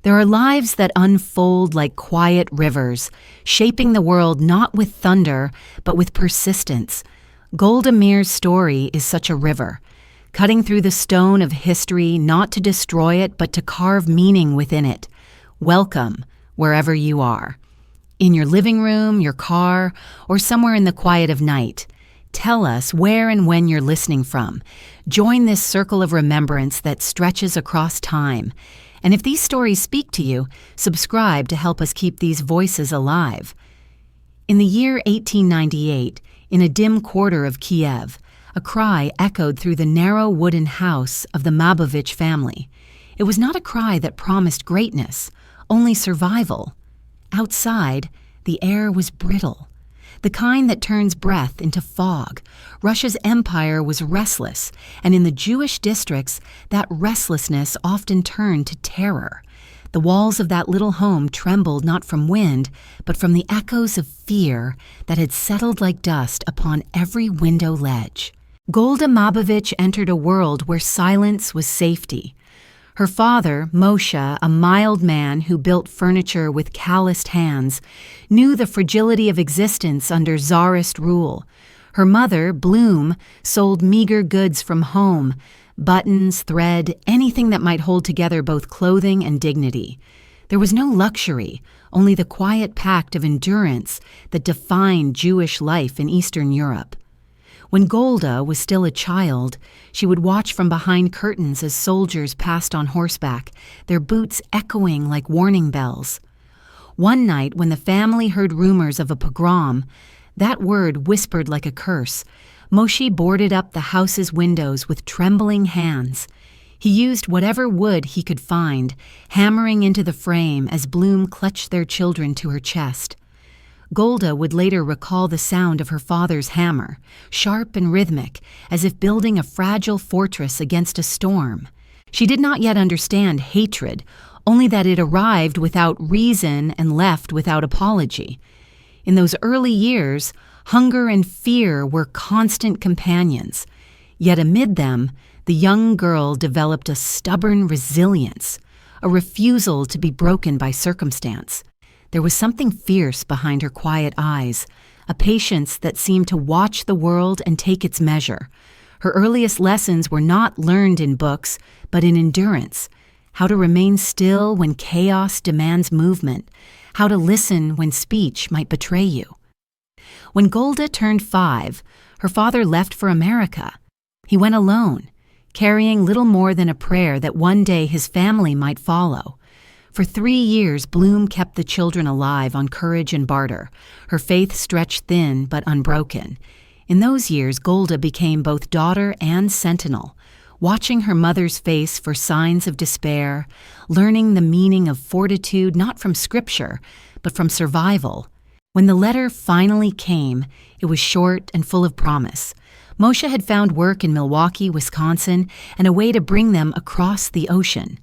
There are lives that unfold like quiet rivers, shaping the world not with thunder, but with persistence. Golda Meir's story is such a river, cutting through the stone of history not to destroy it, but to carve meaning within it. Welcome, wherever you are. In your living room, your car, or somewhere in the quiet of night. Tell us where and when you're listening from. Join this circle of remembrance that stretches across time. And if these stories speak to you, subscribe to help us keep these voices alive. In the year 1898, in a dim quarter of Kyiv, a cry echoed through the narrow wooden house of the Mabovich family. It was not a cry that promised greatness, only survival. Outside, the air was brittle, the kind that turns breath into fog. Russia's empire was restless, and in the Jewish districts, that restlessness often turned to terror. The walls of that little home trembled not from wind, but from the echoes of fear that had settled like dust upon every window ledge. Golda Mabovich entered a world where silence was safety. Her father, Moshe, a mild man who built furniture with calloused hands, knew the fragility of existence under Tsarist rule. Her mother, Bloom, sold meager goods from home, buttons, thread, anything that might hold together both clothing and dignity. There was no luxury, only the quiet pact of endurance that defined Jewish life in Eastern Europe. When Golda was still a child, she would watch from behind curtains as soldiers passed on horseback, their boots echoing like warning bells. One night, when the family heard rumors of a pogrom, that word whispered like a curse, Moshe boarded up the house's windows with trembling hands. He used whatever wood he could find, hammering into the frame as Bloom clutched their children to her chest. Golda would later recall the sound of her father's hammer, sharp and rhythmic, as if building a fragile fortress against a storm. She did not yet understand hatred, only that it arrived without reason and left without apology. In those early years, hunger and fear were constant companions. Yet amid them, the young girl developed a stubborn resilience, a refusal to be broken by circumstance. There was something fierce behind her quiet eyes, a patience that seemed to watch the world and take its measure. Her earliest lessons were not learned in books, but in endurance, how to remain still when chaos demands movement, how to listen when speech might betray you. When Golda turned 5, her father left for America. He went alone, carrying little more than a prayer that one day his family might follow. For 3 years, Bloom kept the children alive on courage and barter, her faith stretched thin but unbroken. In those years, Golda became both daughter and sentinel, watching her mother's face for signs of despair, learning the meaning of fortitude not from scripture, but from survival. When the letter finally came, it was short and full of promise. Moshe had found work in Milwaukee, Wisconsin, and a way to bring them across the ocean.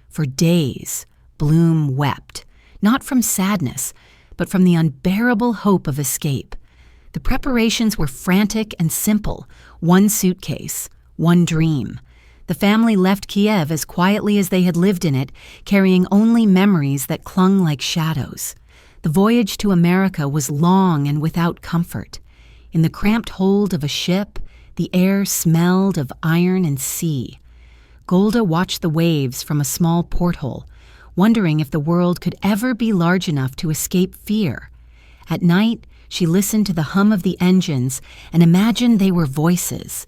For days, Bloom wept, not from sadness, but from the unbearable hope of escape. The preparations were frantic and simple, one suitcase, one dream. The family left Kyiv as quietly as they had lived in it, carrying only memories that clung like shadows. The voyage to America was long and without comfort. In the cramped hold of a ship, the air smelled of iron and sea. Golda watched the waves from a small porthole, wondering if the world could ever be large enough to escape fear. At night, she listened to the hum of the engines and imagined they were voices,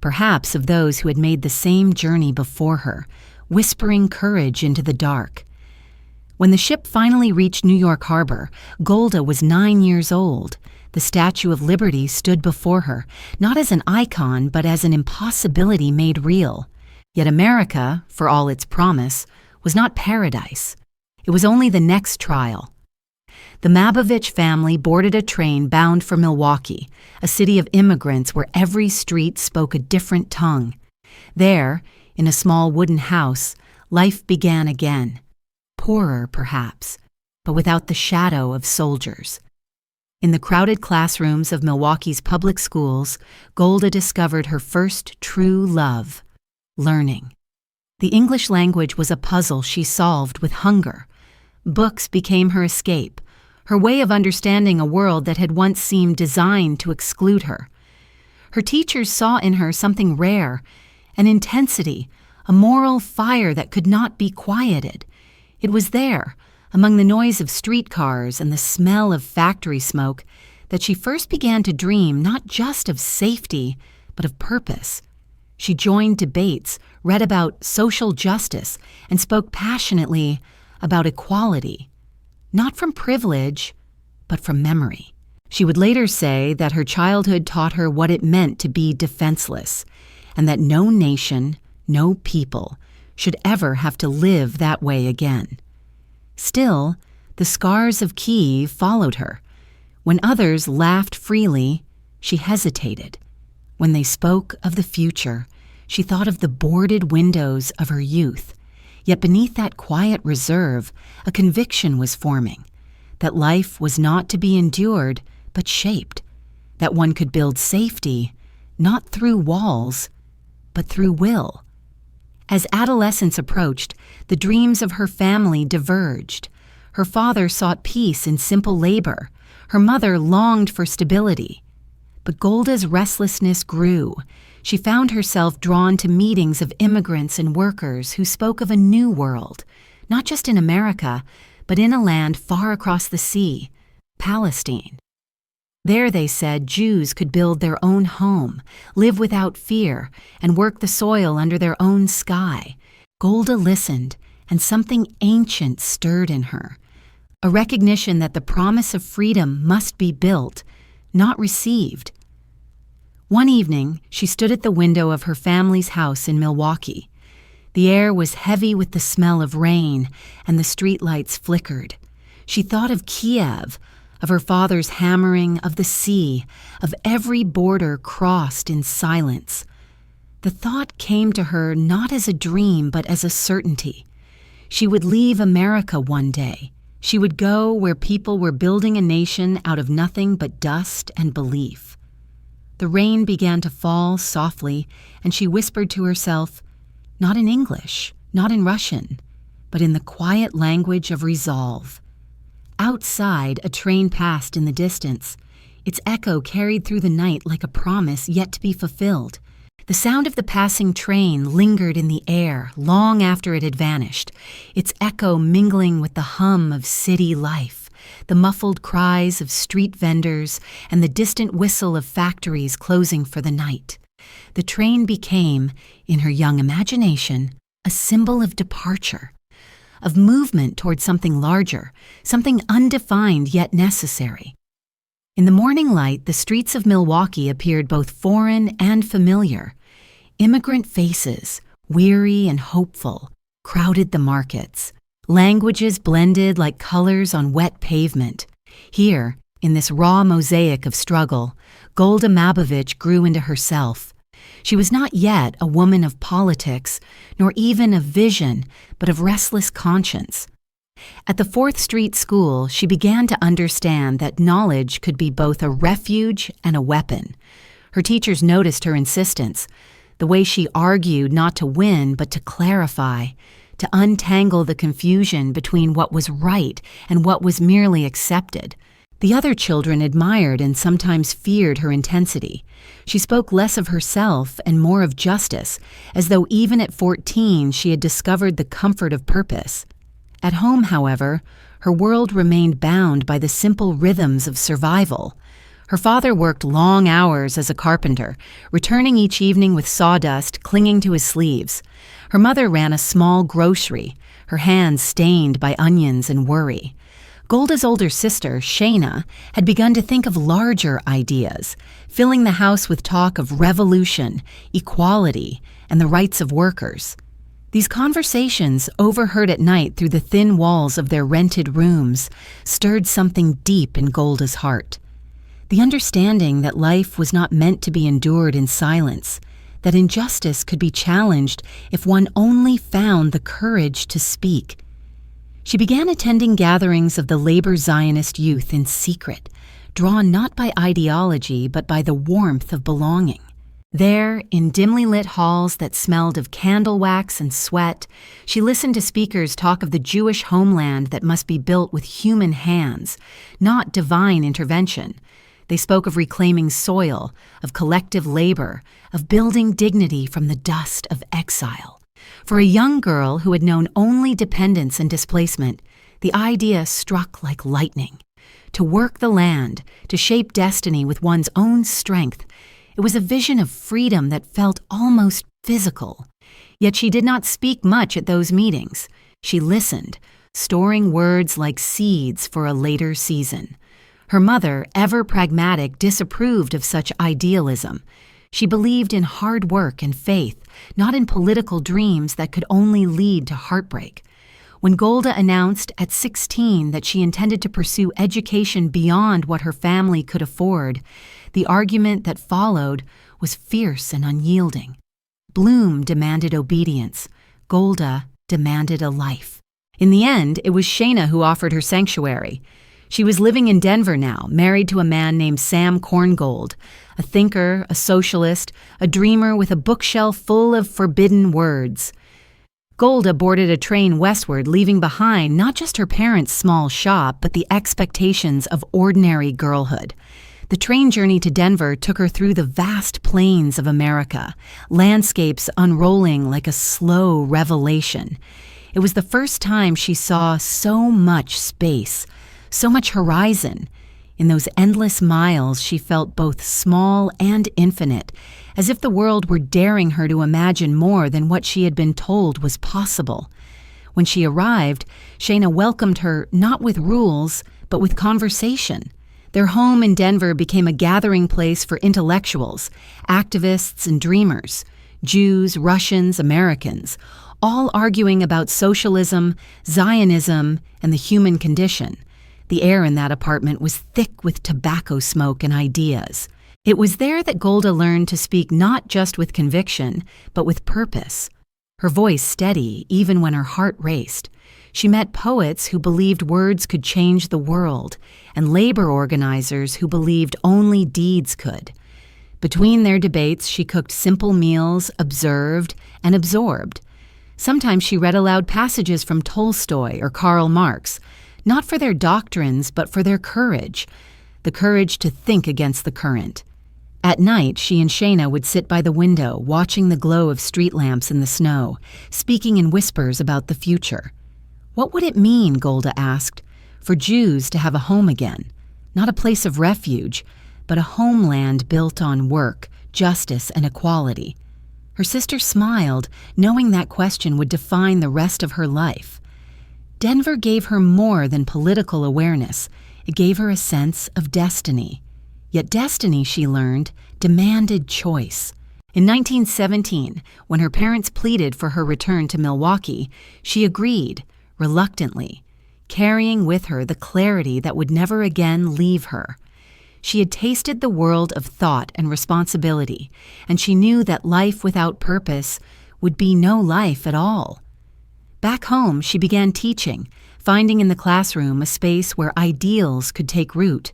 perhaps of those who had made the same journey before her, whispering courage into the dark. When the ship finally reached New York Harbor, Golda was 9 years old. The Statue of Liberty stood before her, not as an icon, but as an impossibility made real. Yet America, for all its promise, was not paradise. It was only the next trial. The Mabovich family boarded a train bound for Milwaukee, a city of immigrants where every street spoke a different tongue. There, in a small wooden house, life began again. Poorer, perhaps, but without the shadow of soldiers. In the crowded classrooms of Milwaukee's public schools, Golda discovered her first true love, learning. The English language was a puzzle she solved with hunger. Books became her escape, her way of understanding a world that had once seemed designed to exclude her. Her teachers saw in her something rare, an intensity, a moral fire that could not be quieted. It was there, among the noise of streetcars and the smell of factory smoke, that she first began to dream not just of safety, but of purpose. She joined debates, read about social justice, and spoke passionately about equality, not from privilege, but from memory. She would later say that her childhood taught her what it meant to be defenseless, and that no nation, no people, should ever have to live that way again. Still, the scars of Kyiv followed her. When others laughed freely, she hesitated. When they spoke of the future, she thought of the boarded windows of her youth. Yet beneath that quiet reserve, a conviction was forming, that life was not to be endured, but shaped, that one could build safety, not through walls, but through will. As adolescence approached, the dreams of her family diverged. Her father sought peace in simple labor. Her mother longed for stability. But Golda's restlessness grew. She found herself drawn to meetings of immigrants and workers who spoke of a new world, not just in America, but in a land far across the sea, Palestine. There, they said, Jews could build their own home, live without fear, and work the soil under their own sky. Golda listened, and something ancient stirred in her, a recognition that the promise of freedom must be built, not received. One evening, she stood at the window of her family's house in Milwaukee. The air was heavy with the smell of rain, and the streetlights flickered. She thought of Kiev, of her father's hammering, of the sea, of every border crossed in silence. The thought came to her not as a dream, but as a certainty. She would leave America one day. She would go where people were building a nation out of nothing but dust and belief. The rain began to fall softly, and she whispered to herself, not in English, not in Russian, but in the quiet language of resolve. Outside, a train passed in the distance. Its echo carried through the night like a promise yet to be fulfilled. The sound of the passing train lingered in the air long after it had vanished, its echo mingling with the hum of city life, the muffled cries of street vendors, and the distant whistle of factories closing for the night. The train became, in her young imagination, a symbol of departure, of movement toward something larger, something undefined yet necessary. In the morning light, the streets of Milwaukee appeared both foreign and familiar. Immigrant faces, weary and hopeful, crowded the markets. Languages blended like colors on wet pavement. Here, in this raw mosaic of struggle, Golda Meir grew into herself. She was not yet a woman of politics, nor even of vision, but of restless conscience. At the 4th Street School, she began to understand that knowledge could be both a refuge and a weapon. Her teachers noticed her insistence, the way she argued not to win but to clarify, to untangle the confusion between what was right and what was merely accepted. The other children admired and sometimes feared her intensity. She spoke less of herself and more of justice, as though even at 14 she had discovered the comfort of purpose. At home, however, her world remained bound by the simple rhythms of survival. Her father worked long hours as a carpenter, returning each evening with sawdust clinging to his sleeves. Her mother ran a small grocery, her hands stained by onions and worry. Golda's older sister, Shayna, had begun to think of larger ideas, filling the house with talk of revolution, equality, and the rights of workers. These conversations, overheard at night through the thin walls of their rented rooms, stirred something deep in Golda's heart. The understanding that life was not meant to be endured in silence, that injustice could be challenged if one only found the courage to speak. She began attending gatherings of the labor Zionist youth in secret, drawn not by ideology but by the warmth of belonging. There, in dimly lit halls that smelled of candle wax and sweat, she listened to speakers talk of the Jewish homeland that must be built with human hands, not divine intervention. They spoke of reclaiming soil, of collective labor, of building dignity from the dust of exile. For a young girl who had known only dependence and displacement, the idea struck like lightning. To work the land, to shape destiny with one's own strength, it was a vision of freedom that felt almost physical. Yet she did not speak much at those meetings. She listened, storing words like seeds for a later season. Her mother, ever pragmatic, disapproved of such idealism. She believed in hard work and faith, not in political dreams that could only lead to heartbreak. When Golda announced at 16 that she intended to pursue education beyond what her family could afford, the argument that followed was fierce and unyielding. Bloom demanded obedience. Golda demanded a life. In the end, it was Shayna who offered her sanctuary. She was living in Denver now, married to a man named Sam Korngold, a thinker, a socialist, a dreamer with a bookshelf full of forbidden words. Golda boarded a train westward, leaving behind not just her parents' small shop, but the expectations of ordinary girlhood. The train journey to Denver took her through the vast plains of America, landscapes unrolling like a slow revelation. It was the first time she saw so much space, so much horizon. In those endless miles, she felt both small and infinite, as if the world were daring her to imagine more than what she had been told was possible. When she arrived, Shayna welcomed her not with rules, but with conversation. Their home in Denver became a gathering place for intellectuals, activists, and dreamers, Jews, Russians, Americans, all arguing about socialism, Zionism, and the human condition. The air in that apartment was thick with tobacco smoke and ideas. It was there that Golda learned to speak not just with conviction, but with purpose. Her voice steady even when her heart raced. She met poets who believed words could change the world, and labor organizers who believed only deeds could. Between their debates, she cooked simple meals, observed, and absorbed. Sometimes she read aloud passages from Tolstoy or Karl Marx, not for their doctrines, but for their courage, the courage to think against the current. At night, she and Shayna would sit by the window, watching the glow of street lamps in the snow, speaking in whispers about the future. What would it mean, Golda asked, for Jews to have a home again? Not a place of refuge, but a homeland built on work, justice, and equality. Her sister smiled, knowing that question would define the rest of her life. Denver gave her more than political awareness. It gave her a sense of destiny. Yet destiny, she learned, demanded choice. In 1917, when her parents pleaded for her return to Milwaukee, she agreed, reluctantly, carrying with her the clarity that would never again leave her. She had tasted the world of thought and responsibility, and she knew that life without purpose would be no life at all. Back home, she began teaching, finding in the classroom a space where ideals could take root.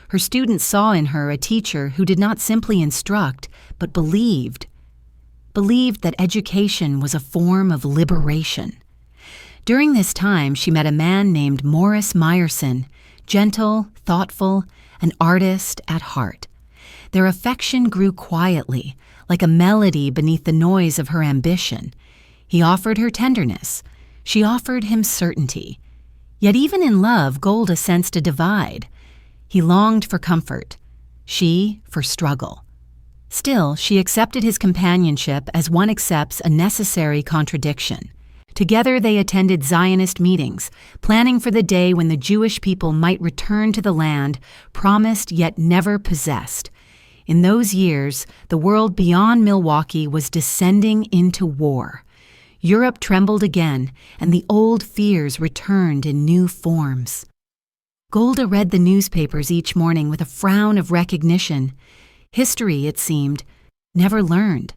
Her students saw in her a teacher who did not simply instruct, but believed that education was a form of liberation. During this time, she met a man named Morris Meyerson, gentle, thoughtful, an artist at heart. Their affection grew quietly, like a melody beneath the noise of her ambition. He offered her tenderness. She offered him certainty. Yet even in love, Golda sensed a divide. He longed for comfort, she for struggle. Still, she accepted his companionship as one accepts a necessary contradiction. Together they attended Zionist meetings, planning for the day when the Jewish people might return to the land promised yet never possessed. In those years, the world beyond Milwaukee was descending into war. Europe trembled again, and the old fears returned in new forms. Golda read the newspapers each morning with a frown of recognition. History, it seemed, never learned.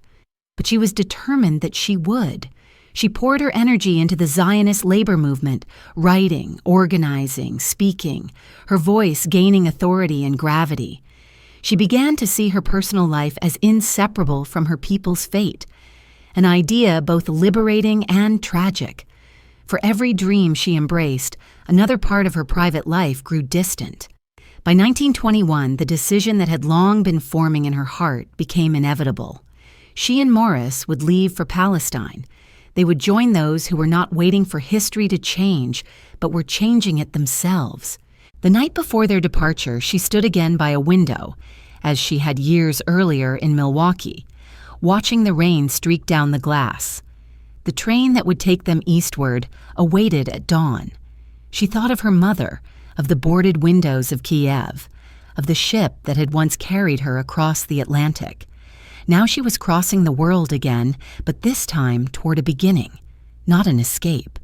But she was determined that she would. She poured her energy into the Zionist labor movement, writing, organizing, speaking, her voice gaining authority and gravity. She began to see her personal life as inseparable from her people's fate, an idea both liberating and tragic. For every dream she embraced, another part of her private life grew distant. By 1921, the decision that had long been forming in her heart became inevitable. She and Morris would leave for Palestine. They would join those who were not waiting for history to change, but were changing it themselves. The night before their departure, she stood again by a window, as she had years earlier in Milwaukee, watching the rain streak down the glass. The train that would take them eastward awaited at dawn. She thought of her mother, of the boarded windows of Kyiv, of the ship that had once carried her across the Atlantic. Now she was crossing the world again, but this time toward a beginning, not an escape.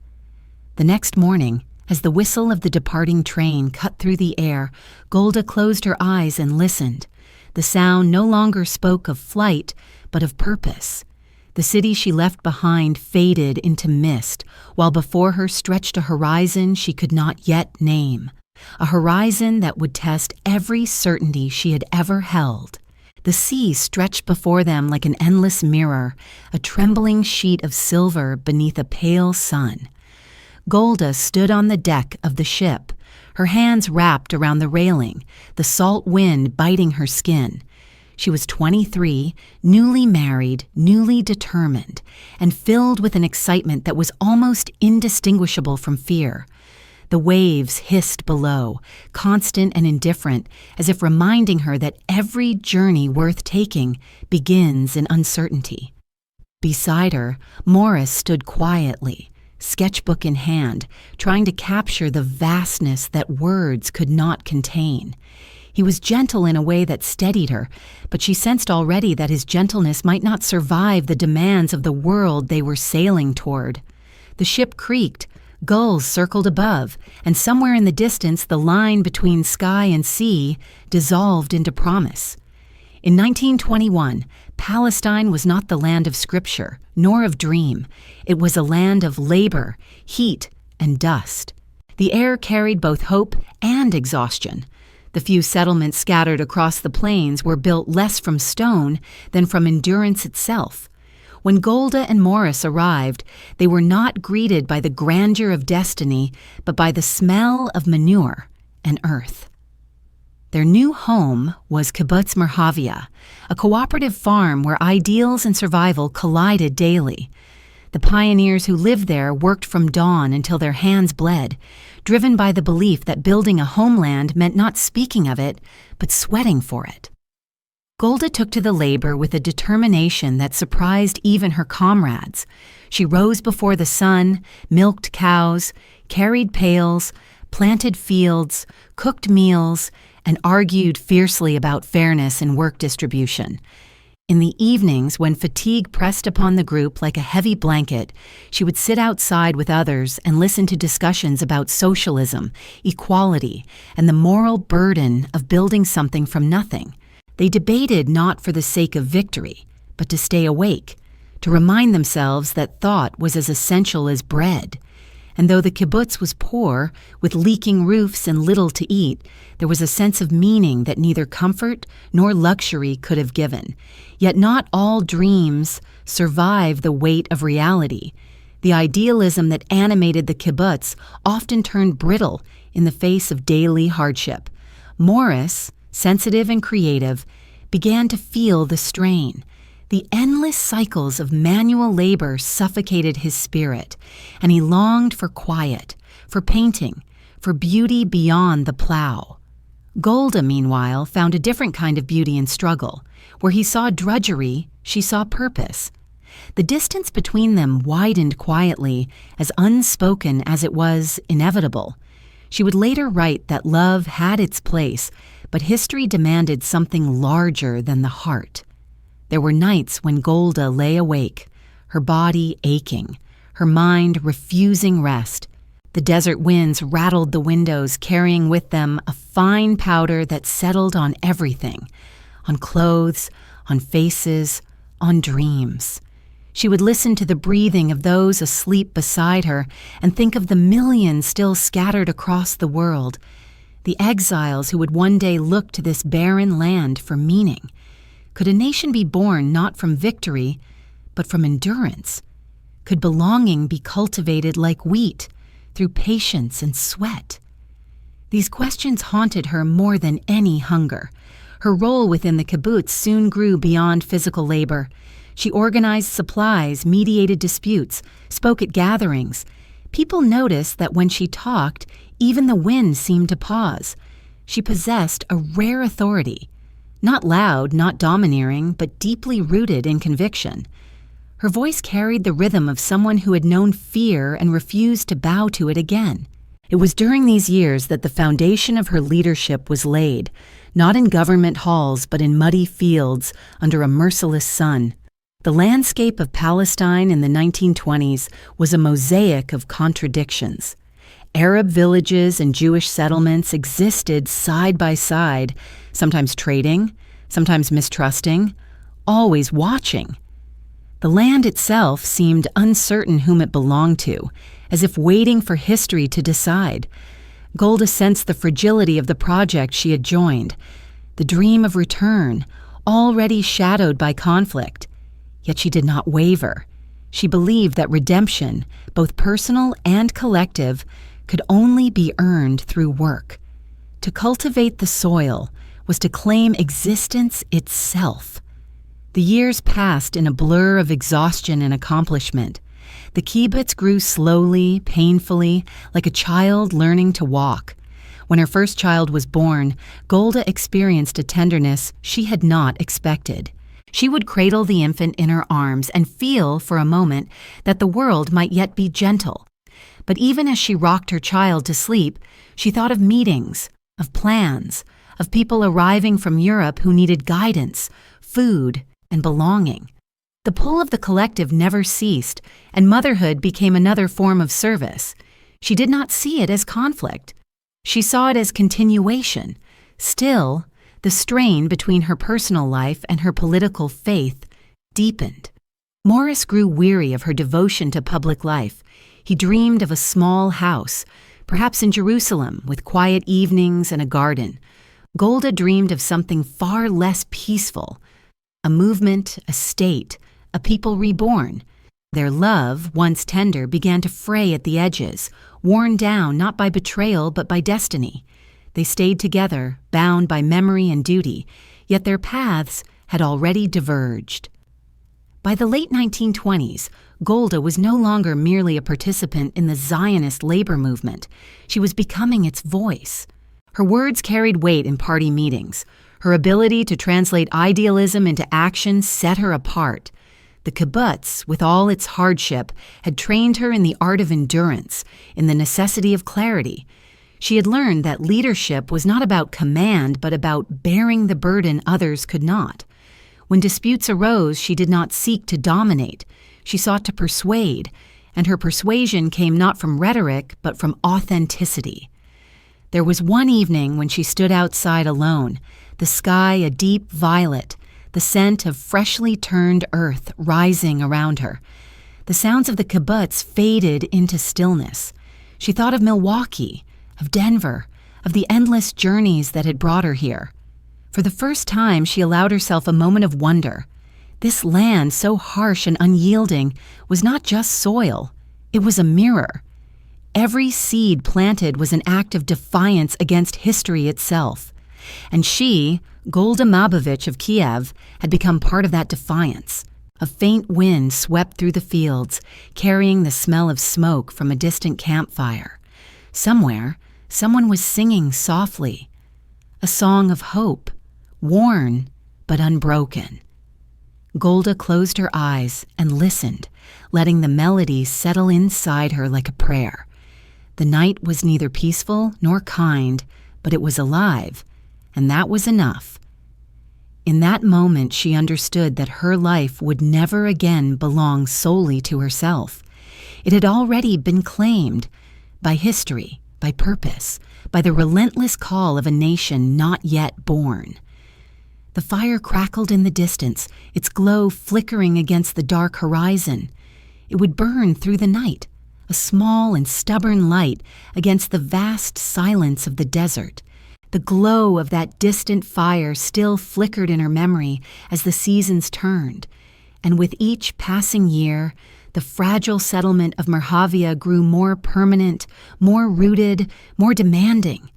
The next morning, as the whistle of the departing train cut through the air, Golda closed her eyes and listened. The sound no longer spoke of flight, but of purpose. The city she left behind faded into mist, while before her stretched a horizon she could not yet name, a horizon that would test every certainty she had ever held. The sea stretched before them like an endless mirror, a trembling sheet of silver beneath a pale sun. Golda stood on the deck of the ship, her hands wrapped around the railing, the salt wind biting her skin. She was 23, newly married, newly determined, and filled with an excitement that was almost indistinguishable from fear. The waves hissed below, constant and indifferent, as if reminding her that every journey worth taking begins in uncertainty. Beside her, Morris stood quietly, sketchbook in hand, trying to capture the vastness that words could not contain. He was gentle in a way that steadied her, but she sensed already that his gentleness might not survive the demands of the world they were sailing toward. The ship creaked, gulls circled above, and somewhere in the distance the line between sky and sea dissolved into promise. In 1921, Palestine was not the land of scripture, nor of dream. It was a land of labor, heat, and dust. The air carried both hope and exhaustion. The few settlements scattered across the plains were built less from stone than from endurance itself. When Golda and Morris arrived, they were not greeted by the grandeur of destiny, but by the smell of manure and earth. Their new home was Kibbutz Merhavia, a cooperative farm where ideals and survival collided daily. The pioneers who lived there worked from dawn until their hands bled, driven by the belief that building a homeland meant not speaking of it, but sweating for it. Golda took to the labor with a determination that surprised even her comrades. She rose before the sun, milked cows, carried pails, planted fields, cooked meals, and argued fiercely about fairness in work distribution. In the evenings, when fatigue pressed upon the group like a heavy blanket, she would sit outside with others and listen to discussions about socialism, equality, and the moral burden of building something from nothing. They debated not for the sake of victory, but to stay awake, to remind themselves that thought was as essential as bread. And though the kibbutz was poor, with leaking roofs and little to eat, there was a sense of meaning that neither comfort nor luxury could have given. Yet not all dreams survive the weight of reality. The idealism that animated the kibbutz often turned brittle in the face of daily hardship. Morris, sensitive and creative, began to feel the strain. The endless cycles of manual labor suffocated his spirit, and he longed for quiet, for painting, for beauty beyond the plow. Golda, meanwhile, found a different kind of beauty in struggle. Where he saw drudgery, she saw purpose. The distance between them widened quietly, as unspoken as it was inevitable. She would later write that love had its place, but history demanded something larger than the heart. There were nights when Golda lay awake, her body aching, her mind refusing rest. The desert winds rattled the windows, carrying with them a fine powder that settled on everything, on clothes, on faces, on dreams. She would listen to the breathing of those asleep beside her and think of the millions still scattered across the world. the exiles who would one day look to this barren land for meaning. Could a nation be born not from victory, but from endurance? Could belonging be cultivated like wheat, through patience and sweat? These questions haunted her more than any hunger. Her role within the kibbutz soon grew beyond physical labor. She organized supplies, mediated disputes, spoke at gatherings. People noticed that when she talked, even the wind seemed to pause. She possessed a rare authority, not loud, not domineering, but deeply rooted in conviction. Her voice carried the rhythm of someone who had known fear and refused to bow to it again. It was during these years that the foundation of her leadership was laid, not in government halls but in muddy fields under a merciless sun. The landscape of Palestine in the 1920s was a mosaic of contradictions. Arab villages and Jewish settlements existed side by side, sometimes trading, sometimes mistrusting, always watching. The land itself seemed uncertain whom it belonged to, as if waiting for history to decide. Golda sensed the fragility of the project she had joined, the dream of return, already shadowed by conflict. Yet she did not waver. She believed that redemption, both personal and collective, could only be earned through work. To cultivate the soil was to claim existence itself. The years passed in a blur of exhaustion and accomplishment. The kibbutz grew slowly, painfully, like a child learning to walk. When her first child was born, Golda experienced a tenderness she had not expected. She would cradle the infant in her arms and feel, for a moment, that the world might yet be gentle. But even as she rocked her child to sleep, she thought of meetings, of plans, of people arriving from Europe who needed guidance, food, and belonging. The pull of the collective never ceased, and motherhood became another form of service. She did not see it as conflict. She saw it as continuation. Still, the strain between her personal life and her political faith deepened. Morris grew weary of her devotion to public life. He dreamed of a small house, perhaps in Jerusalem, with quiet evenings and a garden. Golda dreamed of something far less peaceful, a movement, a state, a people reborn. Their love, once tender, began to fray at the edges, worn down not by betrayal but by destiny. They stayed together, bound by memory and duty, yet their paths had already diverged. By the late 1920s, Golda was no longer merely a participant in the Zionist labor movement. She was becoming its voice. Her words carried weight in party meetings. Her ability to translate idealism into action set her apart. The kibbutz, with all its hardship, had trained her in the art of endurance, in the necessity of clarity. She had learned that leadership was not about command, but about bearing the burden others could not. When disputes arose, she did not seek to dominate. She sought to persuade, and her persuasion came not from rhetoric, but from authenticity. There was one evening when she stood outside alone, the sky a deep violet, the scent of freshly turned earth rising around her. The sounds of the kibbutz faded into stillness. She thought of Milwaukee, of Denver, of the endless journeys that had brought her here. For the first time, she allowed herself a moment of wonder. This land, so harsh and unyielding, was not just soil. It was a mirror. Every seed planted was an act of defiance against history itself. And she, Golda Meir of Kyiv, had become part of that defiance. A faint wind swept through the fields, carrying the smell of smoke from a distant campfire. Somewhere, someone was singing softly, a song of hope, worn but unbroken. Golda closed her eyes and listened, letting the melody settle inside her like a prayer. The night was neither peaceful nor kind, but it was alive, and that was enough. In that moment, she understood that her life would never again belong solely to herself. It had already been claimed by history, by purpose, by the relentless call of a nation not yet born. The fire crackled in the distance, its glow flickering against the dark horizon. It would burn through the night, a small and stubborn light against the vast silence of the desert. The glow of that distant fire still flickered in her memory as the seasons turned, and with each passing year, the fragile settlement of Merhavia grew more permanent, more rooted, more demanding.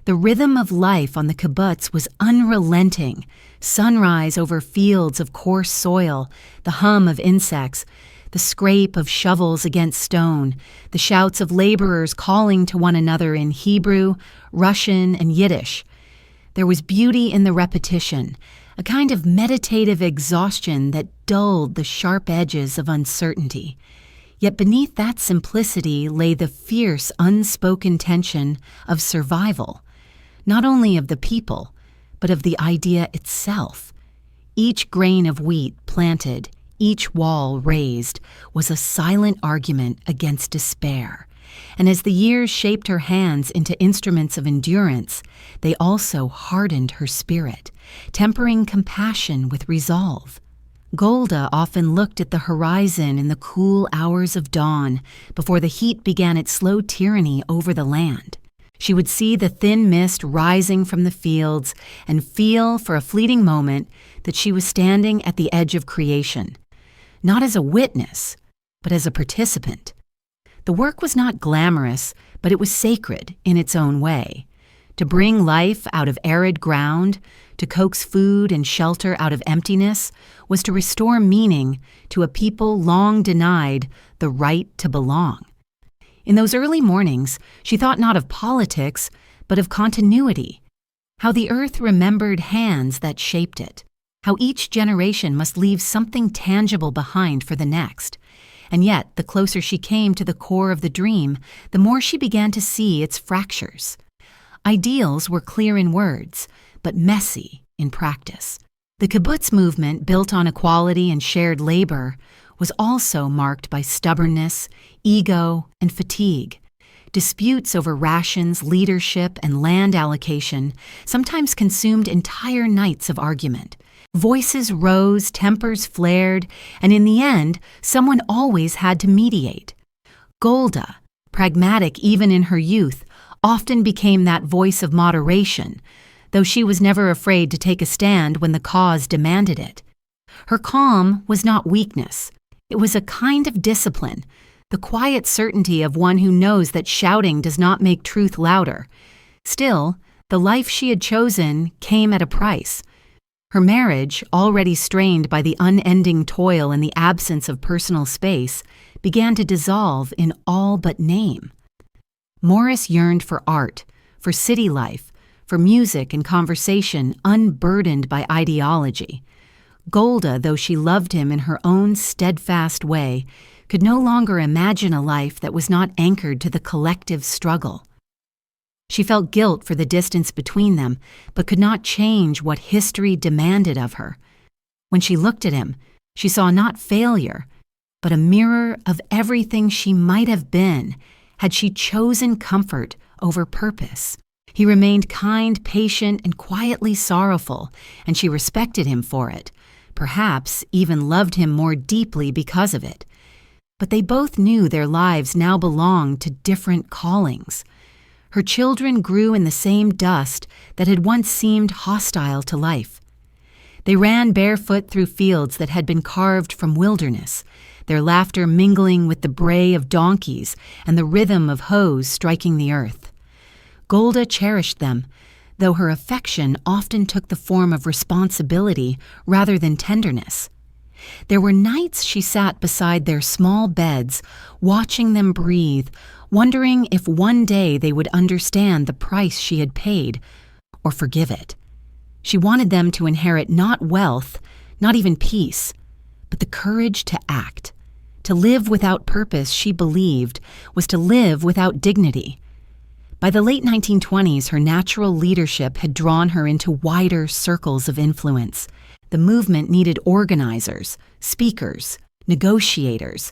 The rhythm of life on the kibbutz was unrelenting: sunrise over fields of coarse soil, the hum of insects, the scrape of shovels against stone, the shouts of laborers calling to one another in Hebrew, Russian, and Yiddish. There was beauty in the repetition, a kind of meditative exhaustion that dulled the sharp edges of uncertainty. Yet beneath that simplicity lay the fierce, unspoken tension of survival, not only of the people, but of the idea itself. Each grain of wheat planted, each wall raised, was a silent argument against despair. And as the years shaped her hands into instruments of endurance, they also hardened her spirit, tempering compassion with resolve. Golda often looked at the horizon in the cool hours of dawn before the heat began its slow tyranny over the land. She would see the thin mist rising from the fields and feel for a fleeting moment that she was standing at the edge of creation, not as a witness, but as a participant. The work was not glamorous, but it was sacred in its own way. To bring life out of arid ground, to coax food and shelter out of emptiness, was to restore meaning to a people long denied the right to belong. In those early mornings, she thought not of politics, but of continuity, how the earth remembered hands that shaped it, how each generation must leave something tangible behind for the next. And yet, the closer she came to the core of the dream, the more she began to see its fractures. Ideals were clear in words, but messy in practice. The kibbutz movement, built on equality and shared labor, was also marked by stubbornness, ego, and fatigue. Disputes over rations, leadership, and land allocation sometimes consumed entire nights of argument. Voices rose, tempers flared, and in the end, someone always had to mediate. Golda, pragmatic even in her youth, often became that voice of moderation, though she was never afraid to take a stand when the cause demanded it. Her calm was not weakness. It was a kind of discipline, the quiet certainty of one who knows that shouting does not make truth louder. Still, the life she had chosen came at a price. Her marriage, already strained by the unending toil and the absence of personal space, began to dissolve in all but name. Morris yearned for art, for city life, for music and conversation unburdened by ideology. Golda, though she loved him in her own steadfast way, could no longer imagine a life that was not anchored to the collective struggle. She felt guilt for the distance between them, but could not change what history demanded of her. When she looked at him, she saw not failure, but a mirror of everything she might have been had she chosen comfort over purpose. He remained kind, patient, and quietly sorrowful, and she respected him for it, perhaps even loved him more deeply because of it. But they both knew their lives now belonged to different callings. Her children grew in the same dust that had once seemed hostile to life. They ran barefoot through fields that had been carved from wilderness, their laughter mingling with the bray of donkeys and the rhythm of hoes striking the earth. Golda cherished them, though her affection often took the form of responsibility rather than tenderness. There were nights she sat beside their small beds, watching them breathe, wondering if one day they would understand the price she had paid, or forgive it. She wanted them to inherit not wealth, not even peace, but the courage to act. To live without purpose, she believed, was to live without dignity. By the late 1920s, her natural leadership had drawn her into wider circles of influence. The movement needed organizers, speakers, negotiators,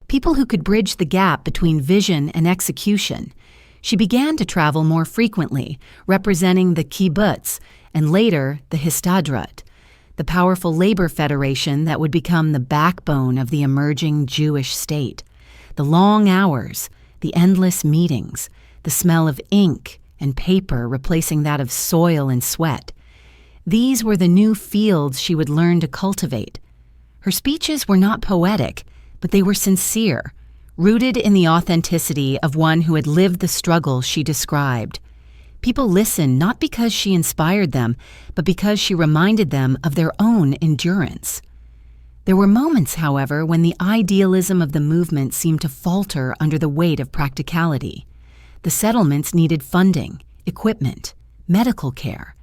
people who could bridge the gap between vision and execution. She began to travel more frequently, representing the kibbutz and later the Histadrut, the powerful labor federation that would become the backbone of the emerging Jewish state. The long hours, the endless meetings, the smell of ink and paper replacing that of soil and sweat. These were the new fields she would learn to cultivate. Her speeches were not poetic, but they were sincere, rooted in the authenticity of one who had lived the struggle she described. People listened not because she inspired them, but because she reminded them of their own endurance. There were moments, however, when the idealism of the movement seemed to falter under the weight of practicality. The settlements needed funding, equipment, medical care.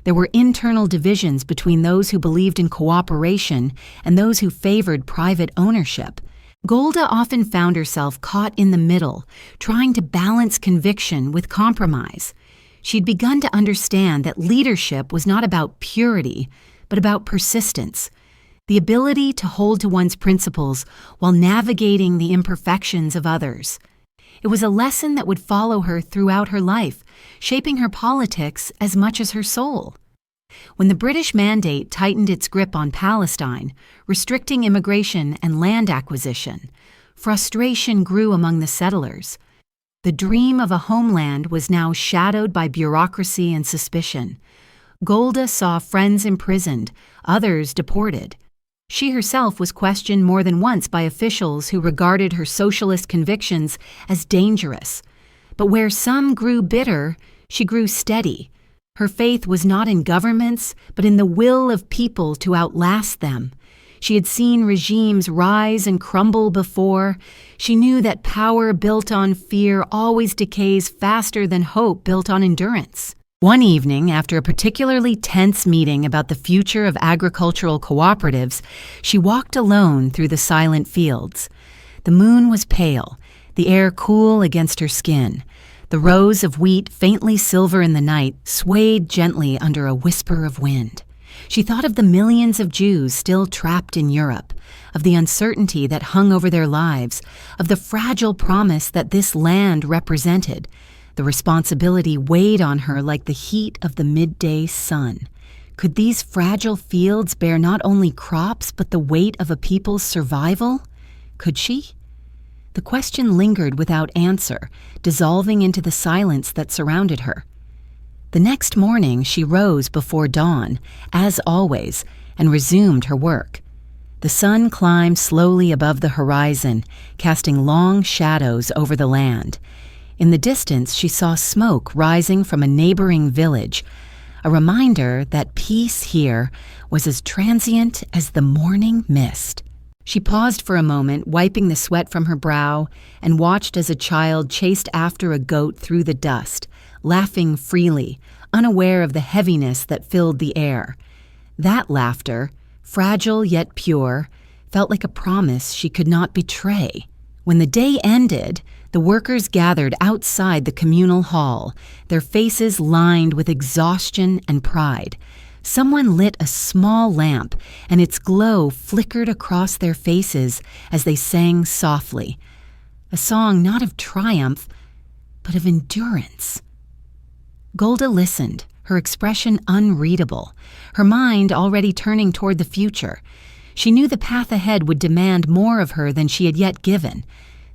There were internal divisions between those who believed in cooperation and those who favored private ownership. Golda often found herself caught in the middle, trying to balance conviction with compromise. She'd begun to understand that leadership was not about purity, but about persistence, the ability to hold to one's principles while navigating the imperfections of others. It was a lesson that would follow her throughout her life, shaping her politics as much as her soul. When the British Mandate tightened its grip on Palestine, restricting immigration and land acquisition, frustration grew among the settlers. The dream of a homeland was now shadowed by bureaucracy and suspicion. Golda saw friends imprisoned, others deported. She herself was questioned more than once by officials who regarded her socialist convictions as dangerous. But where some grew bitter, she grew steady. Her faith was not in governments, but in the will of people to outlast them. She had seen regimes rise and crumble before. She knew that power built on fear always decays faster than hope built on endurance. One evening, after a particularly tense meeting about the future of agricultural cooperatives, she walked alone through the silent fields. The moon was pale, the air cool against her skin. The rows of wheat, faintly silver in the night, swayed gently under a whisper of wind. She thought of the millions of Jews still trapped in Europe, of the uncertainty that hung over their lives, of the fragile promise that this land represented. The responsibility weighed on her like the heat of the midday sun. Could these fragile fields bear not only crops but the weight of a people's survival? Could she? The question lingered without answer, dissolving into the silence that surrounded her. The next morning she rose before dawn, as always, and resumed her work. The sun climbed slowly above the horizon, casting long shadows over the land. In the distance, she saw smoke rising from a neighboring village, a reminder that peace here was as transient as the morning mist. She paused for a moment, wiping the sweat from her brow, and watched as a child chased after a goat through the dust, laughing freely, unaware of the heaviness that filled the air. That laughter, fragile yet pure, felt like a promise she could not betray. When the day ended, the workers gathered outside the communal hall, their faces lined with exhaustion and pride. Someone lit a small lamp, and its glow flickered across their faces as they sang softly, a song not of triumph, but of endurance. Golda listened, her expression unreadable, her mind already turning toward the future. She knew the path ahead would demand more of her than she had yet given.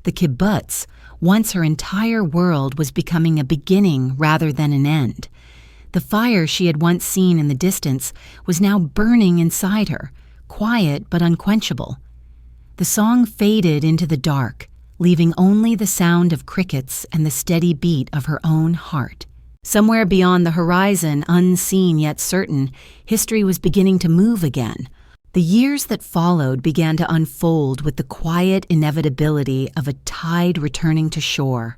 The kibbutz, once her entire world, was becoming a beginning rather than an end. The fire she had once seen in the distance was now burning inside her, quiet but unquenchable. The song faded into the dark, leaving only the sound of crickets and the steady beat of her own heart. Somewhere beyond the horizon, unseen yet certain, history was beginning to move again. The years that followed began to unfold with the quiet inevitability of a tide returning to shore.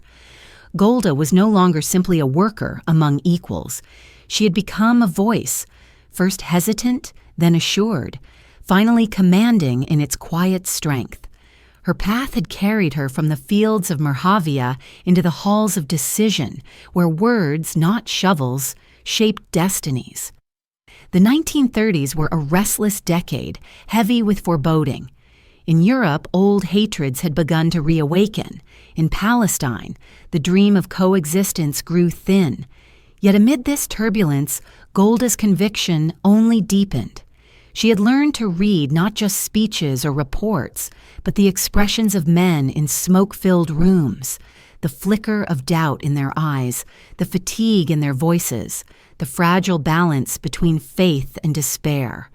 Golda was no longer simply a worker among equals. She had become a voice, first hesitant, then assured, finally commanding in its quiet strength. Her path had carried her from the fields of Merhavia into the halls of decision, where words, not shovels, shaped destinies. The 1930s were a restless decade, heavy with foreboding. In Europe, old hatreds had begun to reawaken. In Palestine, the dream of coexistence grew thin. Yet amid this turbulence, Golda's conviction only deepened. She had learned to read not just speeches or reports, but the expressions of men in smoke-filled rooms, the flicker of doubt in their eyes, the fatigue in their voices, the fragile balance between faith and despair.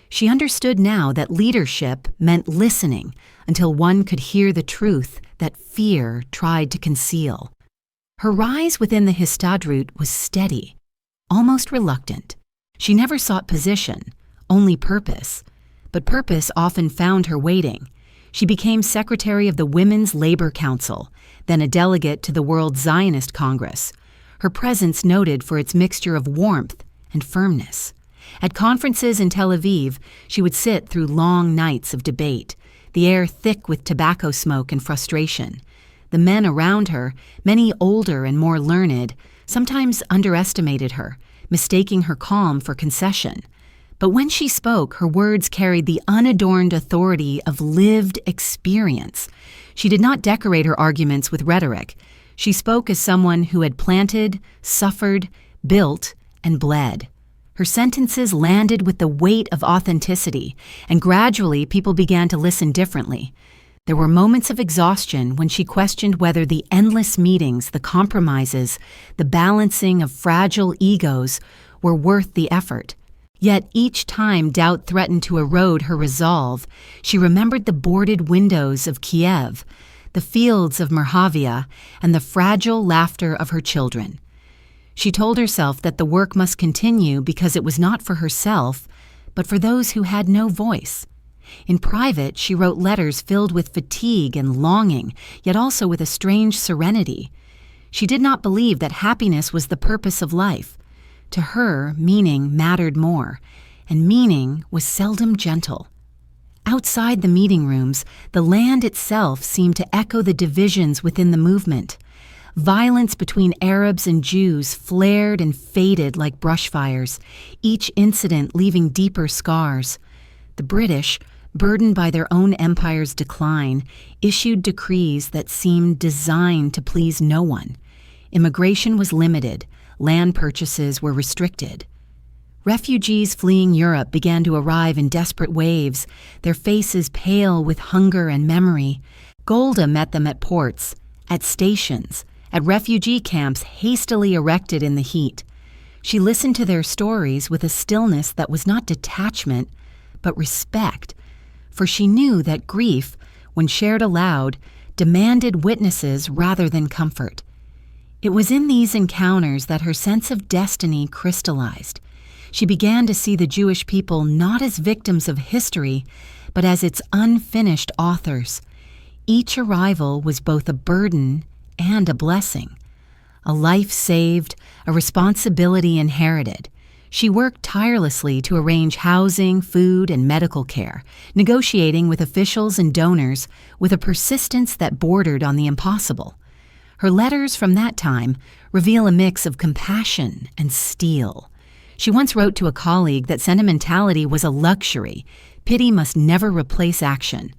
She understood now that leadership meant listening until one could hear the truth that fear tried to conceal. Her rise within the Histadrut was steady, almost reluctant. She never sought position, only purpose. But purpose often found her waiting. She became secretary of the Women's Labor Council, then a delegate to the World Zionist Congress, her presence noted for its mixture of warmth and firmness. At conferences in Tel Aviv, she would sit through long nights of debate, the air thick with tobacco smoke and frustration. The men around her, many older and more learned, sometimes underestimated her, mistaking her calm for concession. But when she spoke, her words carried the unadorned authority of lived experience. She did not decorate her arguments with rhetoric. She spoke as someone who had planted, suffered, built, and bled. Her sentences landed with the weight of authenticity, and gradually people began to listen differently. There were moments of exhaustion when she questioned whether the endless meetings, the compromises, the balancing of fragile egos were worth the effort. Yet each time doubt threatened to erode her resolve, she remembered the boarded windows of Kyiv, the fields of Merhavia, and the fragile laughter of her children. She told herself that the work must continue because it was not for herself, but for those who had no voice. In private, she wrote letters filled with fatigue and longing, yet also with a strange serenity. She did not believe that happiness was the purpose of life. To her, meaning mattered more, and meaning was seldom gentle. Outside the meeting rooms, the land itself seemed to echo the divisions within the movement. Violence between Arabs and Jews flared and faded like brushfires, each incident leaving deeper scars. The British, burdened by their own empire's decline, issued decrees that seemed designed to please no one. Immigration was limited, land purchases were restricted. Refugees fleeing Europe began to arrive in desperate waves, their faces pale with hunger and memory. Golda met them at ports, at stations, at refugee camps hastily erected in the heat. She listened to their stories with a stillness that was not detachment, but respect, for she knew that grief, when shared aloud, demanded witnesses rather than comfort. It was in these encounters that her sense of destiny crystallized. She began to see the Jewish people not as victims of history, but as its unfinished authors. Each arrival was both a burden and a blessing, a life saved, a responsibility inherited. She worked tirelessly to arrange housing, food, and medical care, negotiating with officials and donors with a persistence that bordered on the impossible. Her letters from that time reveal a mix of compassion and steel. She once wrote to a colleague that sentimentality was a luxury. Pity must never replace action.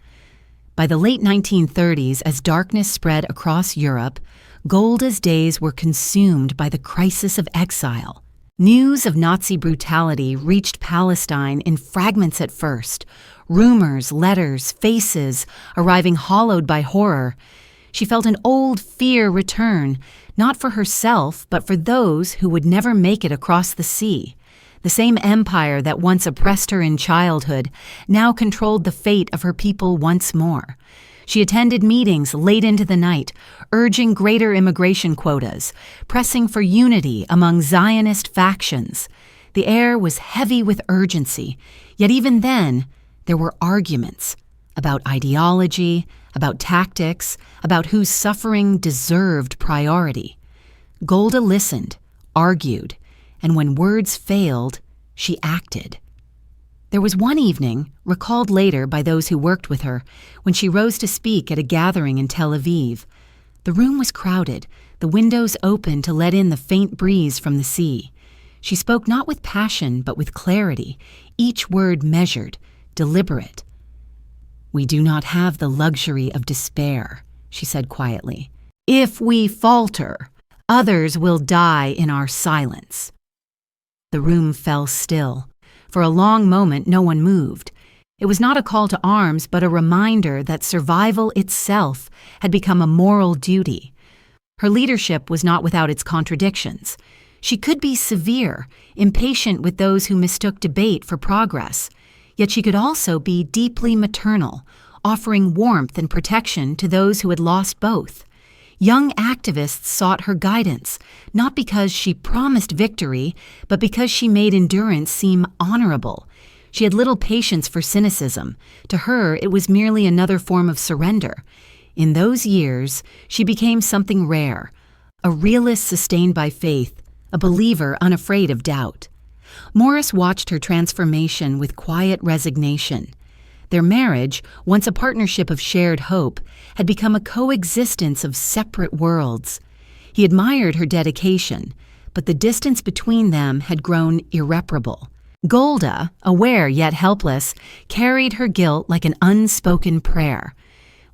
By the late 1930s, as darkness spread across Europe, Golda's days were consumed by the crisis of exile. News of Nazi brutality reached Palestine in fragments at first, rumors, letters, faces arriving hollowed by horror. She felt an old fear return, not for herself, but for those who would never make it across the sea. The same empire that once oppressed her in childhood now controlled the fate of her people once more. She attended meetings late into the night, urging greater immigration quotas, pressing for unity among Zionist factions. The air was heavy with urgency, yet even then, there were arguments about ideology, about tactics, about whose suffering deserved priority. Golda listened, argued, and when words failed, she acted. There was one evening, recalled later by those who worked with her, when she rose to speak at a gathering in Tel Aviv. The room was crowded, the windows open to let in the faint breeze from the sea. She spoke not with passion, but with clarity, each word measured, deliberate. "We do not have the luxury of despair," she said quietly. "If we falter, others will die in our silence." The room fell still. For a long moment, no one moved. It was not a call to arms, but a reminder that survival itself had become a moral duty. Her leadership was not without its contradictions. She could be severe, impatient with those who mistook debate for progress, yet she could also be deeply maternal, offering warmth and protection to those who had lost both. Young activists sought her guidance, not because she promised victory, but because she made endurance seem honorable. She had little patience for cynicism. To her, it was merely another form of surrender. In those years, she became something rare, a realist sustained by faith, a believer unafraid of doubt. Morris watched her transformation with quiet resignation. Their marriage, once a partnership of shared hope, had become a coexistence of separate worlds. He admired her dedication, but the distance between them had grown irreparable. Golda, aware yet helpless, carried her guilt like an unspoken prayer.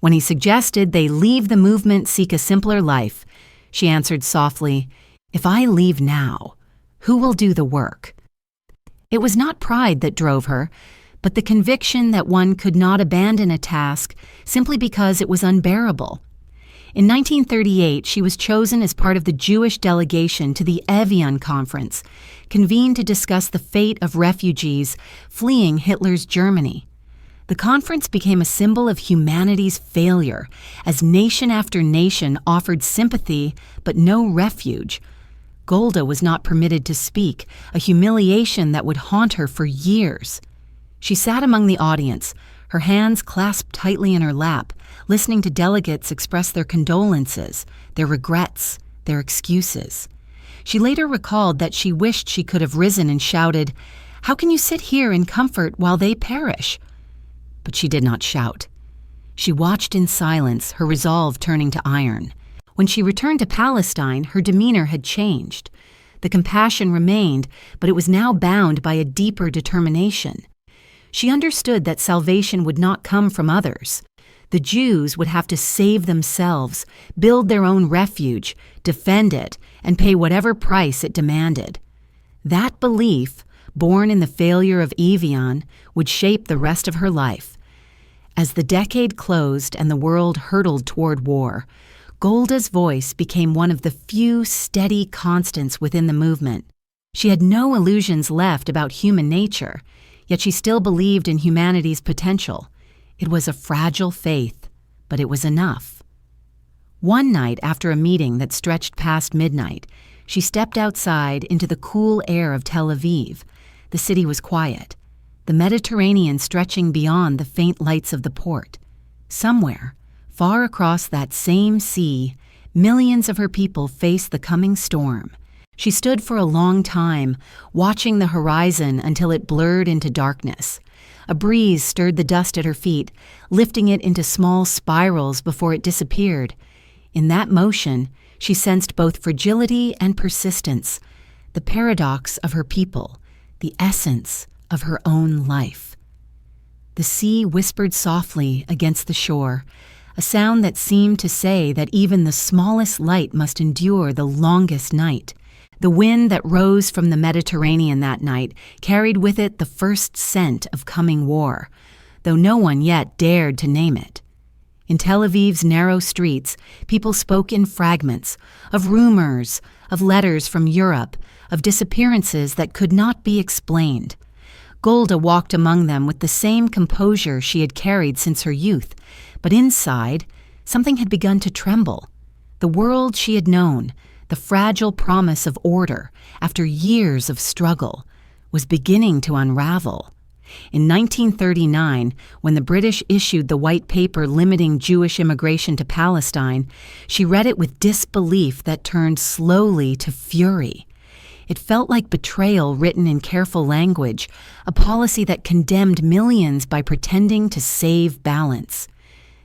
When he suggested they leave the movement, seek a simpler life, she answered softly, "If I leave now, who will do the work?" It was not pride that drove her, but the conviction that one could not abandon a task simply because it was unbearable. In 1938, she was chosen as part of the Jewish delegation to the Evian Conference, convened to discuss the fate of refugees fleeing Hitler's Germany. The conference became a symbol of humanity's failure, as nation after nation offered sympathy but no refuge. Golda was not permitted to speak, a humiliation that would haunt her for years. She sat among the audience, her hands clasped tightly in her lap, listening to delegates express their condolences, their regrets, their excuses. She later recalled that she wished she could have risen and shouted, "How can you sit here in comfort while they perish?" But she did not shout. She watched in silence, her resolve turning to iron. When she returned to Palestine, her demeanor had changed. The compassion remained, but it was now bound by a deeper determination. She understood that salvation would not come from others. The Jews would have to save themselves, build their own refuge, defend it, and pay whatever price it demanded. That belief, born in the failure of Evian, would shape the rest of her life. As the decade closed and the world hurtled toward war, Golda's voice became one of the few steady constants within the movement. She had no illusions left about human nature, yet she still believed in humanity's potential. It was a fragile faith, but it was enough. One night after a meeting that stretched past midnight, she stepped outside into the cool air of Tel Aviv. The city was quiet, the Mediterranean stretching beyond the faint lights of the port. Somewhere, far across that same sea, millions of her people faced the coming storm. She stood for a long time, watching the horizon until it blurred into darkness. A breeze stirred the dust at her feet, lifting it into small spirals before it disappeared. In that motion, she sensed both fragility and persistence, the paradox of her people, the essence of her own life. The sea whispered softly against the shore, a sound that seemed to say that even the smallest light must endure the longest night. The wind that rose from the Mediterranean that night carried with it the first scent of coming war, though no one yet dared to name it. In Tel Aviv's narrow streets, people spoke in fragments, of rumors, of letters from Europe, of disappearances that could not be explained. Golda walked among them with the same composure she had carried since her youth, but inside, something had begun to tremble. The world she had known, the fragile promise of order, after years of struggle, was beginning to unravel. In 1939, when the British issued the white paper limiting Jewish immigration to Palestine, she read it with disbelief that turned slowly to fury. It felt like betrayal written in careful language, a policy that condemned millions by pretending to save balance.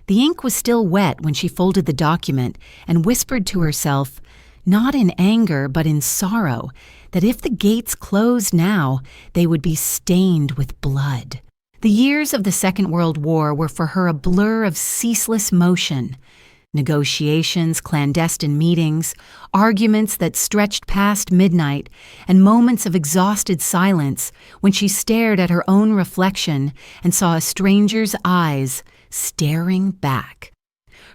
The ink was still wet when she folded the document and whispered to herself, not in anger but in sorrow, that if the gates closed now, they would be stained with blood. The years of the Second World War were for her a blur of ceaseless motion. Negotiations, clandestine meetings, arguments that stretched past midnight, and moments of exhausted silence when she stared at her own reflection and saw a stranger's eyes staring back.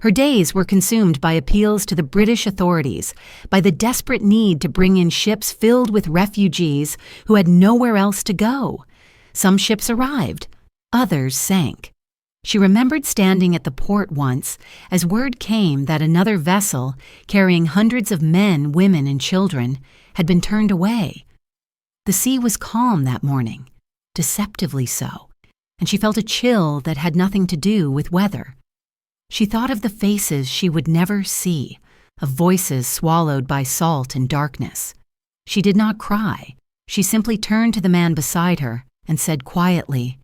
Her days were consumed by appeals to the British authorities, by the desperate need to bring in ships filled with refugees who had nowhere else to go. Some ships arrived, others sank. She remembered standing at the port once as word came that another vessel, carrying hundreds of men, women, and children, had been turned away. The sea was calm that morning, deceptively so, and she felt a chill that had nothing to do with weather. She thought of the faces she would never see, of voices swallowed by salt and darkness. She did not cry. She simply turned to the man beside her and said quietly,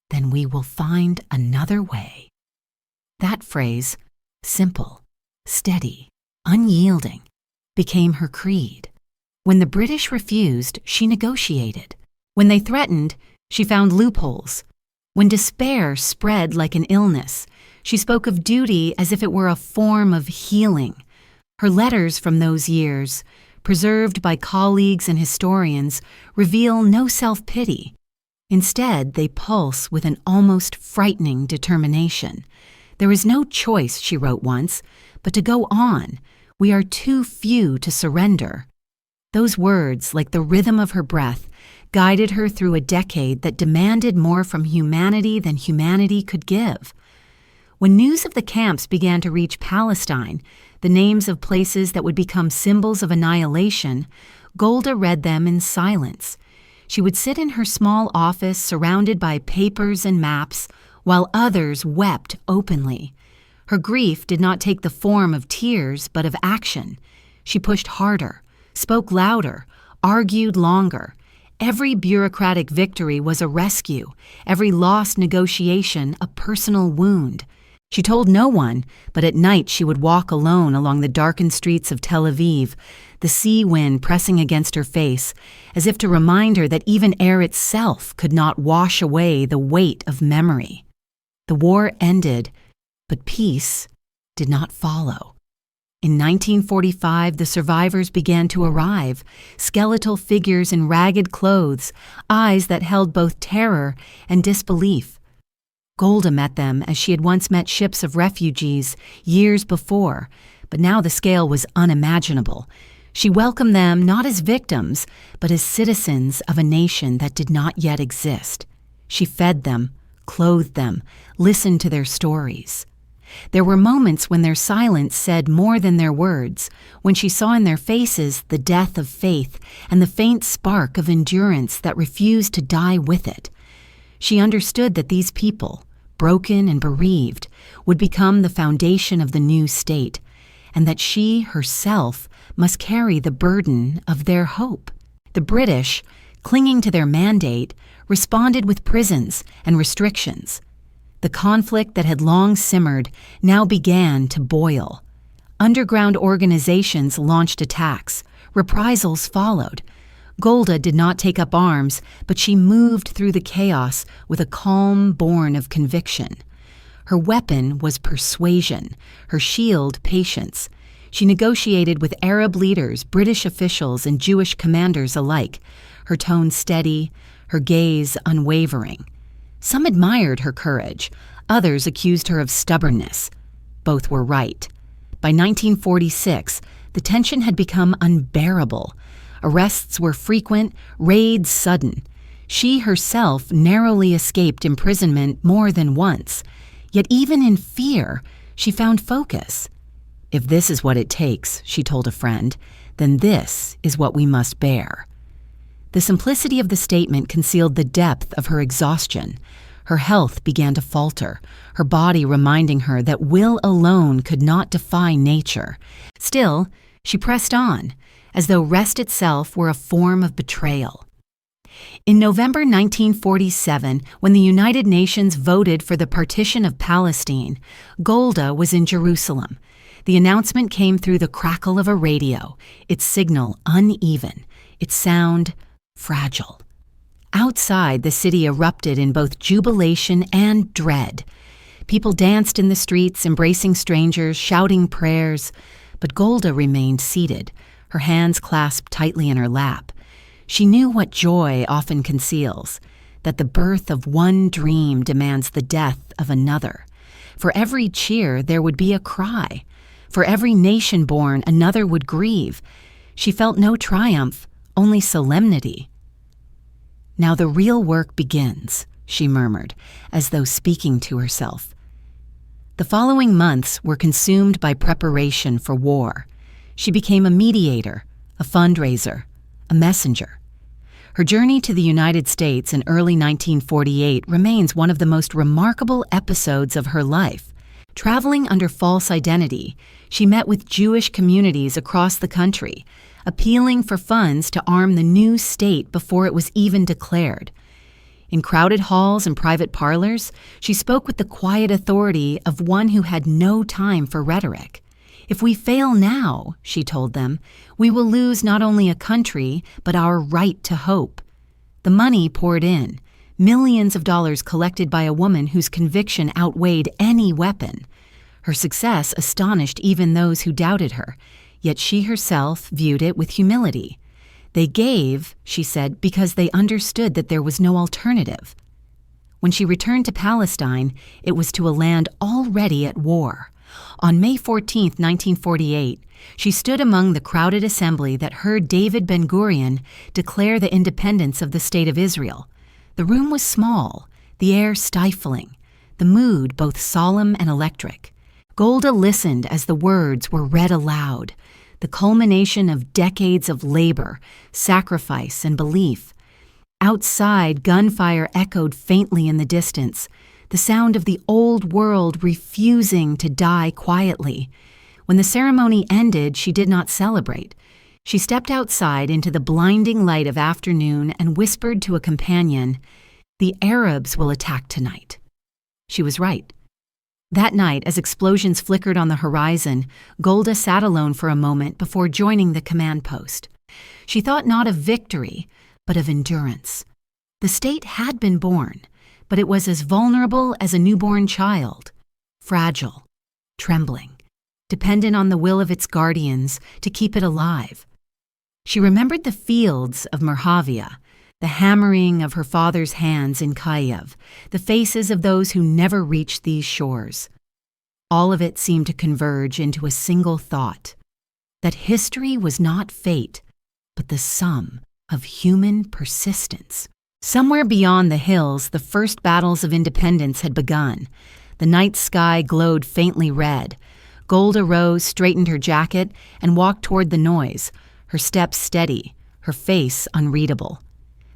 "Then we will find another way." That phrase, simple, steady, unyielding, became her creed. When the British refused, she negotiated. When they threatened, she found loopholes. When despair spread like an illness, she spoke of duty as if it were a form of healing. Her letters from those years, preserved by colleagues and historians, reveal no self-pity. Instead, they pulse with an almost frightening determination. "There is no choice," she wrote once, "but to go on. We are too few to surrender." Those words, like the rhythm of her breath, guided her through a decade that demanded more from humanity than humanity could give. When news of the camps began to reach Palestine, the names of places that would become symbols of annihilation, Golda read them in silence. She would sit in her small office surrounded by papers and maps, while others wept openly. Her grief did not take the form of tears, but of action. She pushed harder, spoke louder, argued longer. Every bureaucratic victory was a rescue, every lost negotiation a personal wound. She told no one, but at night she would walk alone along the darkened streets of Tel Aviv, the sea wind pressing against her face, as if to remind her that even air itself could not wash away the weight of memory. The war ended, but peace did not follow. In 1945, the survivors began to arrive, skeletal figures in ragged clothes, eyes that held both terror and disbelief. Golda met them as she had once met ships of refugees years before, but now the scale was unimaginable. She welcomed them not as victims, but as citizens of a nation that did not yet exist. She fed them, clothed them, listened to their stories. There were moments when their silence said more than their words, when she saw in their faces the death of faith and the faint spark of endurance that refused to die with it. She understood that these people, broken and bereaved, would become the foundation of the new state, and that she herself must carry the burden of their hope. The British, clinging to their mandate, responded with prisons and restrictions. The conflict that had long simmered now began to boil. Underground organizations launched attacks. Reprisals followed. Golda did not take up arms, but she moved through the chaos with a calm born of conviction. Her weapon was persuasion, her shield patience. She negotiated with Arab leaders, British officials, and Jewish commanders alike, her tone steady, her gaze unwavering. Some admired her courage. Others accused her of stubbornness. Both were right. By 1946, the tension had become unbearable. Arrests were frequent, raids sudden. She herself narrowly escaped imprisonment more than once. Yet even in fear, she found focus. "If this is what it takes," she told a friend, "then this is what we must bear." The simplicity of the statement concealed the depth of her exhaustion. Her health began to falter, her body reminding her that will alone could not defy nature. Still, she pressed on, as though rest itself were a form of betrayal. In November 1947, when the United Nations voted for the partition of Palestine, Golda was in Jerusalem. The announcement came through the crackle of a radio, its signal uneven, its sound fragile. Outside, the city erupted in both jubilation and dread. People danced in the streets, embracing strangers, shouting prayers. But Golda remained seated, her hands clasped tightly in her lap. She knew what joy often conceals, that the birth of one dream demands the death of another. For every cheer, there would be a cry. For every nation born, another would grieve. She felt no triumph, only solemnity. "Now the real work begins," she murmured, as though speaking to herself. The following months were consumed by preparation for war. She became a mediator, a fundraiser, a messenger. Her journey to the United States in early 1948 remains one of the most remarkable episodes of her life. Traveling under false identity, she met with Jewish communities across the country, appealing for funds to arm the new state before it was even declared. In crowded halls and private parlors, she spoke with the quiet authority of one who had no time for rhetoric. "If we fail now," she told them, "we will lose not only a country, but our right to hope." The money poured in, millions of dollars collected by a woman whose conviction outweighed any weapon. Her success astonished even those who doubted her, yet she herself viewed it with humility. They gave, she said, because they understood that there was no alternative. When she returned to Palestine, it was to a land already at war. On May 14, 1948, she stood among the crowded assembly that heard David Ben-Gurion declare the independence of the State of Israel. The room was small, the air stifling, the mood both solemn and electric. Golda listened as the words were read aloud, the culmination of decades of labor, sacrifice, and belief. Outside, gunfire echoed faintly in the distance, the sound of the old world refusing to die quietly. When the ceremony ended, she did not celebrate. She stepped outside into the blinding light of afternoon and whispered to a companion, "The Arabs will attack tonight." She was right. That night, as explosions flickered on the horizon, Golda sat alone for a moment before joining the command post. She thought not of victory, but of endurance. The state had been born, but it was as vulnerable as a newborn child, fragile, trembling, dependent on the will of its guardians to keep it alive. She remembered the fields of Merhavia, the hammering of her father's hands in Kyiv, the faces of those who never reached these shores. All of it seemed to converge into a single thought, that history was not fate, but the sum of human persistence. Somewhere beyond the hills, the first battles of independence had begun. The night sky glowed faintly red. Golda rose, straightened her jacket, and walked toward the noise, her steps steady, her face unreadable.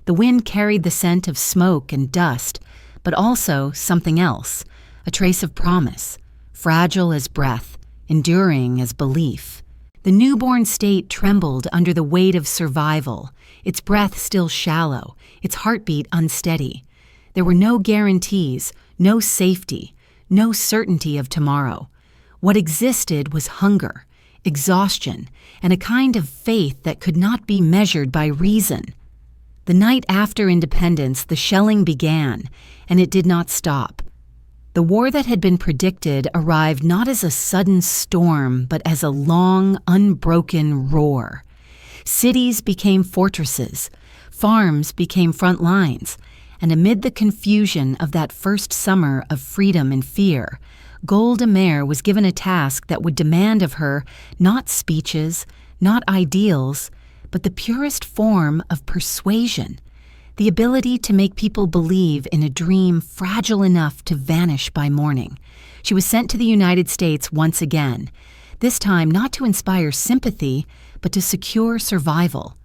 The wind carried the scent of smoke and dust, but also something else, a trace of promise, fragile as breath, enduring as belief. The newborn state trembled under the weight of survival, its breath still shallow, its heartbeat unsteady. There were no guarantees, no safety, no certainty of tomorrow. What existed was hunger, exhaustion, and a kind of faith that could not be measured by reason. The night after independence, the shelling began, and it did not stop. The war that had been predicted arrived not as a sudden storm, but as a long, unbroken roar. Cities became fortresses, farms became front lines, and amid the confusion of that first summer of freedom and fear, Golda Meir was given a task that would demand of her not speeches, not ideals, but the purest form of persuasion, the ability to make people believe in a dream fragile enough to vanish by morning. She was sent to the United States once again, this time not to inspire sympathy, but to secure survival.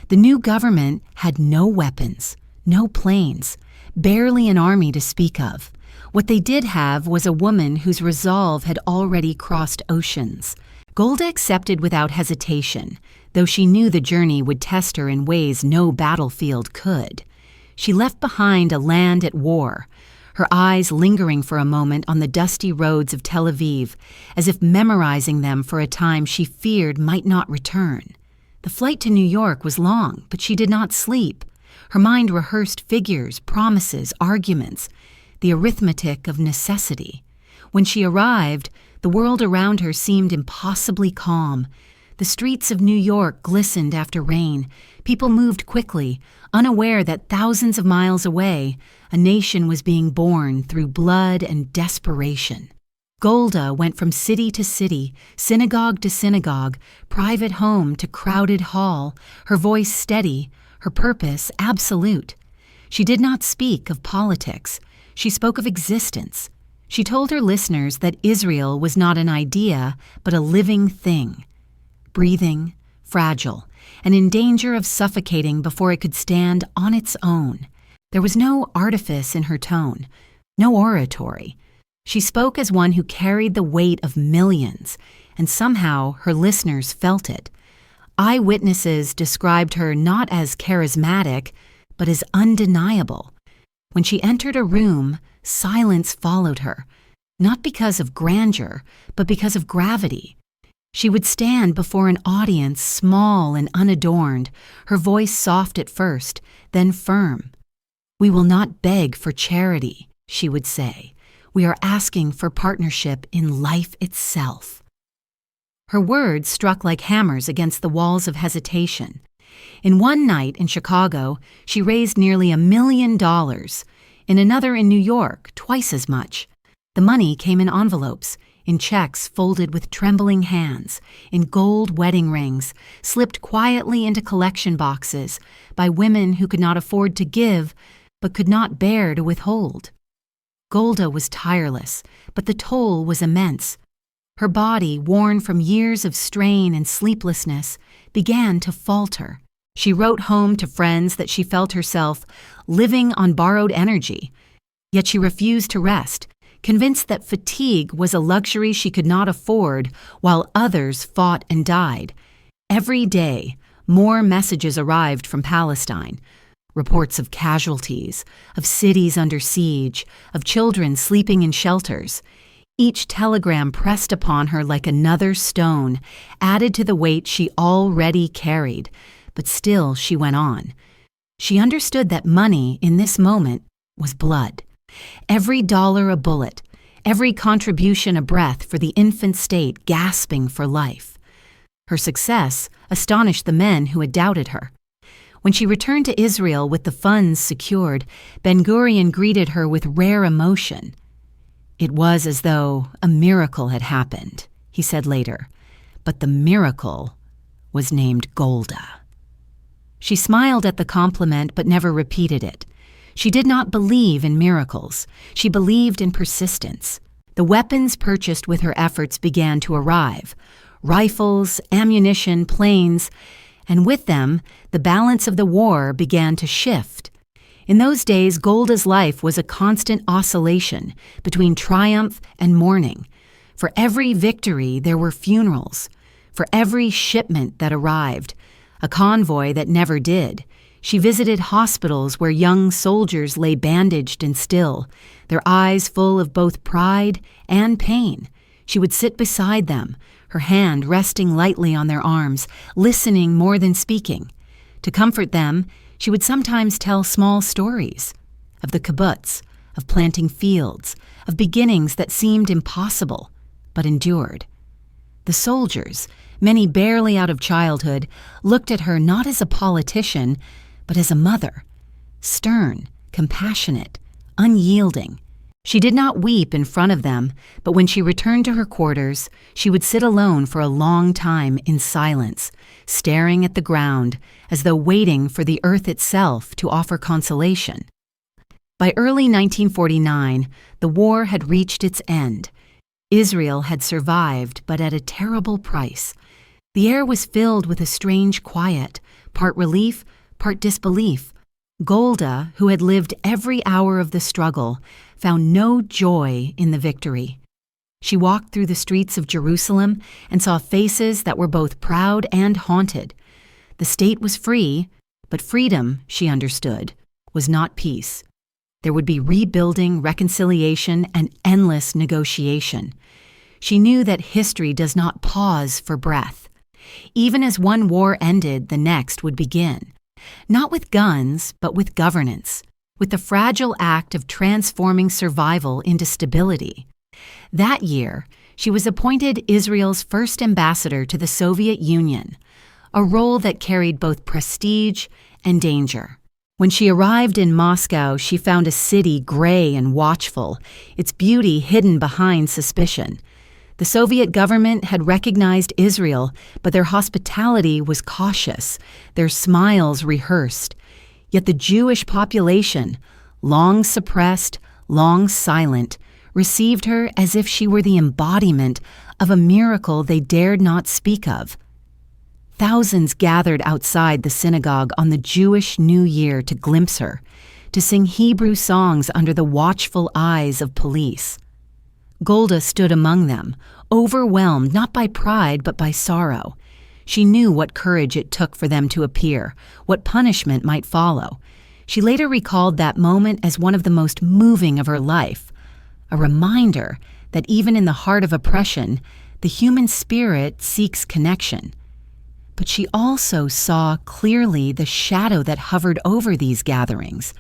The new government had no weapons, no planes, barely an army to speak of. What they did have was a woman whose resolve had already crossed oceans. Golda accepted without hesitation, though she knew the journey would test her in ways no battlefield could. She left behind a land at war, her eyes lingering for a moment on the dusty roads of Tel Aviv, as if memorizing them for a time she feared might not return. The flight to New York was long, but she did not sleep. Her mind rehearsed figures, promises, arguments, the arithmetic of necessity. When she arrived, the world around her seemed impossibly calm. The streets of New York glistened after rain. People moved quickly, unaware that thousands of miles away, a nation was being born through blood and desperation. Golda went from city to city, synagogue to synagogue, private home to crowded hall, her voice steady, her purpose absolute. She did not speak of politics. She spoke of existence. She told her listeners that Israel was not an idea, but a living thing. Breathing, fragile, and in danger of suffocating before it could stand on its own. There was no artifice in her tone, no oratory. She spoke as one who carried the weight of millions, and somehow her listeners felt it. Eyewitnesses described her not as charismatic, but as undeniable. When she entered a room, silence followed her, not because of grandeur, but because of gravity. She would stand before an audience small and unadorned, her voice soft at first, then firm. "We will not beg for charity," she would say. "We are asking for partnership in life itself." Her words struck like hammers against the walls of hesitation. In one night in Chicago, she raised nearly $1 million. In another in New York, twice as much. The money came in envelopes, in checks folded with trembling hands, in gold wedding rings, slipped quietly into collection boxes by women who could not afford to give, but could not bear to withhold. Golda was tireless, but the toll was immense. Her body, worn from years of strain and sleeplessness, began to falter. She wrote home to friends that she felt herself living on borrowed energy. Yet she refused to rest, convinced that fatigue was a luxury she could not afford while others fought and died. Every day, more messages arrived from Palestine. Reports of casualties, of cities under siege, of children sleeping in shelters. Each telegram pressed upon her like another stone, added to the weight she already carried. But still she went on. She understood that money, in this moment, was blood. Every dollar a bullet, every contribution a breath for the infant state gasping for life. Her success astonished the men who had doubted her. When she returned to Israel with the funds secured, Ben-Gurion greeted her with rare emotion. "It was as though a miracle had happened," he said later, "but the miracle was named Golda." She smiled at the compliment but never repeated it. She did not believe in miracles. She believed in persistence. The weapons purchased with her efforts began to arrive. Rifles, ammunition, planes, and with them, the balance of the war began to shift. In those days, Golda's life was a constant oscillation between triumph and mourning. For every victory, there were funerals. For every shipment that arrived, a convoy that never did. She visited hospitals where young soldiers lay bandaged and still, their eyes full of both pride and pain. She would sit beside them, her hand resting lightly on their arms, listening more than speaking. To comfort them, she would sometimes tell small stories of the kibbutz, of planting fields, of beginnings that seemed impossible, but endured. The soldiers, many barely out of childhood, looked at her not as a politician, but as a mother, stern, compassionate, unyielding. She did not weep in front of them, but when she returned to her quarters, she would sit alone for a long time in silence, staring at the ground, as though waiting for the earth itself to offer consolation. By early 1949, the war had reached its end. Israel had survived, but at a terrible price. The air was filled with a strange quiet, part relief, part disbelief. Golda, who had lived every hour of the struggle, found no joy in the victory. She walked through the streets of Jerusalem and saw faces that were both proud and haunted. The state was free, but freedom, she understood, was not peace. There would be rebuilding, reconciliation, and endless negotiation. She knew that history does not pause for breath. Even as one war ended, the next would begin. Not with guns, but with governance, with the fragile act of transforming survival into stability. That year, she was appointed Israel's first ambassador to the Soviet Union, a role that carried both prestige and danger. When she arrived in Moscow, she found a city gray and watchful, its beauty hidden behind suspicion. The Soviet government had recognized Israel, but their hospitality was cautious, their smiles rehearsed. Yet the Jewish population, long suppressed, long silent, received her as if she were the embodiment of a miracle they dared not speak of. Thousands gathered outside the synagogue on the Jewish New Year to glimpse her, to sing Hebrew songs under the watchful eyes of police. Golda stood among them, overwhelmed not by pride but by sorrow. She knew what courage it took for them to appear, what punishment might follow. She later recalled that moment as one of the most moving of her life, a reminder that even in the heart of oppression, the human spirit seeks connection. But she also saw clearly the shadow that hovered over these gatherings.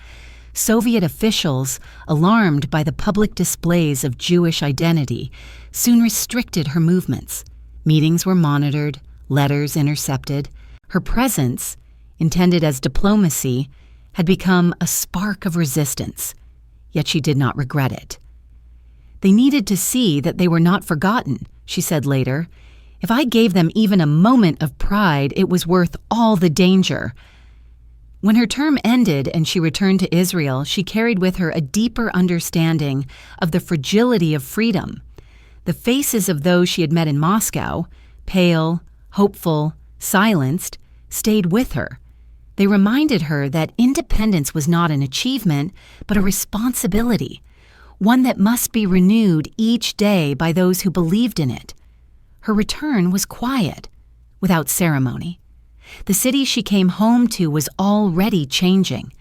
Soviet officials, alarmed by the public displays of Jewish identity, soon restricted her movements. Meetings were monitored, letters intercepted. Her presence, intended as diplomacy, had become a spark of resistance, yet she did not regret it. They needed to see that they were not forgotten, she said later. If I gave them even a moment of pride, it was worth all the danger. When her term ended and she returned to Israel, she carried with her a deeper understanding of the fragility of freedom. The faces of those she had met in Moscow, pale, hopeful, silenced, stayed with her. They reminded her that independence was not an achievement, but a responsibility, one that must be renewed each day by those who believed in it. Her return was quiet, without ceremony. The city she came home to was already changing.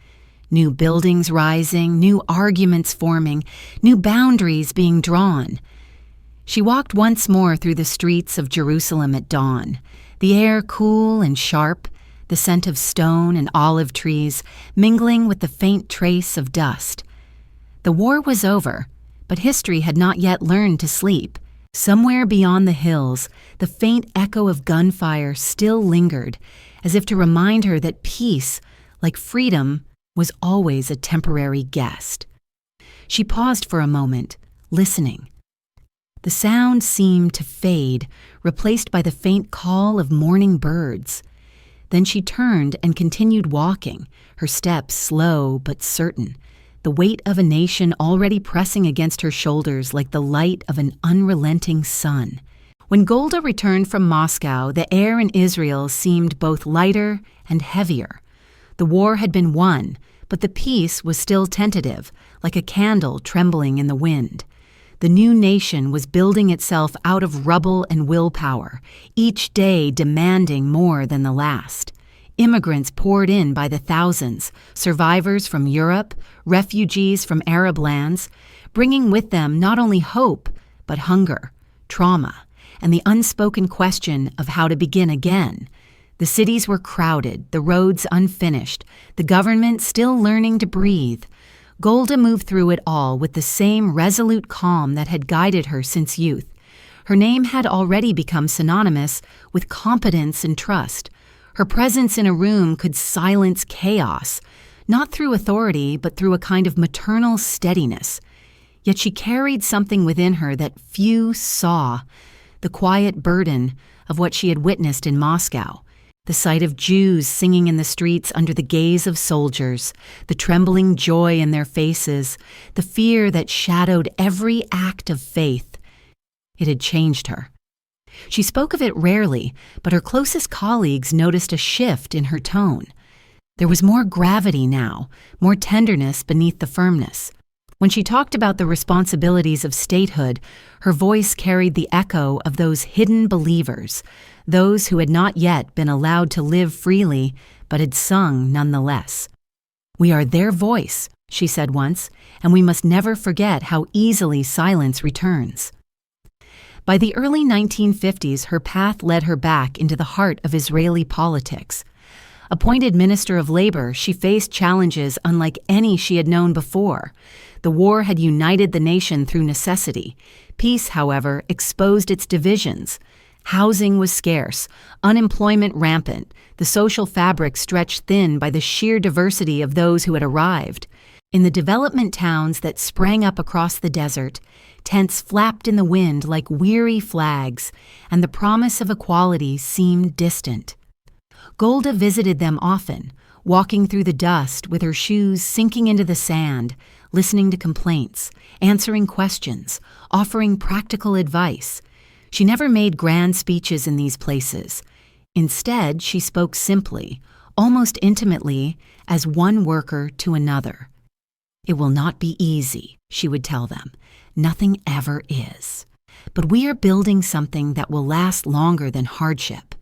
New buildings rising, new arguments forming, new boundaries being drawn. She walked once more through the streets of Jerusalem at dawn, the air cool and sharp, the scent of stone and olive trees mingling with the faint trace of dust. The war was over, but history had not yet learned to sleep. Somewhere beyond the hills, the faint echo of gunfire still lingered, as if to remind her that peace, like freedom, was always a temporary guest. She paused for a moment, listening. The sound seemed to fade, replaced by the faint call of morning birds. Then she turned and continued walking, her steps slow but certain, the weight of a nation already pressing against her shoulders like the light of an unrelenting sun. When Golda returned from Moscow, the air in Israel seemed both lighter and heavier. The war had been won, but the peace was still tentative, like a candle trembling in the wind. The new nation was building itself out of rubble and willpower, each day demanding more than the last. Immigrants poured in by the thousands, survivors from Europe, refugees from Arab lands, bringing with them not only hope, but hunger, trauma, and the unspoken question of how to begin again. The cities were crowded, the roads unfinished, the government still learning to breathe. Golda moved through it all with the same resolute calm that had guided her since youth. Her name had already become synonymous with competence and trust. Her presence in a room could silence chaos, not through authority, but through a kind of maternal steadiness. Yet she carried something within her that few saw, the quiet burden of what she had witnessed in Moscow. The sight of Jews singing in the streets under the gaze of soldiers, the trembling joy in their faces, the fear that shadowed every act of faith. It had changed her. She spoke of it rarely, but her closest colleagues noticed a shift in her tone. There was more gravity now, more tenderness beneath the firmness. When she talked about the responsibilities of statehood, her voice carried the echo of those hidden believers, those who had not yet been allowed to live freely, but had sung nonetheless. "We are their voice," she said once, "and we must never forget how easily silence returns." By the early 1950s, her path led her back into the heart of Israeli politics. Appointed Minister of Labor, she faced challenges unlike any she had known before. The war had united the nation through necessity. Peace, however, exposed its divisions. Housing was scarce, unemployment rampant, the social fabric stretched thin by the sheer diversity of those who had arrived. In the development towns that sprang up across the desert, tents flapped in the wind like weary flags, and the promise of equality seemed distant. Golda visited them often, walking through the dust with her shoes sinking into the sand, listening to complaints, answering questions, offering practical advice. She never made grand speeches in these places. Instead, she spoke simply, almost intimately, as one worker to another. "It will not be easy," she would tell them. "Nothing ever is. But we are building something that will last longer than hardship."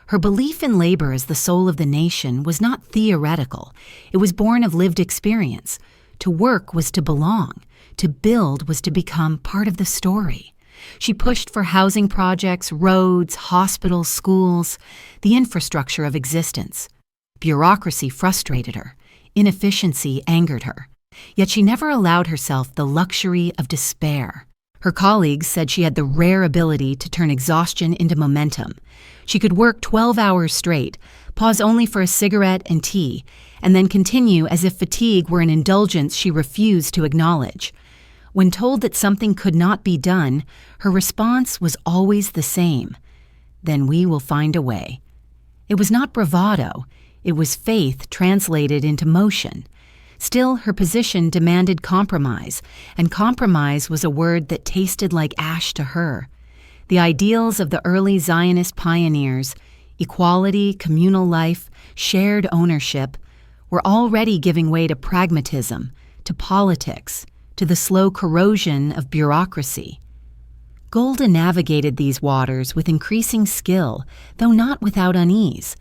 Her belief in labor as the soul of the nation was not theoretical. It was born of lived experience. To work was to belong. To build was to become part of the story. She pushed for housing projects, roads, hospitals, schools, the infrastructure of existence. Bureaucracy frustrated her. Inefficiency angered her. Yet she never allowed herself the luxury of despair. Her colleagues said she had the rare ability to turn exhaustion into momentum. She could work 12 hours straight, pause only for a cigarette and tea, and then continue as if fatigue were an indulgence she refused to acknowledge. When told that something could not be done, her response was always the same: "Then we will find a way." It was not bravado, it was faith translated into motion. Still, her position demanded compromise, and compromise was a word that tasted like ash to her. The ideals of the early Zionist pioneers, equality, communal life, shared ownership, were already giving way to pragmatism, to politics, to the slow corrosion of bureaucracy. Golda navigated these waters with increasing skill, though not without unease.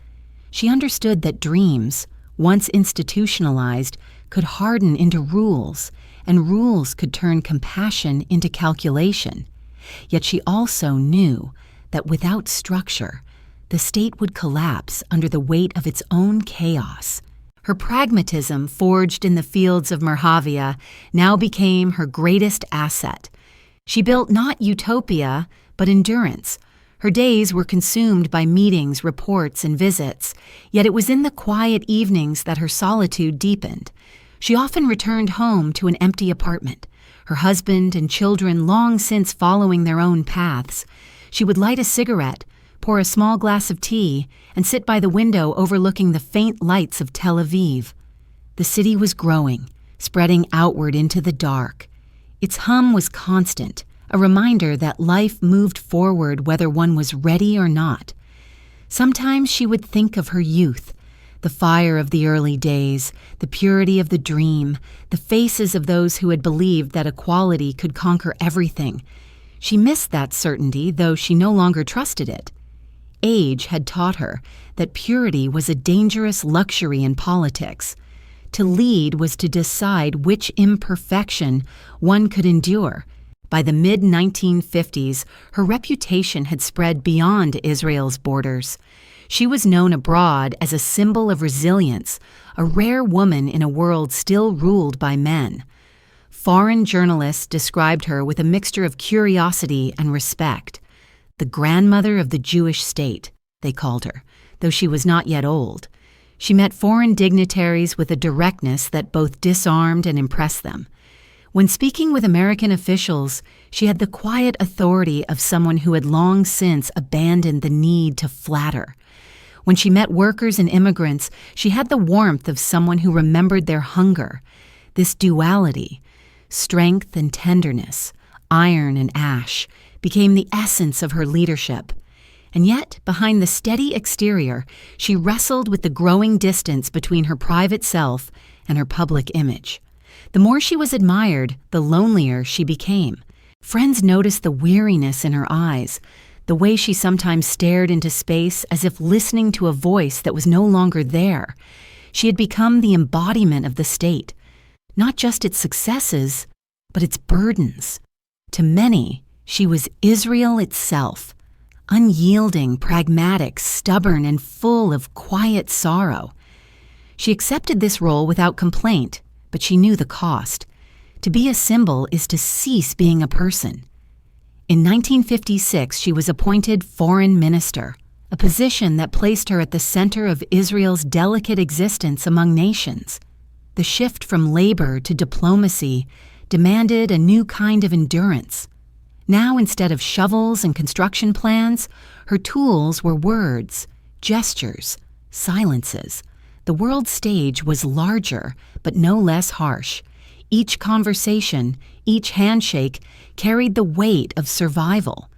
She understood that dreams, once institutionalized, could harden into rules, and rules could turn compassion into calculation. Yet she also knew that without structure, the state would collapse under the weight of its own chaos. Her pragmatism, forged in the fields of Merhavia, now became her greatest asset. She built not utopia, but endurance. Her days were consumed by meetings, reports, and visits, yet it was in the quiet evenings that her solitude deepened. She often returned home to an empty apartment, her husband and children long since following their own paths. She would light a cigarette, pour a small glass of tea, and sit by the window overlooking the faint lights of Tel Aviv. The city was growing, spreading outward into the dark. Its hum was constant, a reminder that life moved forward whether one was ready or not. Sometimes she would think of her youth, the fire of the early days, the purity of the dream, the faces of those who had believed that equality could conquer everything. She missed that certainty, though she no longer trusted it. Age had taught her that purity was a dangerous luxury in politics. To lead was to decide which imperfection one could endure. By the mid-1950s, her reputation had spread beyond Israel's borders. She was known abroad as a symbol of resilience, a rare woman in a world still ruled by men. Foreign journalists described her with a mixture of curiosity and respect. The grandmother of the Jewish state, they called her, though she was not yet old. She met foreign dignitaries with a directness that both disarmed and impressed them. When speaking with American officials, she had the quiet authority of someone who had long since abandoned the need to flatter. When she met workers and immigrants, she had the warmth of someone who remembered their hunger. This duality, strength and tenderness, iron and ash, became the essence of her leadership. And yet, behind the steady exterior, she wrestled with the growing distance between her private self and her public image. The more she was admired, the lonelier she became. Friends noticed the weariness in her eyes, the way she sometimes stared into space as if listening to a voice that was no longer there. She had become the embodiment of the state, not just its successes, but its burdens. To many, she was Israel itself, unyielding, pragmatic, stubborn, and full of quiet sorrow. She accepted this role without complaint, but she knew the cost. To be a symbol is to cease being a person. In 1956, she was appointed foreign minister, a position that placed her at the center of Israel's delicate existence among nations. The shift from labor to diplomacy demanded a new kind of endurance. Now, instead of shovels and construction plans, her tools were words, gestures, silences. The world stage was larger, but no less harsh. Each conversation, each handshake, carried the weight of survival.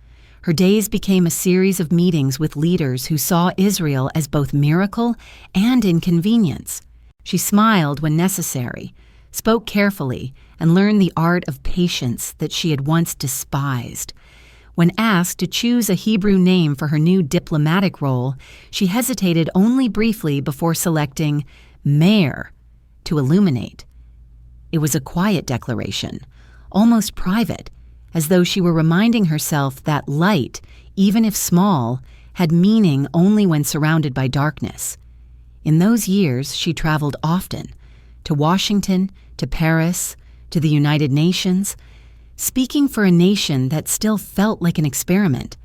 Her days became a series of meetings with leaders who saw Israel as both miracle and inconvenience. She smiled when necessary, spoke carefully, and learned the art of patience that she had once despised. When asked to choose a Hebrew name for her new diplomatic role, she hesitated only briefly before selecting Meir, to illuminate. It was a quiet declaration, almost private, as though she were reminding herself that light, even if small, had meaning only when surrounded by darkness. In those years, she traveled often, to Washington, to Paris, to the United Nations, speaking for a nation that still felt like an experiment.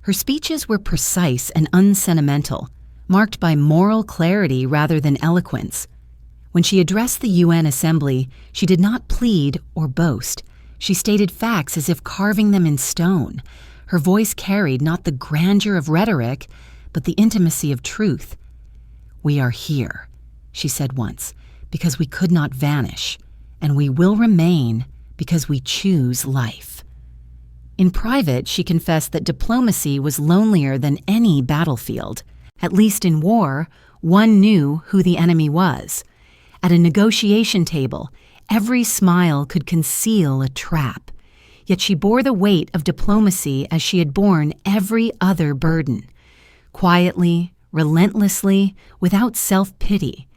Her speeches were precise and unsentimental, marked by moral clarity rather than eloquence. When she addressed the UN Assembly, she did not plead or boast. She stated facts as if carving them in stone. Her voice carried not the grandeur of rhetoric, but the intimacy of truth. "We are here," she said once, "because we could not vanish, and we will remain because we choose life." In private, she confessed that diplomacy was lonelier than any battlefield. At least in war, one knew who the enemy was. At a negotiation table, every smile could conceal a trap. Yet she bore the weight of diplomacy as she had borne every other burden, quietly, relentlessly, without self-pity.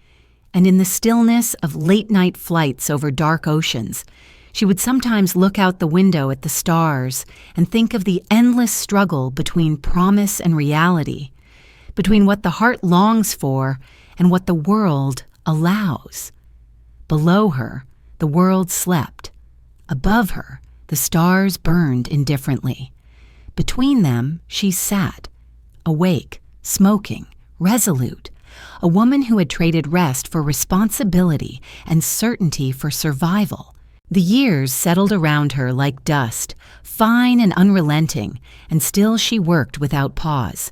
And in the stillness of late-night flights over dark oceans, she would sometimes look out the window at the stars and think of the endless struggle between promise and reality, between what the heart longs for and what the world allows. Below her, the world slept. Above her, the stars burned indifferently. Between them, she sat, awake, smoking, resolute, a woman who had traded rest for responsibility and certainty for survival. The years settled around her like dust, fine and unrelenting, and still she worked without pause.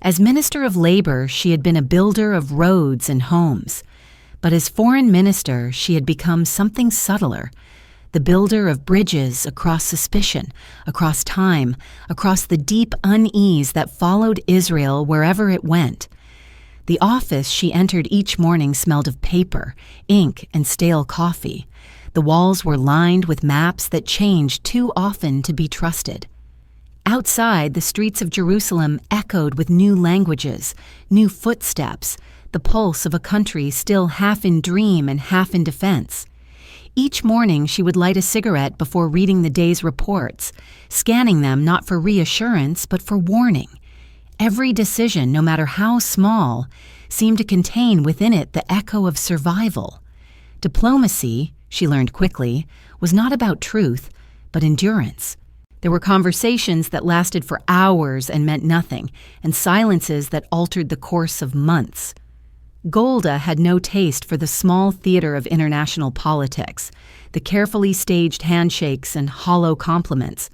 As Minister of Labor, she had been a builder of roads and homes. But as Foreign Minister, she had become something subtler, the builder of bridges across suspicion, across time, across the deep unease that followed Israel wherever it went. The office she entered each morning smelled of paper, ink, and stale coffee. The walls were lined with maps that changed too often to be trusted. Outside, the streets of Jerusalem echoed with new languages, new footsteps, the pulse of a country still half in dream and half in defense. Each morning she would light a cigarette before reading the day's reports, scanning them not for reassurance but for warning. Every decision, no matter how small, seemed to contain within it the echo of survival. Diplomacy, she learned quickly, was not about truth, but endurance. There were conversations that lasted for hours and meant nothing, and silences that altered the course of months. Golda had no taste for the small theater of international politics, the carefully staged handshakes and hollow compliments.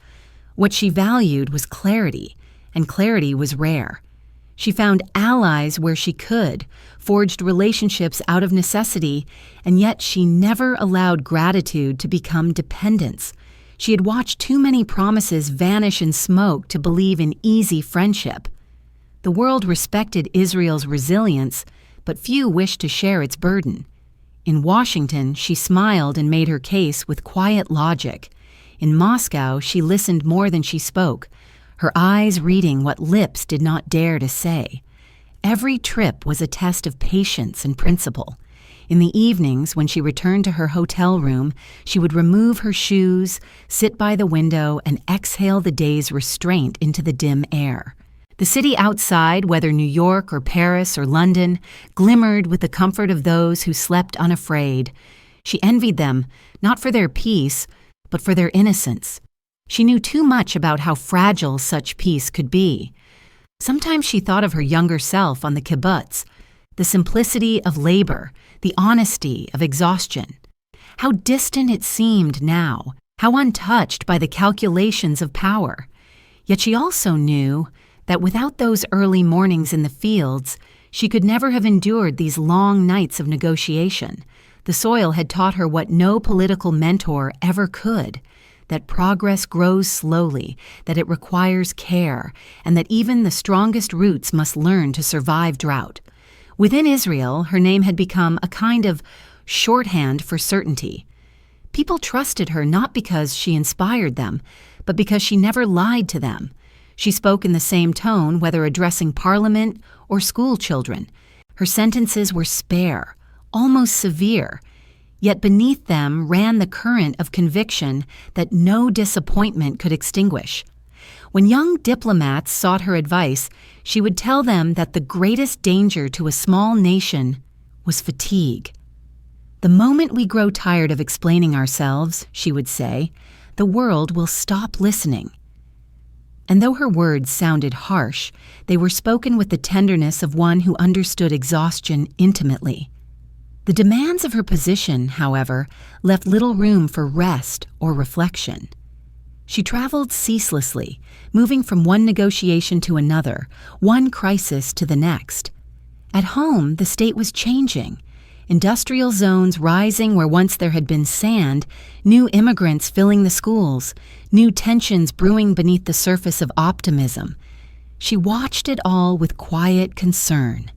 What she valued was clarity, and clarity was rare. She found allies where she could, forged relationships out of necessity, and yet she never allowed gratitude to become dependence. She had watched too many promises vanish in smoke to believe in easy friendship. The world respected Israel's resilience, but few wished to share its burden. In Washington, she smiled and made her case with quiet logic. In Moscow, she listened more than she spoke, her eyes reading what lips did not dare to say. Every trip was a test of patience and principle. In the evenings, when she returned to her hotel room, she would remove her shoes, sit by the window, and exhale the day's restraint into the dim air. The city outside, whether New York or Paris or London, glimmered with the comfort of those who slept unafraid. She envied them, not for their peace, but for their innocence. She knew too much about how fragile such peace could be. Sometimes she thought of her younger self on the kibbutz, the simplicity of labor, the honesty of exhaustion. How distant it seemed now, how untouched by the calculations of power. Yet she also knew that without those early mornings in the fields, she could never have endured these long nights of negotiation. The soil had taught her what no political mentor ever could, that progress grows slowly, that it requires care, and that even the strongest roots must learn to survive drought. Within Israel, her name had become a kind of shorthand for certainty. People trusted her not because she inspired them, but because she never lied to them. She spoke in the same tone whether addressing parliament or school children. Her sentences were spare, almost severe, yet beneath them ran the current of conviction that no disappointment could extinguish. When young diplomats sought her advice, she would tell them that the greatest danger to a small nation was fatigue. "The moment we grow tired of explaining ourselves," she would say, "the world will stop listening." And though her words sounded harsh, they were spoken with the tenderness of one who understood exhaustion intimately. The demands of her position, however, left little room for rest or reflection. She traveled ceaselessly, moving from one negotiation to another, one crisis to the next. At home, the state was changing. Industrial zones rising where once there had been sand, new immigrants filling the schools, new tensions brewing beneath the surface of optimism. She watched it all with quiet concern.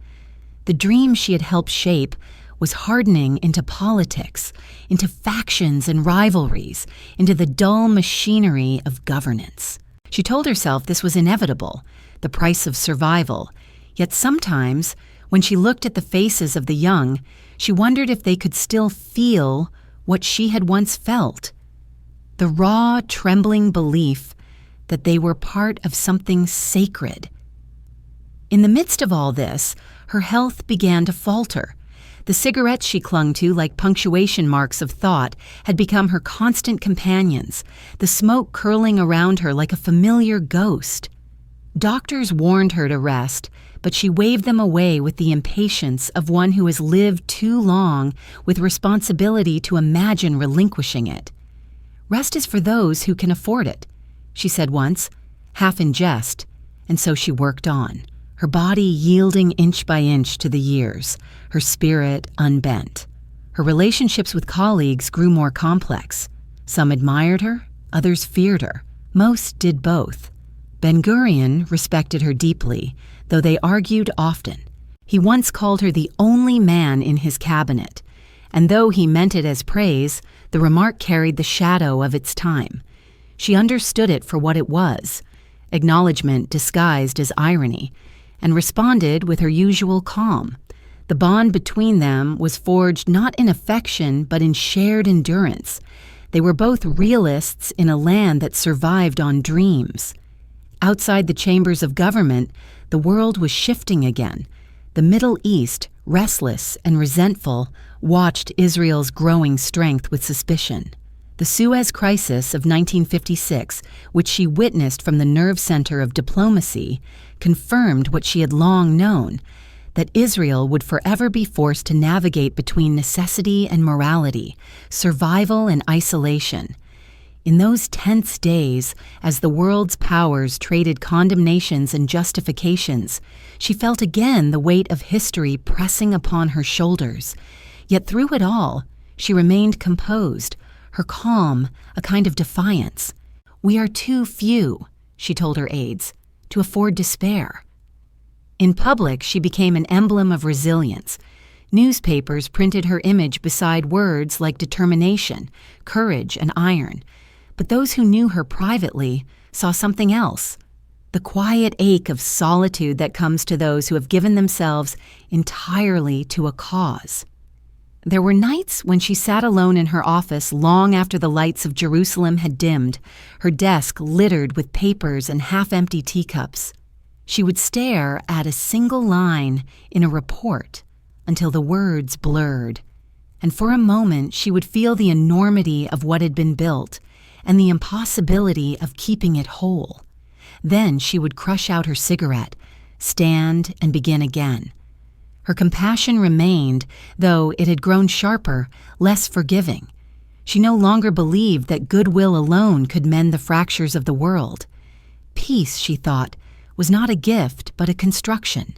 The dream she had helped shape was hardening into politics, into factions and rivalries, into the dull machinery of governance. She told herself this was inevitable, the price of survival, yet sometimes, when she looked at the faces of the young, she wondered if they could still feel what she had once felt, the raw, trembling belief that they were part of something sacred. In the midst of all this, her health began to falter. The cigarettes she clung to, like punctuation marks of thought, had become her constant companions, the smoke curling around her like a familiar ghost. Doctors warned her to rest, but she waved them away with the impatience of one who has lived too long with responsibility to imagine relinquishing it. "Rest is for those who can afford it," she said once, half in jest, and so she worked on, her body yielding inch by inch to the years, her spirit unbent. Her relationships with colleagues grew more complex. Some admired her, others feared her. Most did both. Ben-Gurion respected her deeply, though they argued often. He once called her the only man in his cabinet, and though he meant it as praise, the remark carried the shadow of its time. She understood it for what it was, acknowledgement disguised as irony, and responded with her usual calm. The bond between them was forged not in affection but in shared endurance. They were both realists in a land that survived on dreams. Outside the chambers of government, the world was shifting again. The Middle East, restless and resentful, watched Israel's growing strength with suspicion. The Suez Crisis of 1956, which she witnessed from the nerve center of diplomacy, confirmed what she had long known, that Israel would forever be forced to navigate between necessity and morality, survival and isolation. In those tense days, as the world's powers traded condemnations and justifications, she felt again the weight of history pressing upon her shoulders. Yet through it all, she remained composed, her calm a kind of defiance. "We are too few," she told her aides, "to afford despair." In public, she became an emblem of resilience. Newspapers printed her image beside words like determination, courage, and iron. But those who knew her privately saw something else, the quiet ache of solitude that comes to those who have given themselves entirely to a cause. There were nights when she sat alone in her office long after the lights of Jerusalem had dimmed, her desk littered with papers and half-empty teacups. She would stare at a single line in a report until the words blurred, and for a moment she would feel the enormity of what had been built and the impossibility of keeping it whole. Then she would crush out her cigarette, stand, and begin again. Her compassion remained, though it had grown sharper, less forgiving. She no longer believed that goodwill alone could mend the fractures of the world. Peace, she thought, was not a gift but a construction,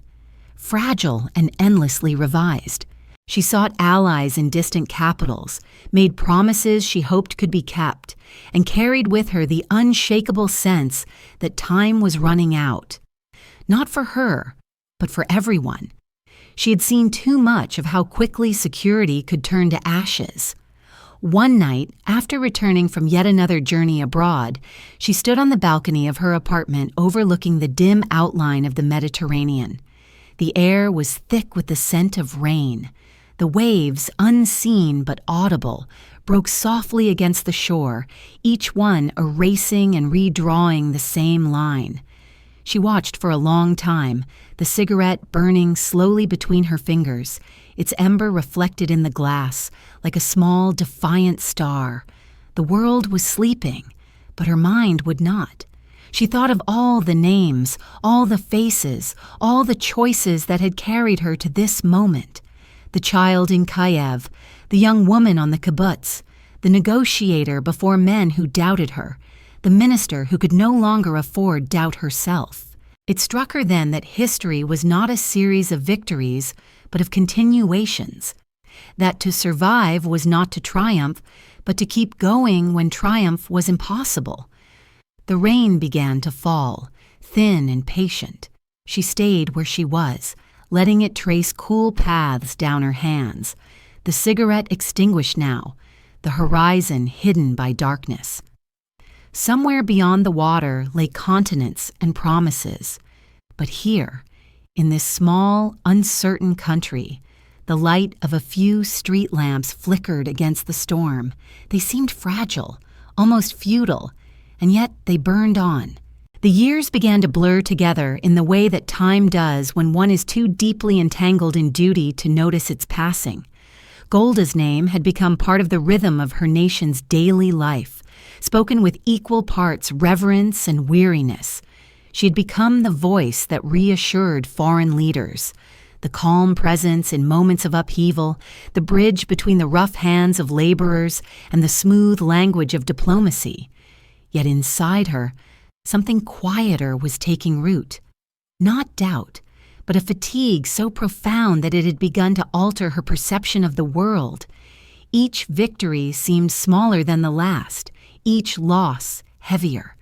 fragile and endlessly revised. She sought allies in distant capitals, made promises she hoped could be kept, and carried with her the unshakable sense that time was running out. Not for her, but for everyone. She had seen too much of how quickly security could turn to ashes. One night, after returning from yet another journey abroad, she stood on the balcony of her apartment overlooking the dim outline of the Mediterranean. The air was thick with the scent of rain. The waves, unseen but audible, broke softly against the shore, each one erasing and redrawing the same line. She watched for a long time, the cigarette burning slowly between her fingers, its ember reflected in the glass, like a small, defiant star. The world was sleeping, but her mind would not. She thought of all the names, all the faces, all the choices that had carried her to this moment. The child in Kyiv, the young woman on the kibbutz, the negotiator before men who doubted her, the minister who could no longer afford doubt herself. It struck her then that history was not a series of victories, but of continuations. That to survive was not to triumph, but to keep going when triumph was impossible. The rain began to fall, thin and patient. She stayed where she was, letting it trace cool paths down her hands. The cigarette extinguished now, the horizon hidden by darkness. Somewhere beyond the water lay continents and promises. But here, in this small, uncertain country, the light of a few street lamps flickered against the storm. They seemed fragile, almost futile, and yet they burned on. The years began to blur together in the way that time does when one is too deeply entangled in duty to notice its passing. Golda's name had become part of the rhythm of her nation's daily life, spoken with equal parts reverence and weariness. She had become the voice that reassured foreign leaders, the calm presence in moments of upheaval, the bridge between the rough hands of laborers and the smooth language of diplomacy. Yet inside her, something quieter was taking root. Not doubt, but a fatigue so profound that it had begun to alter her perception of the world. Each victory seemed smaller than the last, each loss heavier.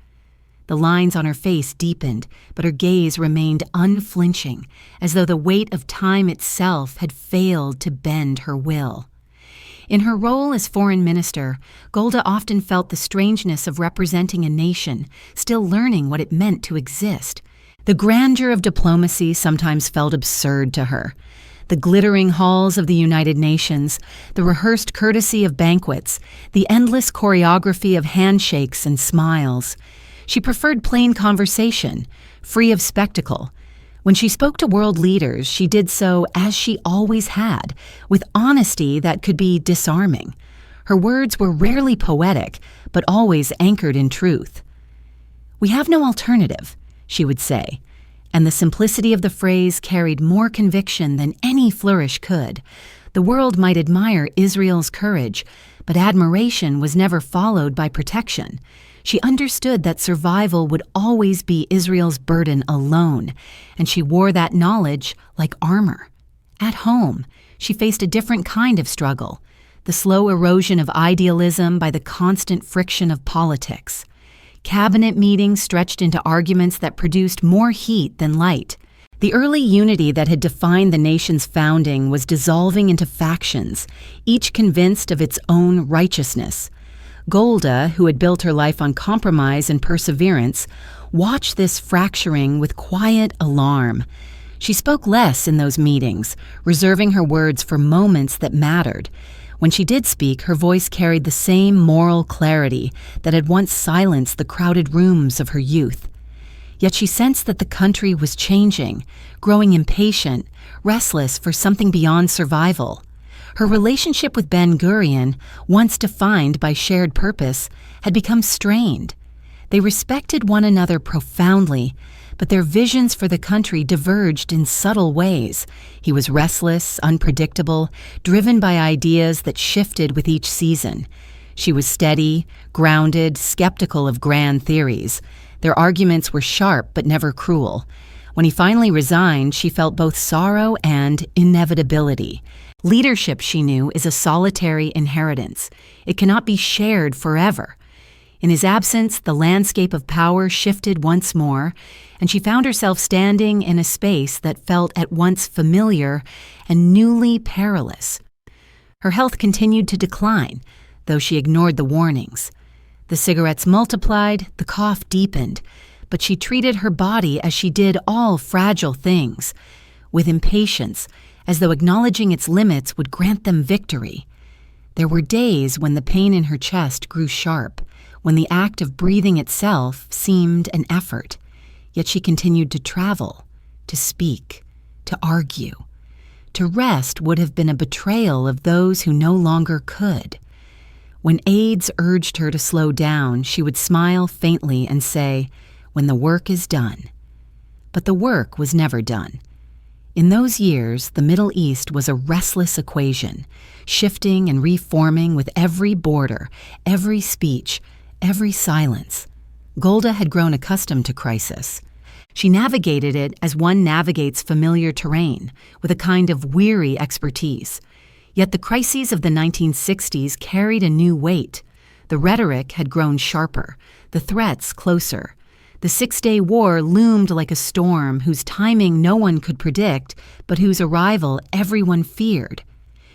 The lines on her face deepened, but her gaze remained unflinching, as though the weight of time itself had failed to bend her will. In her role as foreign minister, Golda often felt the strangeness of representing a nation, still learning what it meant to exist. The grandeur of diplomacy sometimes felt absurd to her. The glittering halls of the United Nations, the rehearsed courtesy of banquets, the endless choreography of handshakes and smiles. She preferred plain conversation, free of spectacle. When she spoke to world leaders, she did so as she always had, with honesty that could be disarming. Her words were rarely poetic, but always anchored in truth. "We have no alternative," she would say, and the simplicity of the phrase carried more conviction than any flourish could. The world might admire Israel's courage, but admiration was never followed by protection. She understood that survival would always be Israel's burden alone, and she wore that knowledge like armor. At home, she faced a different kind of struggle, the slow erosion of idealism by the constant friction of politics. Cabinet meetings stretched into arguments that produced more heat than light. The early unity that had defined the nation's founding was dissolving into factions, each convinced of its own righteousness. Golda, who had built her life on compromise and perseverance, watched this fracturing with quiet alarm. She spoke less in those meetings, reserving her words for moments that mattered. When she did speak, her voice carried the same moral clarity that had once silenced the crowded rooms of her youth. Yet she sensed that the country was changing, growing impatient, restless for something beyond survival. Her relationship with Ben-Gurion, once defined by shared purpose, had become strained. They respected one another profoundly, but their visions for the country diverged in subtle ways. He was restless, unpredictable, driven by ideas that shifted with each season. She was steady, grounded, skeptical of grand theories. Their arguments were sharp but never cruel. When he finally resigned, she felt both sorrow and inevitability. Leadership, she knew, is a solitary inheritance. It cannot be shared forever. In his absence, the landscape of power shifted once more, and she found herself standing in a space that felt at once familiar and newly perilous. Her health continued to decline, though she ignored the warnings. The cigarettes multiplied, the cough deepened, but she treated her body as she did all fragile things, with impatience, as though acknowledging its limits would grant them victory. There were days when the pain in her chest grew sharp, when the act of breathing itself seemed an effort. Yet she continued to travel, to speak, to argue. To rest would have been a betrayal of those who no longer could. When aides urged her to slow down, she would smile faintly and say, "When the work is done." But the work was never done. In those years, the Middle East was a restless equation, shifting and reforming with every border, every speech, every silence. Golda had grown accustomed to crisis. She navigated it as one navigates familiar terrain, with a kind of weary expertise. Yet the crises of the 1960s carried a new weight. The rhetoric had grown sharper, the threats closer. The Six-Day War loomed like a storm whose timing no one could predict, but whose arrival everyone feared.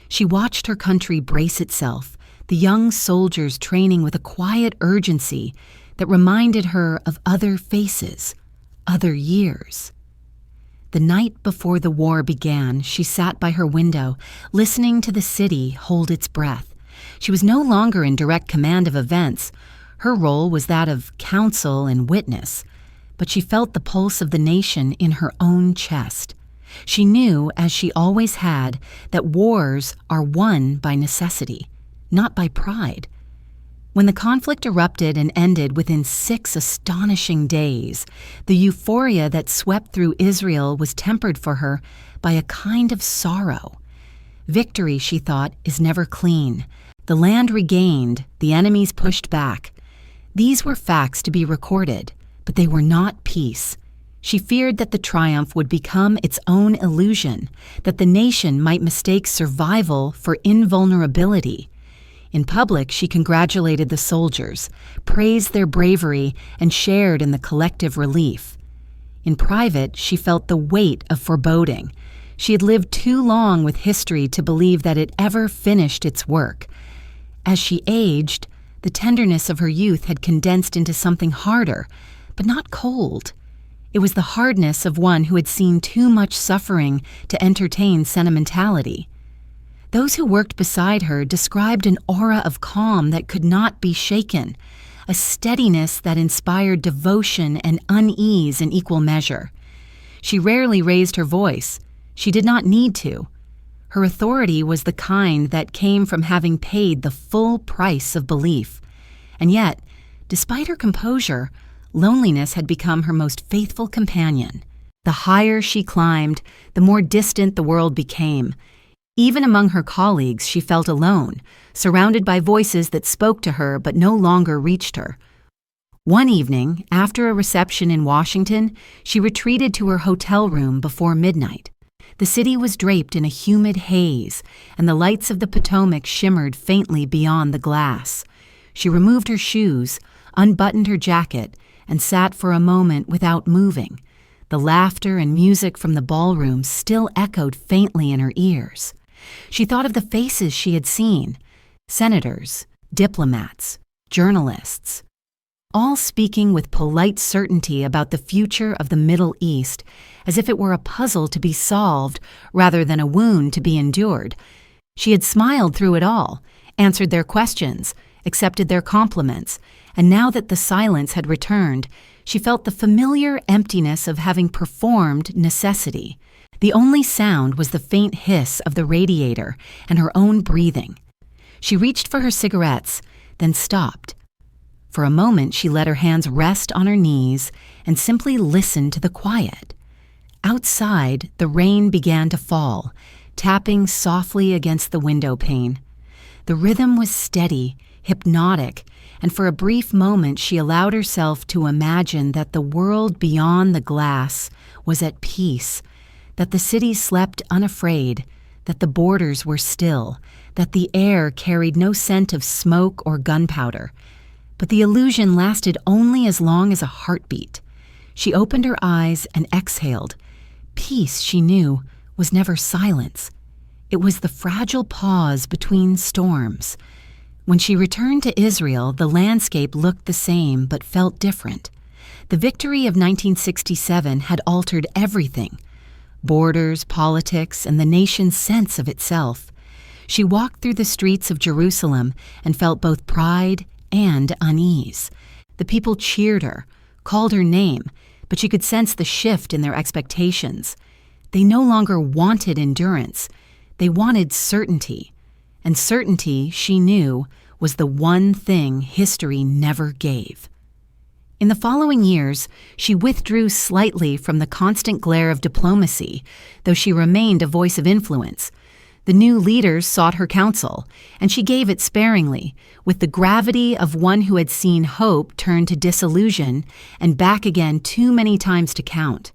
She watched her country brace itself, the young soldiers training with a quiet urgency that reminded her of other faces, other years. The night before the war began, she sat by her window, listening to the city hold its breath. She was no longer in direct command of events. Her role was that of counsel and witness, but she felt the pulse of the nation in her own chest. She knew, as she always had, that wars are won by necessity, not by pride. When the conflict erupted and ended within 6 astonishing days, the euphoria that swept through Israel was tempered for her by a kind of sorrow. Victory, she thought, is never clean. The land regained, the enemies pushed back. These were facts to be recorded, but they were not peace. She feared that the triumph would become its own illusion, that the nation might mistake survival for invulnerability. In public, she congratulated the soldiers, praised their bravery, and shared in the collective relief. In private, she felt the weight of foreboding. She had lived too long with history to believe that it ever finished its work. As she aged, the tenderness of her youth had condensed into something harder, but not cold. It was the hardness of one who had seen too much suffering to entertain sentimentality. Those who worked beside her described an aura of calm that could not be shaken, a steadiness that inspired devotion and unease in equal measure. She rarely raised her voice. She did not need to. Her authority was the kind that came from having paid the full price of belief. And yet, despite her composure, loneliness had become her most faithful companion. The higher she climbed, the more distant the world became. Even among her colleagues, she felt alone, surrounded by voices that spoke to her but no longer reached her. One evening, after a reception in Washington, she retreated to her hotel room before midnight. The city was draped in a humid haze, and the lights of the Potomac shimmered faintly beyond the glass. She removed her shoes, unbuttoned her jacket, and sat for a moment without moving. The laughter and music from the ballroom still echoed faintly in her ears. She thought of the faces she had seen: senators, diplomats, journalists. all speaking with polite certainty about the future of the Middle East, as if it were a puzzle to be solved rather than a wound to be endured. She had smiled through it all, answered their questions, accepted their compliments, and now that the silence had returned, she felt the familiar emptiness of having performed necessity. The only sound was the faint hiss of the radiator and her own breathing. She reached for her cigarettes, then stopped. For a moment, she let her hands rest on her knees and simply listened to the quiet. Outside, the rain began to fall, tapping softly against the window pane. The rhythm was steady, hypnotic, and for a brief moment she allowed herself to imagine that the world beyond the glass was at peace, that the city slept unafraid, that the borders were still, that the air carried no scent of smoke or gunpowder. But the illusion lasted only as long as a heartbeat. She opened her eyes and exhaled. Peace, she knew, was never silence. It was the fragile pause between storms. When she returned to Israel, the landscape looked the same but felt different. The victory of 1967 had altered everything: borders, politics, and the nation's sense of itself. She walked through the streets of Jerusalem and felt both pride and unease. The people cheered her, called her name, but she could sense the shift in their expectations. They no longer wanted endurance. They wanted certainty. And certainty, she knew, was the one thing history never gave. In the following years, she withdrew slightly from the constant glare of diplomacy, though she remained a voice of influence. The new leaders sought her counsel, and she gave it sparingly, with the gravity of one who had seen hope turn to disillusion and back again too many times to count.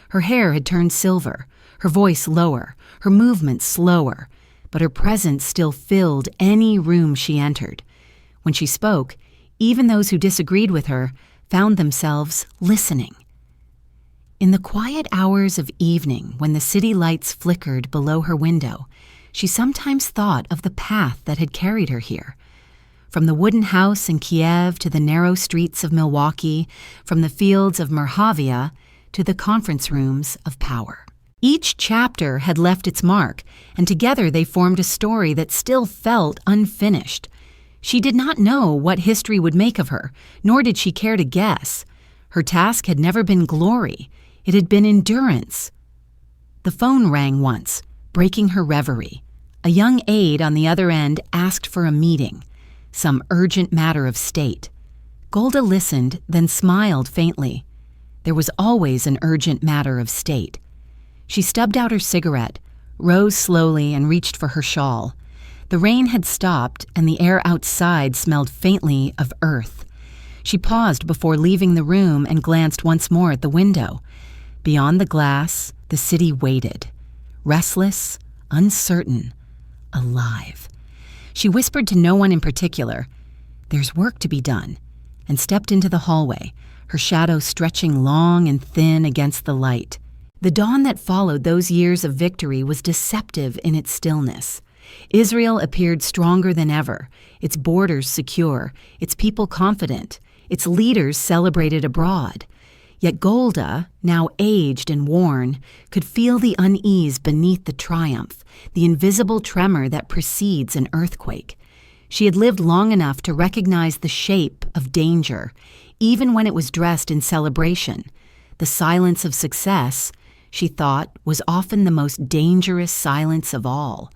Her hair had turned silver, her voice lower, her movements slower, but her presence still filled any room she entered. When she spoke, even those who disagreed with her found themselves listening. In the quiet hours of evening, when the city lights flickered below her window, she sometimes thought of the path that had carried her here. From the wooden house in Kyiv to the narrow streets of Milwaukee, from the fields of Merhavia to the conference rooms of power. Each chapter had left its mark, and together they formed a story that still felt unfinished. She did not know what history would make of her, nor did she care to guess. Her task had never been glory. It had been endurance. The phone rang once, breaking her reverie. A young aide on the other end asked for a meeting, some urgent matter of state. Golda listened, then smiled faintly. There was always an urgent matter of state. She stubbed out her cigarette, rose slowly, and reached for her shawl. The rain had stopped, and the air outside smelled faintly of earth. She paused before leaving the room and glanced once more at the window. Beyond the glass, the city waited, restless, uncertain, alive. She whispered to no one in particular, "There's work to be done," and stepped into the hallway, her shadow stretching long and thin against the light. The dawn that followed those years of victory was deceptive in its stillness. Israel appeared stronger than ever, its borders secure, its people confident, its leaders celebrated abroad. Yet Golda, now aged and worn, could feel the unease beneath the triumph, the invisible tremor that precedes an earthquake. She had lived long enough to recognize the shape of danger, even when it was dressed in celebration. The silence of success, she thought, was often the most dangerous silence of all.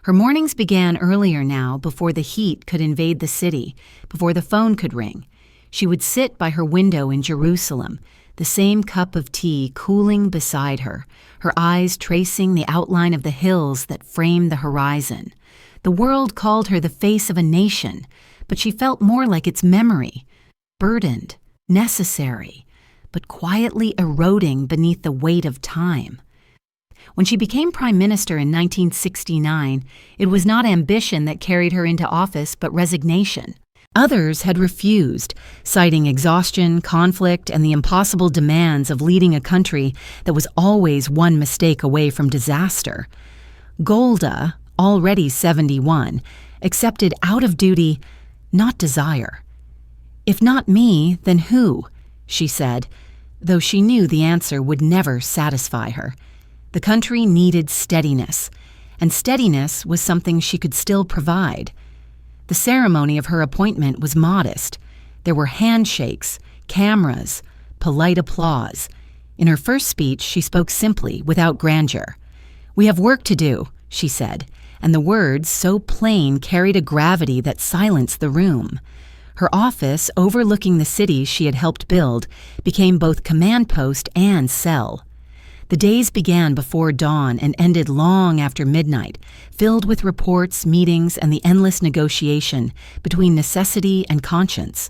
Her mornings began earlier now, before the heat could invade the city, before the phone could ring. She would sit by her window in Jerusalem, the same cup of tea cooling beside her, her eyes tracing the outline of the hills that framed the horizon. The world called her the face of a nation, but she felt more like its memory, burdened, necessary, but quietly eroding beneath the weight of time. When she became prime minister in 1969, it was not ambition that carried her into office, but resignation. Others had refused, citing exhaustion, conflict, and the impossible demands of leading a country that was always one mistake away from disaster. Golda, already 71, accepted out of duty, not desire. "If not me, then who?" she said, though she knew the answer would never satisfy her. The country needed steadiness, and steadiness was something she could still provide. The ceremony of her appointment was modest. There were handshakes, cameras, polite applause. In her first speech, she spoke simply, without grandeur. "We have work to do," she said, and the words, so plain, carried a gravity that silenced the room. Her office, overlooking the city she had helped build, became both command post and cell. The days began before dawn and ended long after midnight, filled with reports, meetings, and the endless negotiation between necessity and conscience.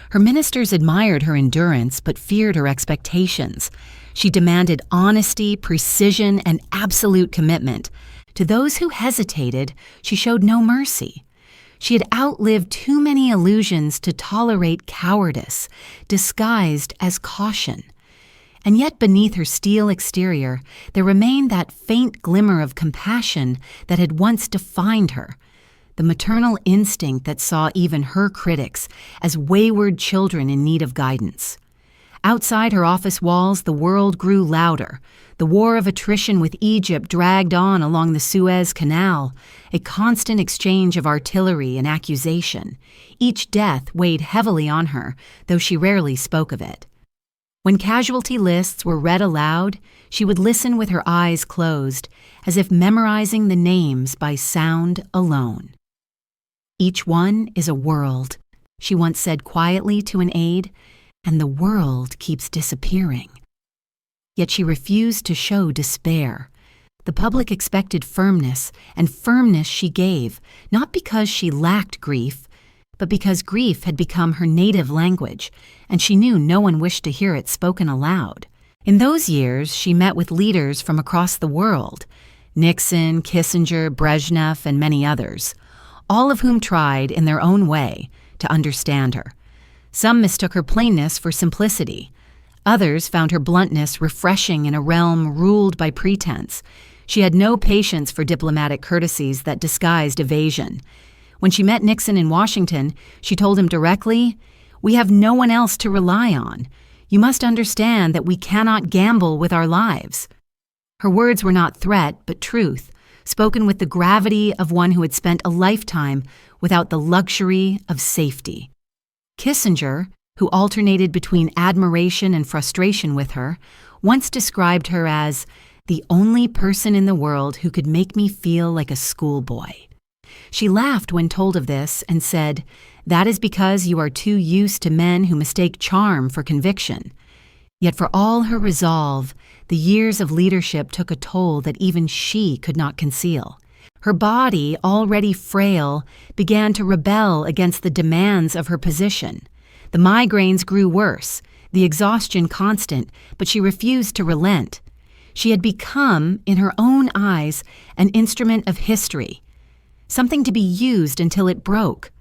Her ministers admired her endurance but feared her expectations. She demanded honesty, precision, and absolute commitment. To those who hesitated, she showed no mercy. She had outlived too many illusions to tolerate cowardice, disguised as caution. And yet beneath her steel exterior, there remained that faint glimmer of compassion that had once defined her, the maternal instinct that saw even her critics as wayward children in need of guidance. Outside her office walls, the world grew louder. The war of attrition with Egypt dragged on along the Suez Canal, a constant exchange of artillery and accusation. Each death weighed heavily on her, though she rarely spoke of it. When casualty lists were read aloud, she would listen with her eyes closed, as if memorizing the names by sound alone. "Each one is a world," she once said quietly to an aide, "and the world keeps disappearing." Yet she refused to show despair. The public expected firmness, and firmness she gave, not because she lacked grief, but because grief had become her native language, and she knew no one wished to hear it spoken aloud. In those years, she met with leaders from across the world, Nixon, Kissinger, Brezhnev, and many others, all of whom tried, in their own way, to understand her. Some mistook her plainness for simplicity. Others found her bluntness refreshing in a realm ruled by pretense. She had no patience for diplomatic courtesies that disguised evasion. When she met Nixon in Washington, she told him directly, "We have no one else to rely on. You must understand that we cannot gamble with our lives." Her words were not threat, but truth, spoken with the gravity of one who had spent a lifetime without the luxury of safety. Kissinger, who alternated between admiration and frustration with her, once described her as the only person in the world who could make me feel like a schoolboy. She laughed when told of this and said, "That is because you are too used to men who mistake charm for conviction." Yet for all her resolve, the years of leadership took a toll that even she could not conceal. Her body, already frail, began to rebel against the demands of her position. The migraines grew worse, the exhaustion constant, but she refused to relent. She had become, in her own eyes, an instrument of history, something to be used until it broke.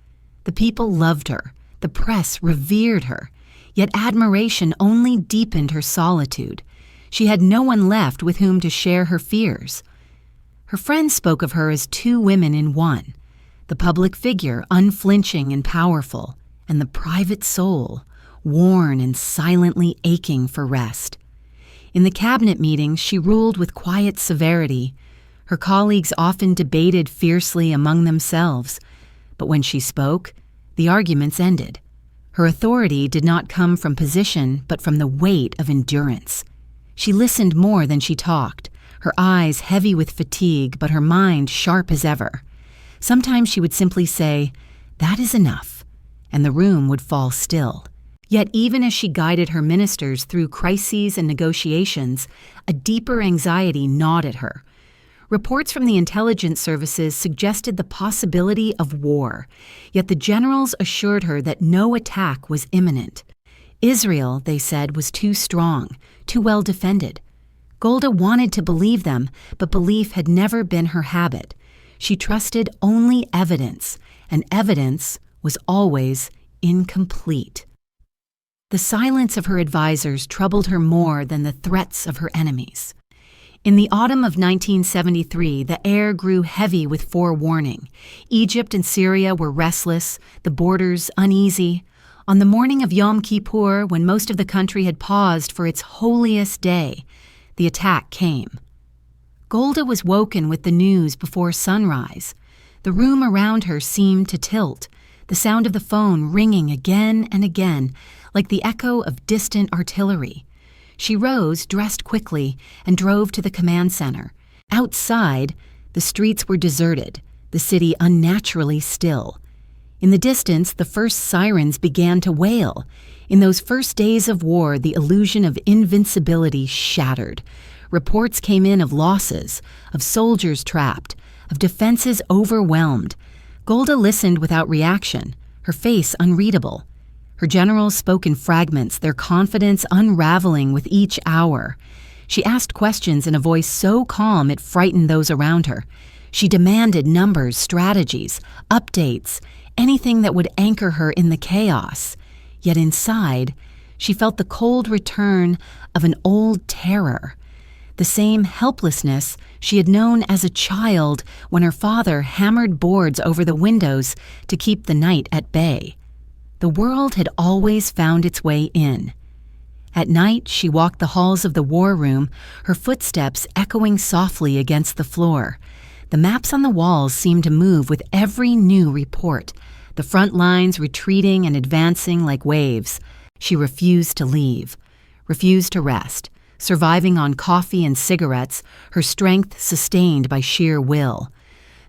The people loved her, the press revered her, yet admiration only deepened her solitude. She had no one left with whom to share her fears. Her friends spoke of her as two women in one, the public figure unflinching and powerful, and the private soul, worn and silently aching for rest. In the cabinet meetings, she ruled with quiet severity. Her colleagues often debated fiercely among themselves, but when she spoke, the arguments ended. Her authority did not come from position, but from the weight of endurance. She listened more than she talked, her eyes heavy with fatigue, but her mind sharp as ever. Sometimes she would simply say, "That is enough," and the room would fall still. Yet even as she guided her ministers through crises and negotiations, a deeper anxiety gnawed at her. Reports from the intelligence services suggested the possibility of war, yet the generals assured her that no attack was imminent. Israel, they said, was too strong, too well defended. Golda wanted to believe them, but belief had never been her habit. She trusted only evidence, and evidence was always incomplete. The silence of her advisors troubled her more than the threats of her enemies. In the autumn of 1973, the air grew heavy with forewarning. Egypt and Syria were restless, the borders uneasy. On the morning of Yom Kippur, when most of the country had paused for its holiest day, the attack came. Golda was woken with the news before sunrise. The room around her seemed to tilt, the sound of the phone ringing again and again, like the echo of distant artillery. She rose, dressed quickly, and drove to the command center. Outside, the streets were deserted, the city unnaturally still. In the distance, the first sirens began to wail. In those first days of war, the illusion of invincibility shattered. Reports came in of losses, of soldiers trapped, of defenses overwhelmed. Golda listened without reaction, her face unreadable. Her generals spoke in fragments, their confidence unraveling with each hour. She asked questions in a voice so calm it frightened those around her. She demanded numbers, strategies, updates, anything that would anchor her in the chaos. Yet inside, she felt the cold return of an old terror, the same helplessness she had known as a child when her father hammered boards over the windows to keep the night at bay. The world had always found its way in. At night, she walked the halls of the war room, her footsteps echoing softly against the floor. The maps on the walls seemed to move with every new report, the front lines retreating and advancing like waves. She refused to leave, refused to rest, surviving on coffee and cigarettes, her strength sustained by sheer will.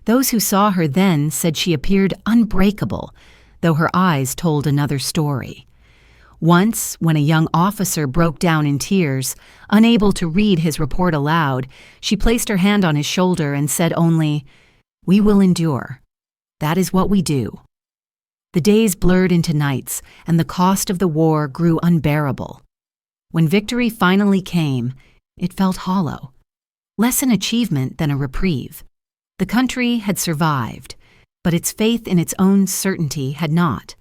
Those who saw her then said she appeared unbreakable, though her eyes told another story. Once, when a young officer broke down in tears, unable to read his report aloud, she placed her hand on his shoulder and said only, "We will endure. That is what we do." The days blurred into nights, and the cost of the war grew unbearable. When victory finally came, it felt hollow, less an achievement than a reprieve. The country had survived, but its faith in its own certainty had not.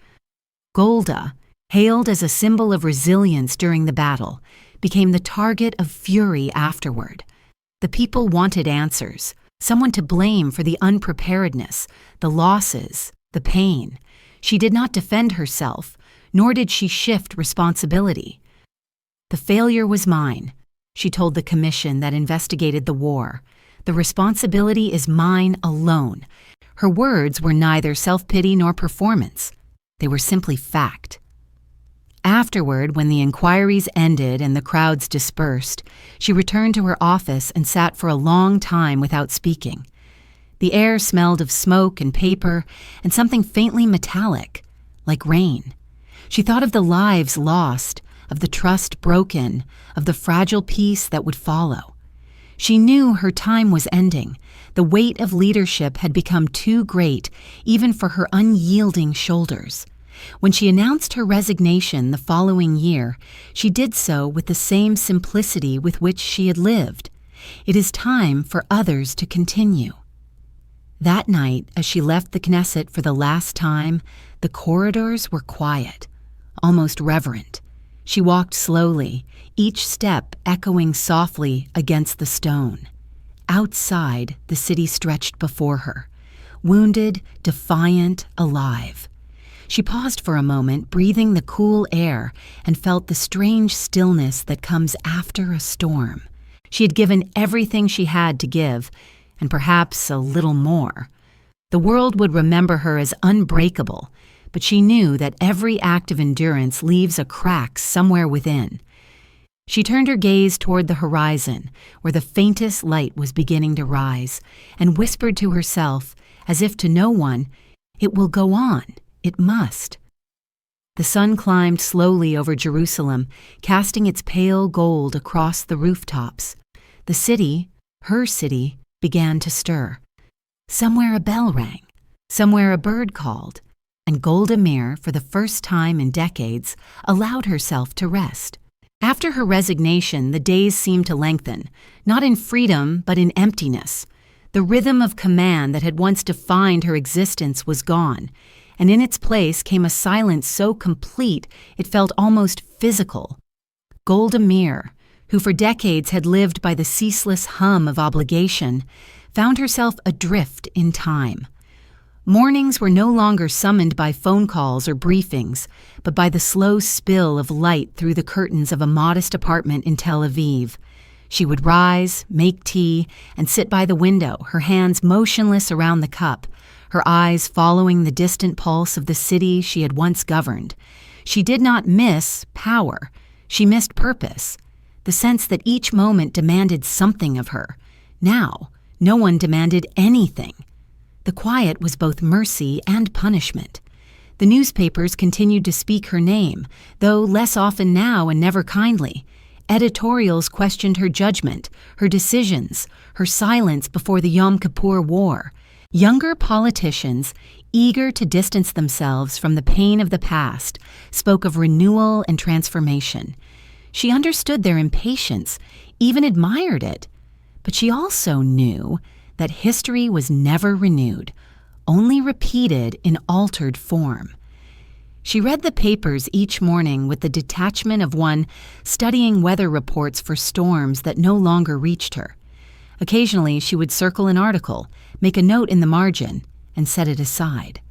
Golda, hailed as a symbol of resilience during the battle, became the target of fury afterward. The people wanted answers, someone to blame for the unpreparedness, the losses, the pain. She did not defend herself, nor did she shift responsibility. "The failure was mine," she told the commission that investigated the war. "The responsibility is mine alone." Her words were neither self-pity nor performance. They were simply fact. Afterward, when the inquiries ended and the crowds dispersed, she returned to her office and sat for a long time without speaking. The air smelled of smoke and paper and something faintly metallic, like rain. She thought of the lives lost, of the trust broken, of the fragile peace that would follow. She knew her time was ending. The weight of leadership had become too great, even for her unyielding shoulders. When she announced her resignation the following year, she did so with the same simplicity with which she had lived. It is time for others to continue. That night, as she left the Knesset for the last time, the corridors were quiet, almost reverent. She walked slowly, each step echoing softly against the stone. Outside, the city stretched before her, wounded, defiant, alive. She paused for a moment, breathing the cool air, and felt the strange stillness that comes after a storm. She had given everything she had to give, and perhaps a little more. The world would remember her as unbreakable, but she knew that every act of endurance leaves a crack somewhere within. She turned her gaze toward the horizon, where the faintest light was beginning to rise, and whispered to herself, as if to no one, "It will go on. It must." The sun climbed slowly over Jerusalem, casting its pale gold across the rooftops. The city, her city, began to stir. Somewhere a bell rang, somewhere a bird called, and Golda Meir, for the first time in decades, allowed herself to rest. After her resignation, the days seemed to lengthen, not in freedom, but in emptiness. The rhythm of command that had once defined her existence was gone, and in its place came a silence so complete it felt almost physical. Golda Meir, who for decades had lived by the ceaseless hum of obligation, found herself adrift in time. Mornings were no longer summoned by phone calls or briefings, but by the slow spill of light through the curtains of a modest apartment in Tel Aviv. She would rise, make tea, and sit by the window, her hands motionless around the cup, her eyes following the distant pulse of the city she had once governed. She did not miss power. She missed purpose, the sense that each moment demanded something of her. Now, no one demanded anything. The quiet was both mercy and punishment. The newspapers continued to speak her name, though less often now and never kindly. Editorials questioned her judgment, her decisions, her silence before the Yom Kippur War. Younger politicians, eager to distance themselves from the pain of the past, spoke of renewal and transformation. She understood their impatience, even admired it. But she also knew that history was never renewed, only repeated in altered form. She read the papers each morning with the detachment of one studying weather reports for storms that no longer reached her. Occasionally, she would circle an article, make a note in the margin, and set it aside.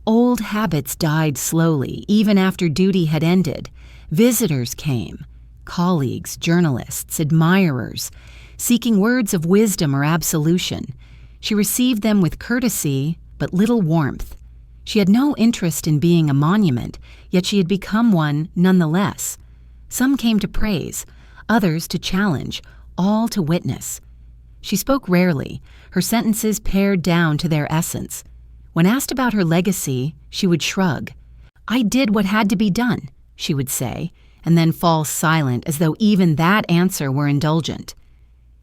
Old habits died slowly, even after duty had ended. Visitors came, colleagues, journalists, admirers, seeking words of wisdom or absolution. She received them with courtesy, but little warmth. She had no interest in being a monument, yet she had become one nonetheless. Some came to praise, others to challenge, all to witness. She spoke rarely, her sentences pared down to their essence. When asked about her legacy, she would shrug. "I did what had to be done," she would say, and then fall silent as though even that answer were indulgent.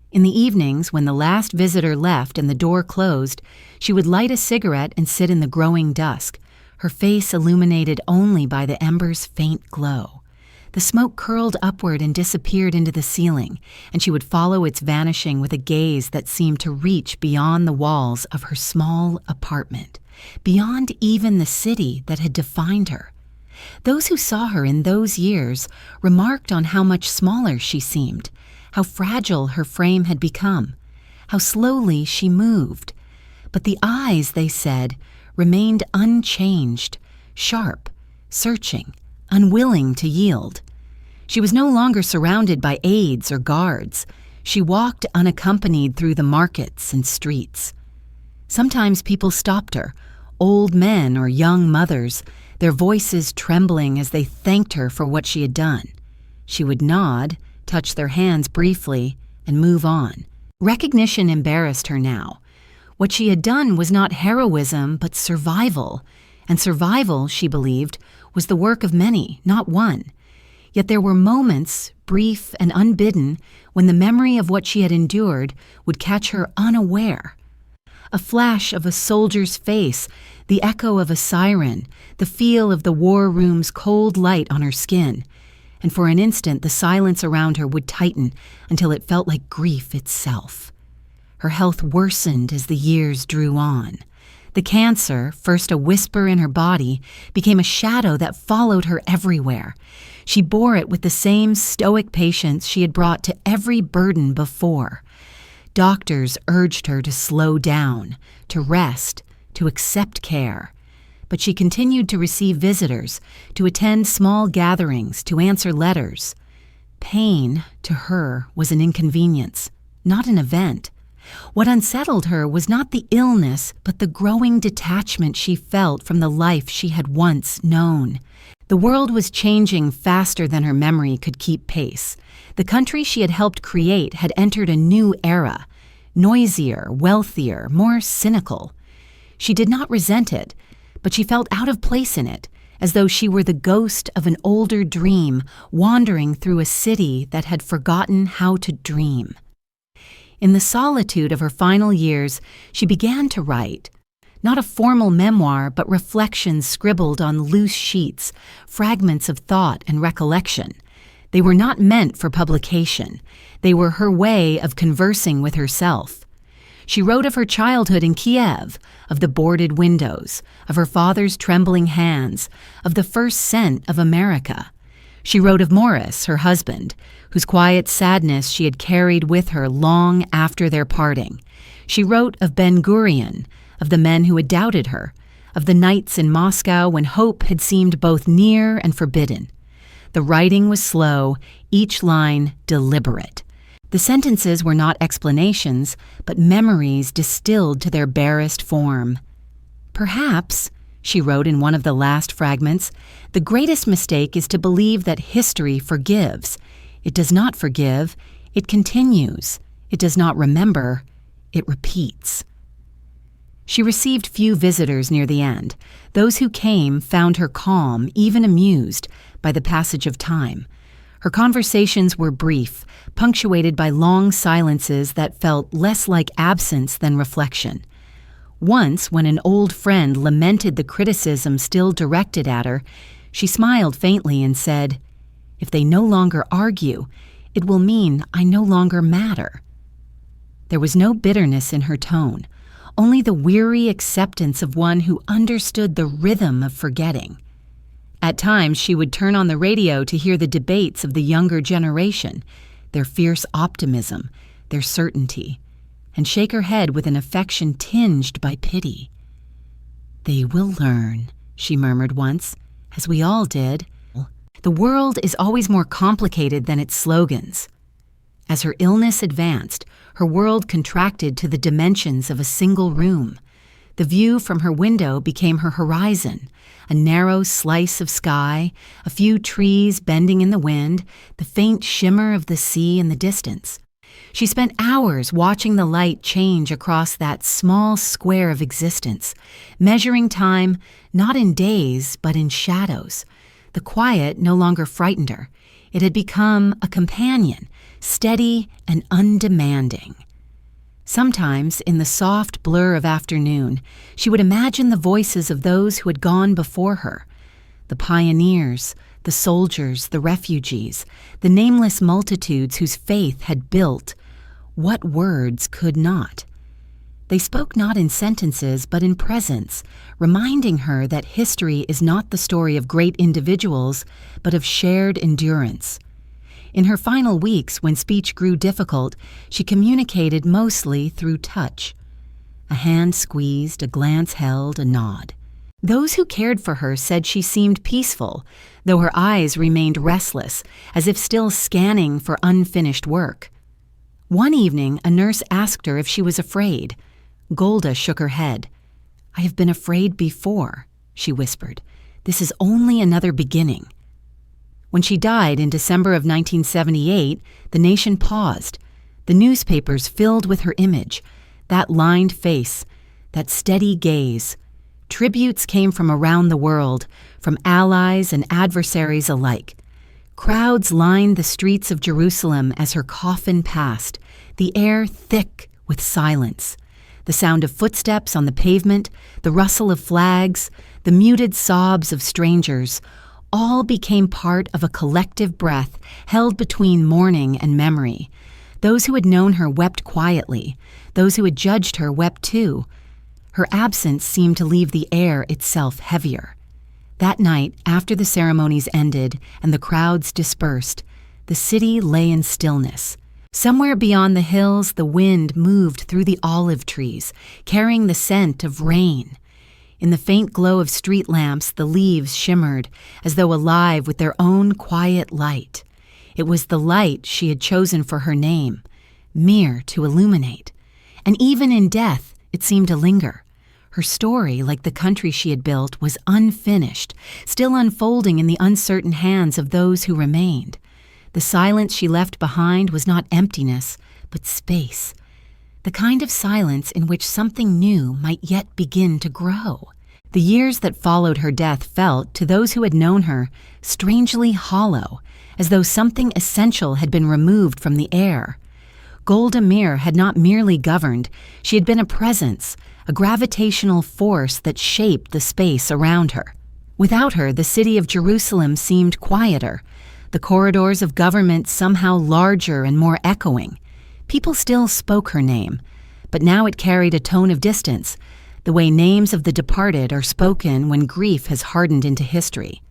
In the evenings, when the last visitor left and the door closed, she would light a cigarette and sit in the growing dusk, her face illuminated only by the ember's faint glow. The smoke curled upward and disappeared into the ceiling, and she would follow its vanishing with a gaze that seemed to reach beyond the walls of her small apartment, beyond even the city that had defined her. Those who saw her in those years remarked on how much smaller she seemed, how fragile her frame had become, how slowly she moved. But the eyes, they said, remained unchanged, sharp, searching, unwilling to yield. She was no longer surrounded by aides or guards. She walked unaccompanied through the markets and streets. Sometimes people stopped her, old men or young mothers, their voices trembling as they thanked her for what she had done. She would nod, touch their hands briefly, and move on. Recognition embarrassed her now. What she had done was not heroism, but survival. And survival, she believed, was the work of many, not one. Yet there were moments, brief and unbidden, when the memory of what she had endured would catch her unaware. A flash of a soldier's face, the echo of a siren, the feel of the war room's cold light on her skin. And for an instant the silence around her would tighten until it felt like grief itself. Her health worsened as the years drew on. The cancer, first a whisper in her body, became a shadow that followed her everywhere. She bore it with the same stoic patience she had brought to every burden before. Doctors urged her to slow down, to rest, to accept care. But she continued to receive visitors, to attend small gatherings, to answer letters. Pain, to her, was an inconvenience, not an event. What unsettled her was not the illness, but the growing detachment she felt from the life she had once known. The world was changing faster than her memory could keep pace. The country she had helped create had entered a new era, noisier, wealthier, more cynical. She did not resent it, but she felt out of place in it, as though she were the ghost of an older dream wandering through a city that had forgotten how to dream. In the solitude of her final years, she began to write. Not a formal memoir, but reflections scribbled on loose sheets, fragments of thought and recollection. They were not meant for publication. They were her way of conversing with herself. She wrote of her childhood in Kyiv, of the boarded windows, of her father's trembling hands, of the first scent of America. She wrote of Morris, her husband, whose quiet sadness she had carried with her long after their parting. She wrote of Ben-Gurion, of the men who had doubted her, of the nights in Moscow when hope had seemed both near and forbidden. The writing was slow, each line deliberate. The sentences were not explanations, but memories distilled to their barest form. "Perhaps," she wrote in one of the last fragments, "the greatest mistake is to believe that history forgives. It does not forgive, it continues. It does not remember, it repeats." She received few visitors near the end. Those who came found her calm, even amused, by the passage of time. Her conversations were brief, punctuated by long silences that felt less like absence than reflection. Once, when an old friend lamented the criticism still directed at her, she smiled faintly and said, "If they no longer argue, it will mean I no longer matter." There was no bitterness in her tone, only the weary acceptance of one who understood the rhythm of forgetting. At times, she would turn on the radio to hear the debates of the younger generation, their fierce optimism, their certainty, and shake her head with an affection tinged by pity. "They will learn," she murmured once, "as we all did. The world is always more complicated than its slogans." As her illness advanced, her world contracted to the dimensions of a single room. The view from her window became her horizon, a narrow slice of sky, a few trees bending in the wind, the faint shimmer of the sea in the distance. She spent hours watching the light change across that small square of existence, measuring time not in days but in shadows. The quiet no longer frightened her. It had become a companion, steady and undemanding. Sometimes, in the soft blur of afternoon, she would imagine the voices of those who had gone before her, the pioneers, the soldiers, the refugees, the nameless multitudes whose faith had built what words could not. They spoke not in sentences but in presence, reminding her that history is not the story of great individuals, but of shared endurance. In her final weeks, when speech grew difficult, she communicated mostly through touch. A hand squeezed, a glance held, a nod. Those who cared for her said she seemed peaceful, though her eyes remained restless, as if still scanning for unfinished work. One evening, a nurse asked her if she was afraid. Golda shook her head. "I have been afraid before," she whispered. "This is only another beginning." When she died in December of 1978, the nation paused. The newspapers filled with her image, that lined face, that steady gaze. Tributes came from around the world, from allies and adversaries alike. Crowds lined the streets of Jerusalem as her coffin passed, the air thick with silence. The sound of footsteps on the pavement, the rustle of flags, the muted sobs of strangers, all became part of a collective breath held between mourning and memory. Those who had known her wept quietly. Those who had judged her wept too. Her absence seemed to leave the air itself heavier. That night, after the ceremonies ended and the crowds dispersed, the city lay in stillness. Somewhere beyond the hills, the wind moved through the olive trees, carrying the scent of rain. In the faint glow of street lamps, the leaves shimmered, as though alive with their own quiet light. It was the light she had chosen for her name, Meir, to illuminate. And even in death, it seemed to linger. Her story, like the country she had built, was unfinished, still unfolding in the uncertain hands of those who remained. The silence she left behind was not emptiness, but space. The kind of silence in which something new might yet begin to grow. The years that followed her death felt, to those who had known her, strangely hollow, as though something essential had been removed from the air. Golda Meir had not merely governed, she had been a presence, a gravitational force that shaped the space around her. Without her, the city of Jerusalem seemed quieter, the corridors of government somehow larger and more echoing. People still spoke her name, but now it carried a tone of distance, the way names of the departed are spoken when grief has hardened into history.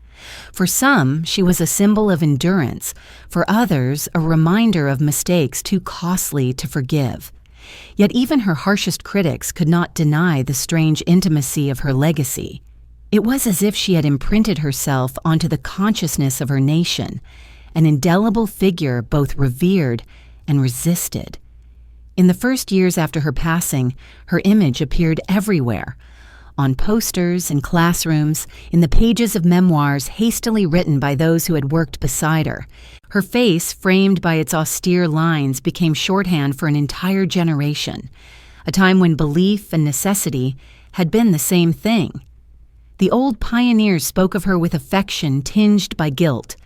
For some, she was a symbol of endurance, for others, a reminder of mistakes too costly to forgive. Yet even her harshest critics could not deny the strange intimacy of her legacy. It was as if she had imprinted herself onto the consciousness of her nation, an indelible figure both revered and resisted. In the first years after her passing, her image appeared everywhere, on posters, in classrooms, in the pages of memoirs hastily written by those who had worked beside her. Her face, framed by its austere lines, became shorthand for an entire generation, a time when belief and necessity had been the same thing. The old pioneers spoke of her with affection tinged by guilt.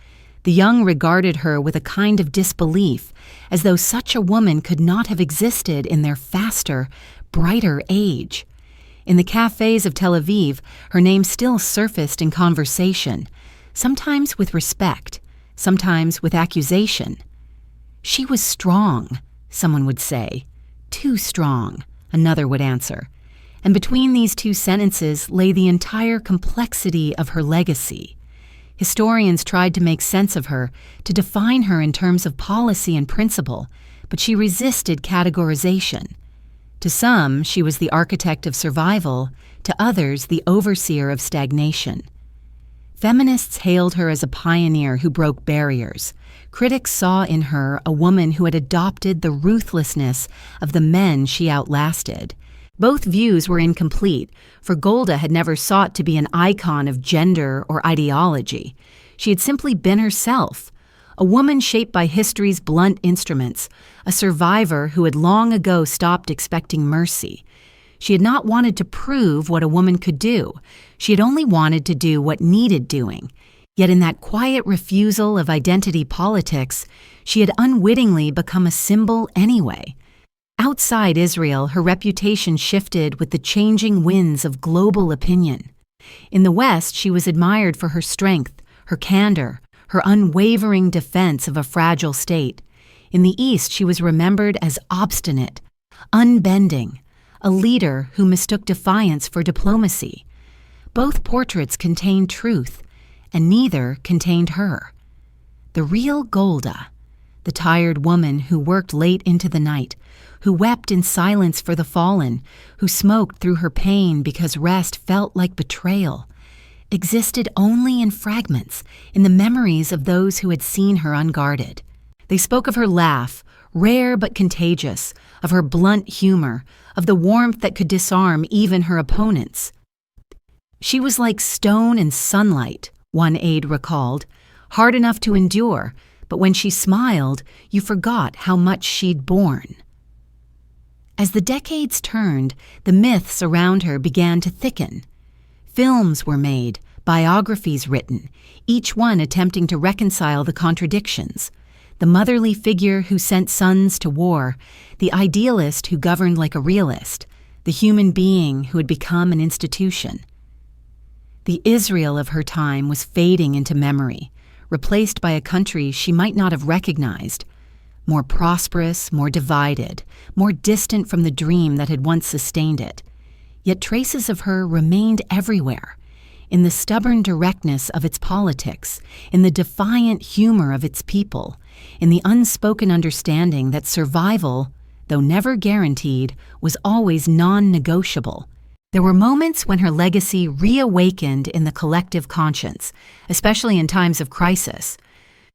The young regarded her with a kind of disbelief, as though such a woman could not have existed in their faster, brighter age. In the cafes of Tel Aviv, her name still surfaced in conversation, sometimes with respect, sometimes with accusation. She was strong, someone would say. Too strong, another would answer. And between these two sentences lay the entire complexity of her legacy. Historians tried to make sense of her, to define her in terms of policy and principle, but she resisted categorization. To some, she was the architect of survival, to others, the overseer of stagnation. Feminists hailed her as a pioneer who broke barriers. Critics saw in her a woman who had adopted the ruthlessness of the men she outlasted. Both views were incomplete, for Golda had never sought to be an icon of gender or ideology. She had simply been herself, a woman shaped by history's blunt instruments, a survivor who had long ago stopped expecting mercy. She had not wanted to prove what a woman could do. She had only wanted to do what needed doing. Yet in that quiet refusal of identity politics, she had unwittingly become a symbol anyway. Outside Israel, her reputation shifted with the changing winds of global opinion. In the West, she was admired for her strength, her candor, her unwavering defense of a fragile state. In the East, she was remembered as obstinate, unbending, a leader who mistook defiance for diplomacy. Both portraits contained truth, and neither contained her. The real Golda, the tired woman who worked late into the night, who wept in silence for the fallen, who smoked through her pain because rest felt like betrayal, existed only in fragments, in the memories of those who had seen her unguarded. They spoke of her laugh, rare but contagious, of her blunt humor, of the warmth that could disarm even her opponents. She was like stone and sunlight, one aide recalled, hard enough to endure, but when she smiled, you forgot how much she'd borne. As the decades turned, the myths around her began to thicken. Films were made, biographies written, each one attempting to reconcile the contradictions. The motherly figure who sent sons to war, the idealist who governed like a realist, the human being who had become an institution. The Israel of her time was fading into memory, replaced by a country she might not have recognized, more prosperous, more divided, more distant from the dream that had once sustained it. Yet traces of her remained everywhere, in the stubborn directness of its politics, in the defiant humor of its people, in the unspoken understanding that survival, though never guaranteed, was always non-negotiable. There were moments when her legacy reawakened in the collective conscience, especially in times of crisis.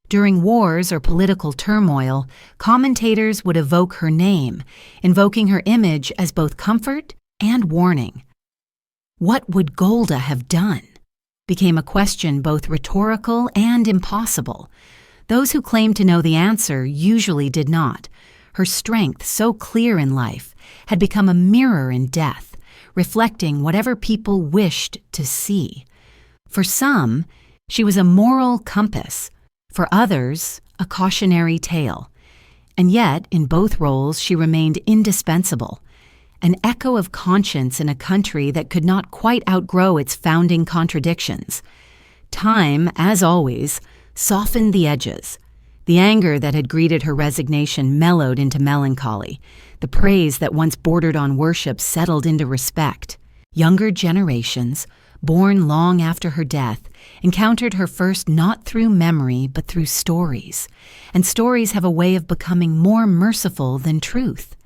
During wars or political turmoil, commentators would evoke her name, invoking her image as both comfort and warning. What would Golda have done? Became a question both rhetorical and impossible. Those who claimed to know the answer usually did not. Her strength, so clear in life, had become a mirror in death, reflecting whatever people wished to see. For some, she was a moral compass. For others, a cautionary tale. And yet, in both roles, she remained indispensable. An echo of conscience in a country that could not quite outgrow its founding contradictions. Time, as always, softened the edges. The anger that had greeted her resignation mellowed into melancholy. The praise that once bordered on worship settled into respect. Younger generations, born long after her death, encountered her first not through memory but through stories. And stories have a way of becoming more merciful than truth.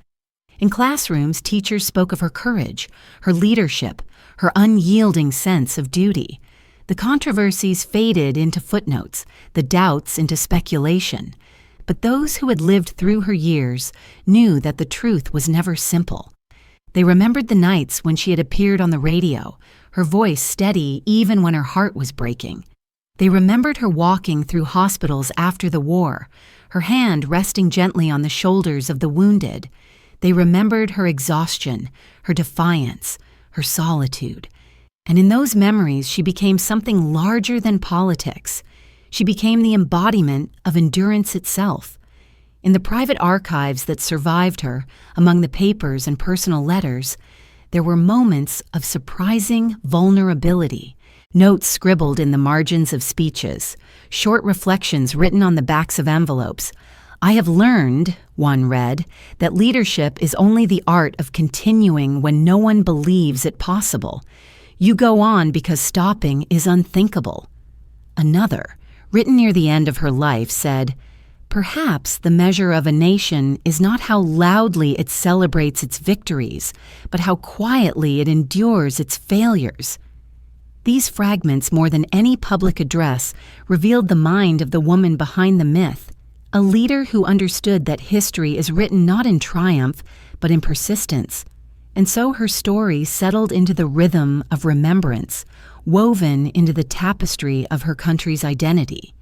In classrooms, teachers spoke of her courage, her leadership, her unyielding sense of duty. The controversies faded into footnotes, the doubts into speculation. But those who had lived through her years knew that the truth was never simple. They remembered the nights when she had appeared on the radio, her voice steady even when her heart was breaking. They remembered her walking through hospitals after the war, her hand resting gently on the shoulders of the wounded. They remembered her exhaustion, her defiance, her solitude. And in those memories, she became something larger than politics. She became the embodiment of endurance itself. In the private archives that survived her, among the papers and personal letters, there were moments of surprising vulnerability, notes scribbled in the margins of speeches, short reflections written on the backs of envelopes. "I have learned," one read, "that leadership is only the art of continuing when no one believes it possible. You go on because stopping is unthinkable." Another, written near the end of her life, said, "Perhaps the measure of a nation is not how loudly it celebrates its victories, but how quietly it endures its failures." These fragments, more than any public address, revealed the mind of the woman behind the myth, a leader who understood that history is written not in triumph, but in persistence. And so her story settled into the rhythm of remembrance, woven into the tapestry of her country's identity.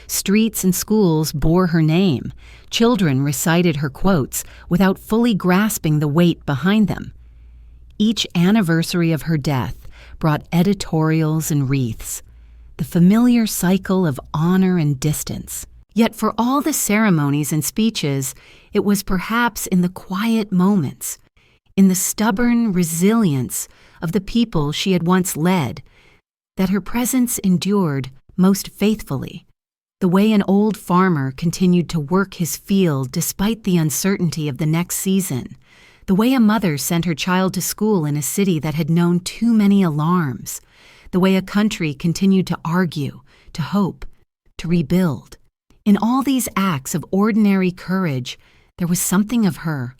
Streets and schools bore her name. Children recited her quotes without fully grasping the weight behind them. Each anniversary of her death brought editorials and wreaths, the familiar cycle of honor and distance. Yet for all the ceremonies and speeches, it was perhaps in the quiet moments, in the stubborn resilience of the people she had once led, that her presence endured most faithfully. The way an old farmer continued to work his field despite the uncertainty of the next season. The way a mother sent her child to school in a city that had known too many alarms. The way a country continued to argue, to hope, to rebuild. In all these acts of ordinary courage, there was something of her.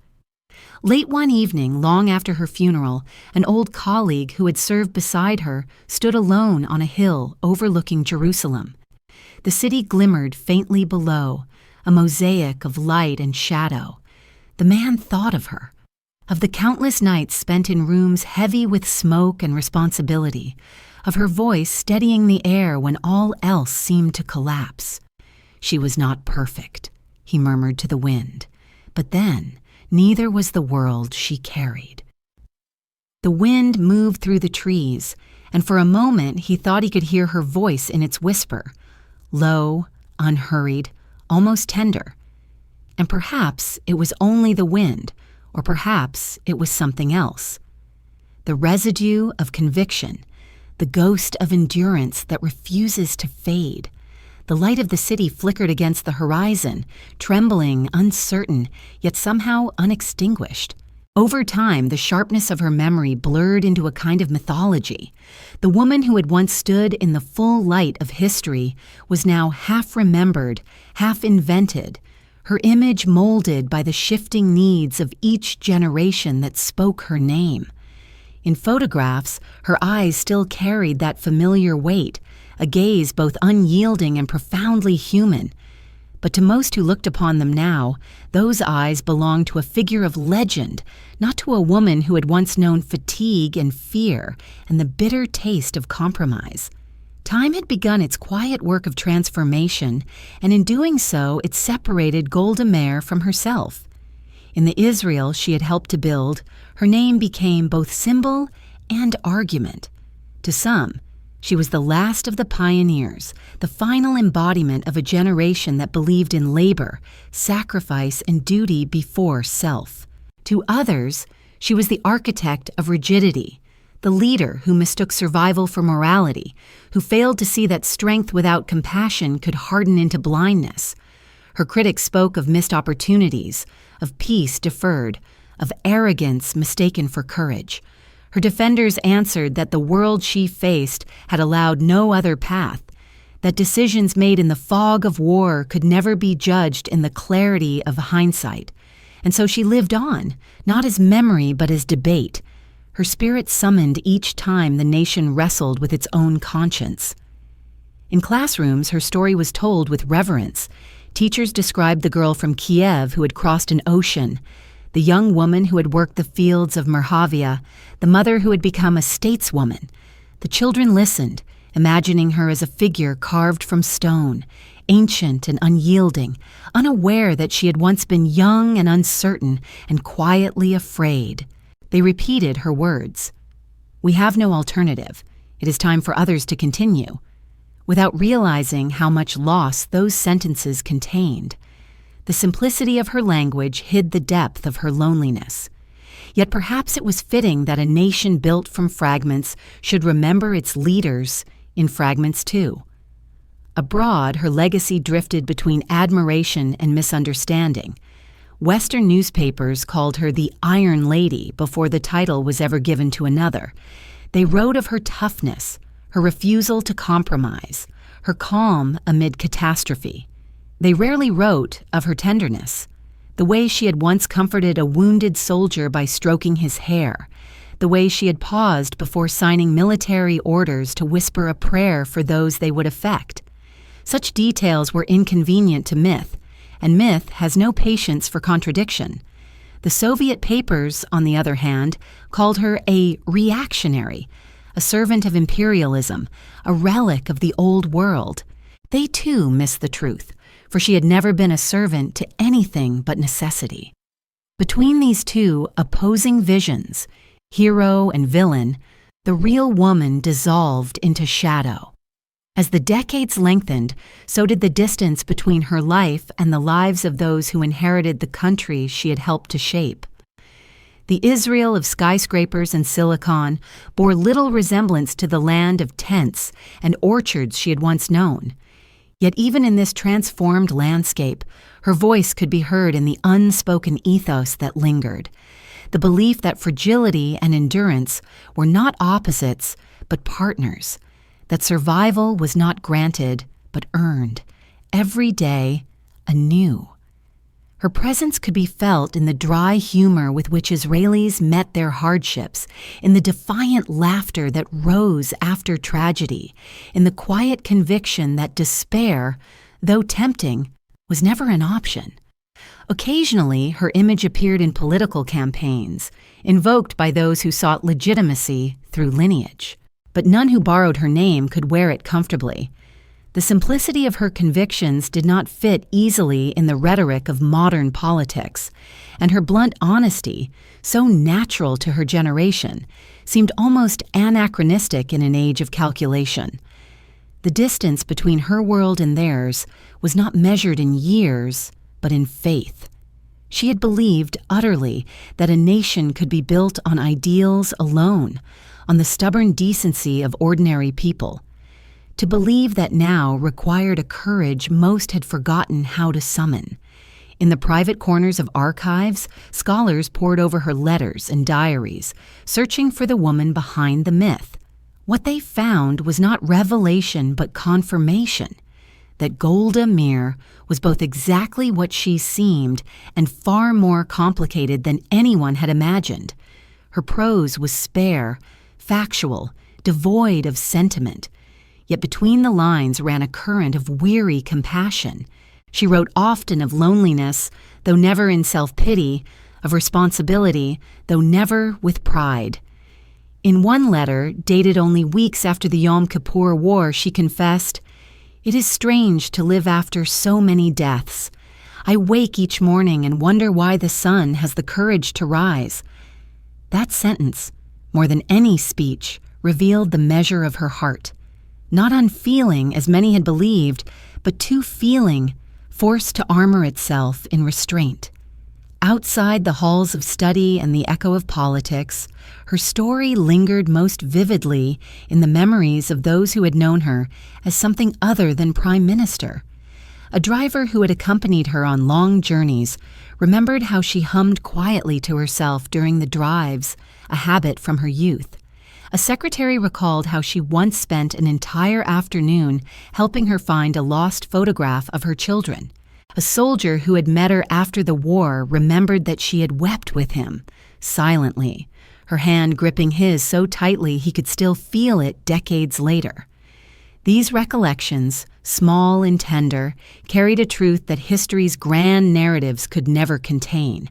Late one evening, long after her funeral, an old colleague who had served beside her stood alone on a hill overlooking Jerusalem. The city glimmered faintly below, a mosaic of light and shadow. The man thought of her, of the countless nights spent in rooms heavy with smoke and responsibility, of her voice steadying the air when all else seemed to collapse. "She was not perfect," he murmured to the wind, but then neither was the world she carried. The wind moved through the trees, and for a moment he thought he could hear her voice in its whisper, low, unhurried, almost tender. And perhaps it was only the wind, or perhaps it was something else. The residue of conviction, the ghost of endurance that refuses to fade. The light of the city flickered against the horizon, trembling, uncertain, yet somehow unextinguished. Over time, the sharpness of her memory blurred into a kind of mythology. The woman who had once stood in the full light of history was now half remembered, half invented, her image molded by the shifting needs of each generation that spoke her name. In photographs, her eyes still carried that familiar weight, a gaze both unyielding and profoundly human. But to most who looked upon them now, those eyes belonged to a figure of legend, not to a woman who had once known fatigue and fear and the bitter taste of compromise. Time had begun its quiet work of transformation, and in doing so, it separated Golda Meir from herself. In the Israel she had helped to build, her name became both symbol and argument. To some, she was the last of the pioneers, the final embodiment of a generation that believed in labor, sacrifice, and duty before self. To others, she was the architect of rigidity, the leader who mistook survival for morality, who failed to see that strength without compassion could harden into blindness. Her critics spoke of missed opportunities, of peace deferred, of arrogance mistaken for courage. Her defenders answered that the world she faced had allowed no other path, that decisions made in the fog of war could never be judged in the clarity of hindsight, And so she lived on, not as memory but as debate, her spirit summoned each time the nation wrestled with its own conscience. In classrooms, her story was told with reverence. Teachers described the girl from Kyiv who had crossed an ocean, the young woman who had worked the fields of Merhavia, the mother who had become a stateswoman. The children listened, imagining her as a figure carved from stone, ancient and unyielding, unaware that she had once been young and uncertain and quietly afraid. They repeated her words. "We have no alternative. It is time for others to continue," without realizing how much loss those sentences contained. The simplicity of her language hid the depth of her loneliness. Yet perhaps it was fitting that a nation built from fragments should remember its leaders in fragments too. Abroad, her legacy drifted between admiration and misunderstanding. Western newspapers called her the Iron Lady before the title was ever given to another. They wrote of her toughness, her refusal to compromise, her calm amid catastrophe. They rarely wrote of her tenderness, the way she had once comforted a wounded soldier by stroking his hair, the way she had paused before signing military orders to whisper a prayer for those they would affect. Such details were inconvenient to myth, and myth has no patience for contradiction. The Soviet papers, on the other hand, called her a reactionary, a servant of imperialism, a relic of the old world. They too missed the truth, for she had never been a servant to anything but necessity. Between these two opposing visions, hero and villain, the real woman dissolved into shadow. As the decades lengthened, so did the distance between her life and the lives of those who inherited the country she had helped to shape. The Israel of skyscrapers and silicon bore little resemblance to the land of tents and orchards she had once known. Yet even in this transformed landscape, her voice could be heard in the unspoken ethos that lingered, the belief that fragility and endurance were not opposites, but partners, that survival was not granted, but earned, every day anew. Her presence could be felt in the dry humor with which Israelis met their hardships, in the defiant laughter that rose after tragedy, in the quiet conviction that despair, though tempting, was never an option. Occasionally, her image appeared in political campaigns, invoked by those who sought legitimacy through lineage. But none who borrowed her name could wear it comfortably. The simplicity of her convictions did not fit easily in the rhetoric of modern politics, and her blunt honesty, so natural to her generation, seemed almost anachronistic in an age of calculation. The distance between her world and theirs was not measured in years, but in faith. She had believed utterly that a nation could be built on ideals alone, on the stubborn decency of ordinary people. To believe that now required a courage most had forgotten how to summon. In the private corners of archives, scholars pored over her letters and diaries, searching for the woman behind the myth. What they found was not revelation but confirmation, that Golda Meir was both exactly what she seemed and far more complicated than anyone had imagined. Her prose was spare, factual, devoid of sentiment, yet between the lines ran a current of weary compassion. She wrote often of loneliness, though never in self-pity, of responsibility, though never with pride. In one letter, dated only weeks after the Yom Kippur War, she confessed, "It is strange to live after so many deaths. I wake each morning and wonder why the sun has the courage to rise." That sentence, more than any speech, revealed the measure of her heart. Not unfeeling, as many had believed, but too feeling, forced to armor itself in restraint. Outside the halls of study and the echo of politics, her story lingered most vividly in the memories of those who had known her as something other than Prime Minister. A driver who had accompanied her on long journeys remembered how she hummed quietly to herself during the drives, a habit from her youth. A secretary recalled how she once spent an entire afternoon helping her find a lost photograph of her children. A A soldier who had met her after the war remembered that she had wept with him, silently, her hand gripping his so tightly he could still feel it decades later. These recollections, small and tender, carried a truth that history's grand narratives could never contain,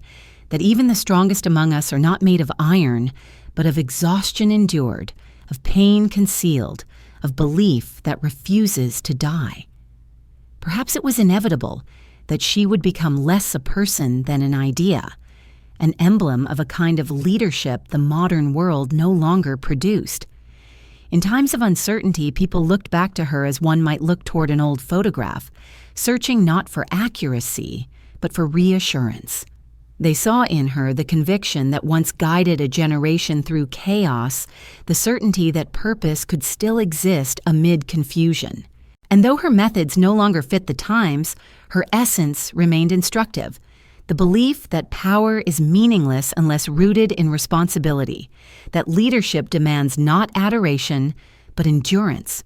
that even the strongest among us are not made of iron, but of exhaustion endured, of pain concealed, of belief that refuses to die. Perhaps it was inevitable that she would become less a person than an idea, an emblem of a kind of leadership the modern world no longer produced. In times of uncertainty, people looked back to her as one might look toward an old photograph, searching not for accuracy, but for reassurance. They saw in her the conviction that once guided a generation through chaos, the certainty that purpose could still exist amid confusion. And though her methods no longer fit the times, her essence remained instructive. The belief that power is meaningless unless rooted in responsibility, that leadership demands not adoration, but endurance.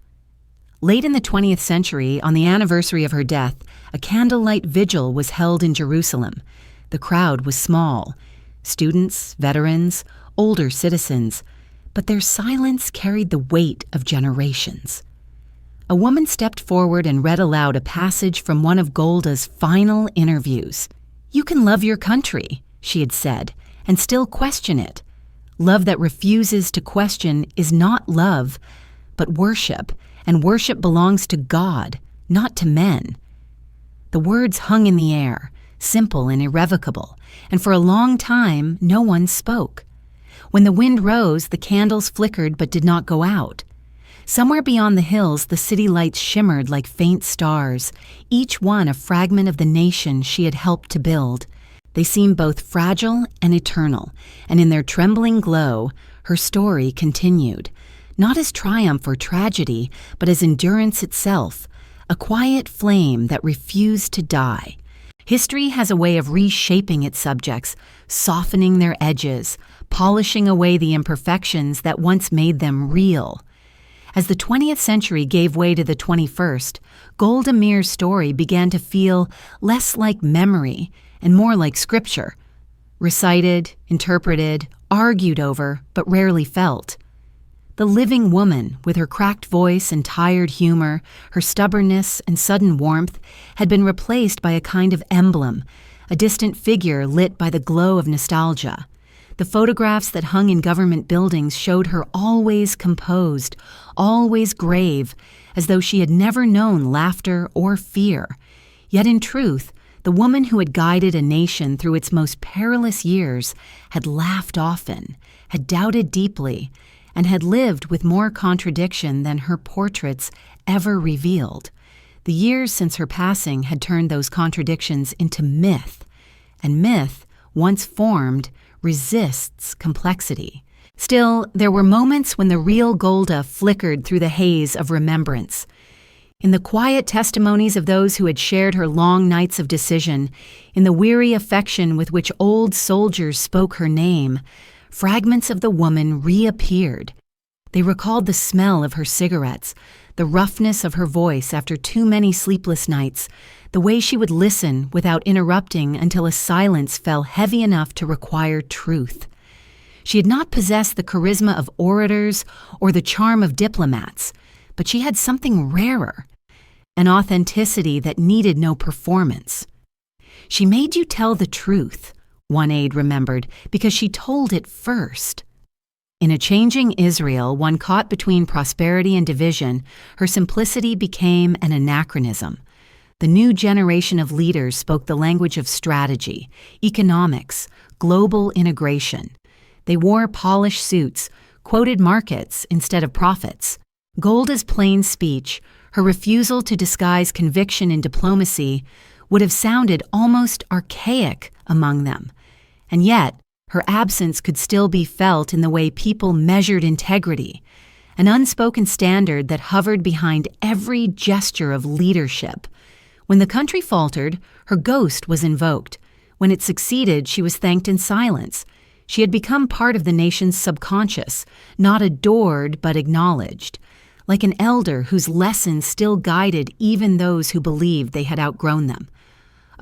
Late in the 20th century, on the anniversary of her death, a candlelight vigil was held in Jerusalem. The crowd was small, students, veterans, older citizens, but their silence carried the weight of generations. A woman stepped forward and read aloud a passage from one of Golda's final interviews. "You can love your country," she had said, "and still question it. Love that refuses to question is not love, but worship, and worship belongs to God, not to men." The words hung in the air, simple and irrevocable, and for a long time no one spoke. When the wind rose, the candles flickered but did not go out. Somewhere beyond the hills, the city lights shimmered like faint stars, each one a fragment of the nation she had helped to build. They seemed both fragile and eternal, and in their trembling glow, her story continued, not as triumph or tragedy, but as endurance itself, a quiet flame that refused to die. History has a way of reshaping its subjects, softening their edges, polishing away the imperfections that once made them real. As the 20th century gave way to the 21st, Golda Meir's story began to feel less like memory and more like scripture, recited, interpreted, argued over, but rarely felt. The living woman, with her cracked voice and tired humor, her stubbornness and sudden warmth, had been replaced by a kind of emblem, a distant figure lit by the glow of nostalgia. The photographs that hung in government buildings showed her always composed, always grave, as though she had never known laughter or fear. Yet in truth, the woman who had guided a nation through its most perilous years had laughed often, had doubted deeply, and had lived with more contradiction than her portraits ever revealed. The years since her passing had turned those contradictions into myth, and myth, once formed, resists complexity. Still, there were moments when the real Golda flickered through the haze of remembrance. In the quiet testimonies of those who had shared her long nights of decision, in the weary affection with which old soldiers spoke her name, fragments of the woman reappeared. They recalled the smell of her cigarettes, the roughness of her voice after too many sleepless nights, the way she would listen without interrupting until a silence fell heavy enough to require truth. She had not possessed the charisma of orators or the charm of diplomats, but she had something rarer, an authenticity that needed no performance. "She made you tell the truth," one aide remembered, "because she told it first." In a changing Israel, one caught between prosperity and division, her simplicity became an anachronism. The new generation of leaders spoke the language of strategy, economics, global integration. They wore polished suits, quoted markets instead of prophets. Golda's plain speech, her refusal to disguise conviction in diplomacy, would have sounded almost archaic among them. And yet, her absence could still be felt in the way people measured integrity, an unspoken standard that hovered behind every gesture of leadership. When the country faltered, her ghost was invoked. When it succeeded, she was thanked in silence. She had become part of the nation's subconscious, not adored but acknowledged, like an elder whose lessons still guided even those who believed they had outgrown them.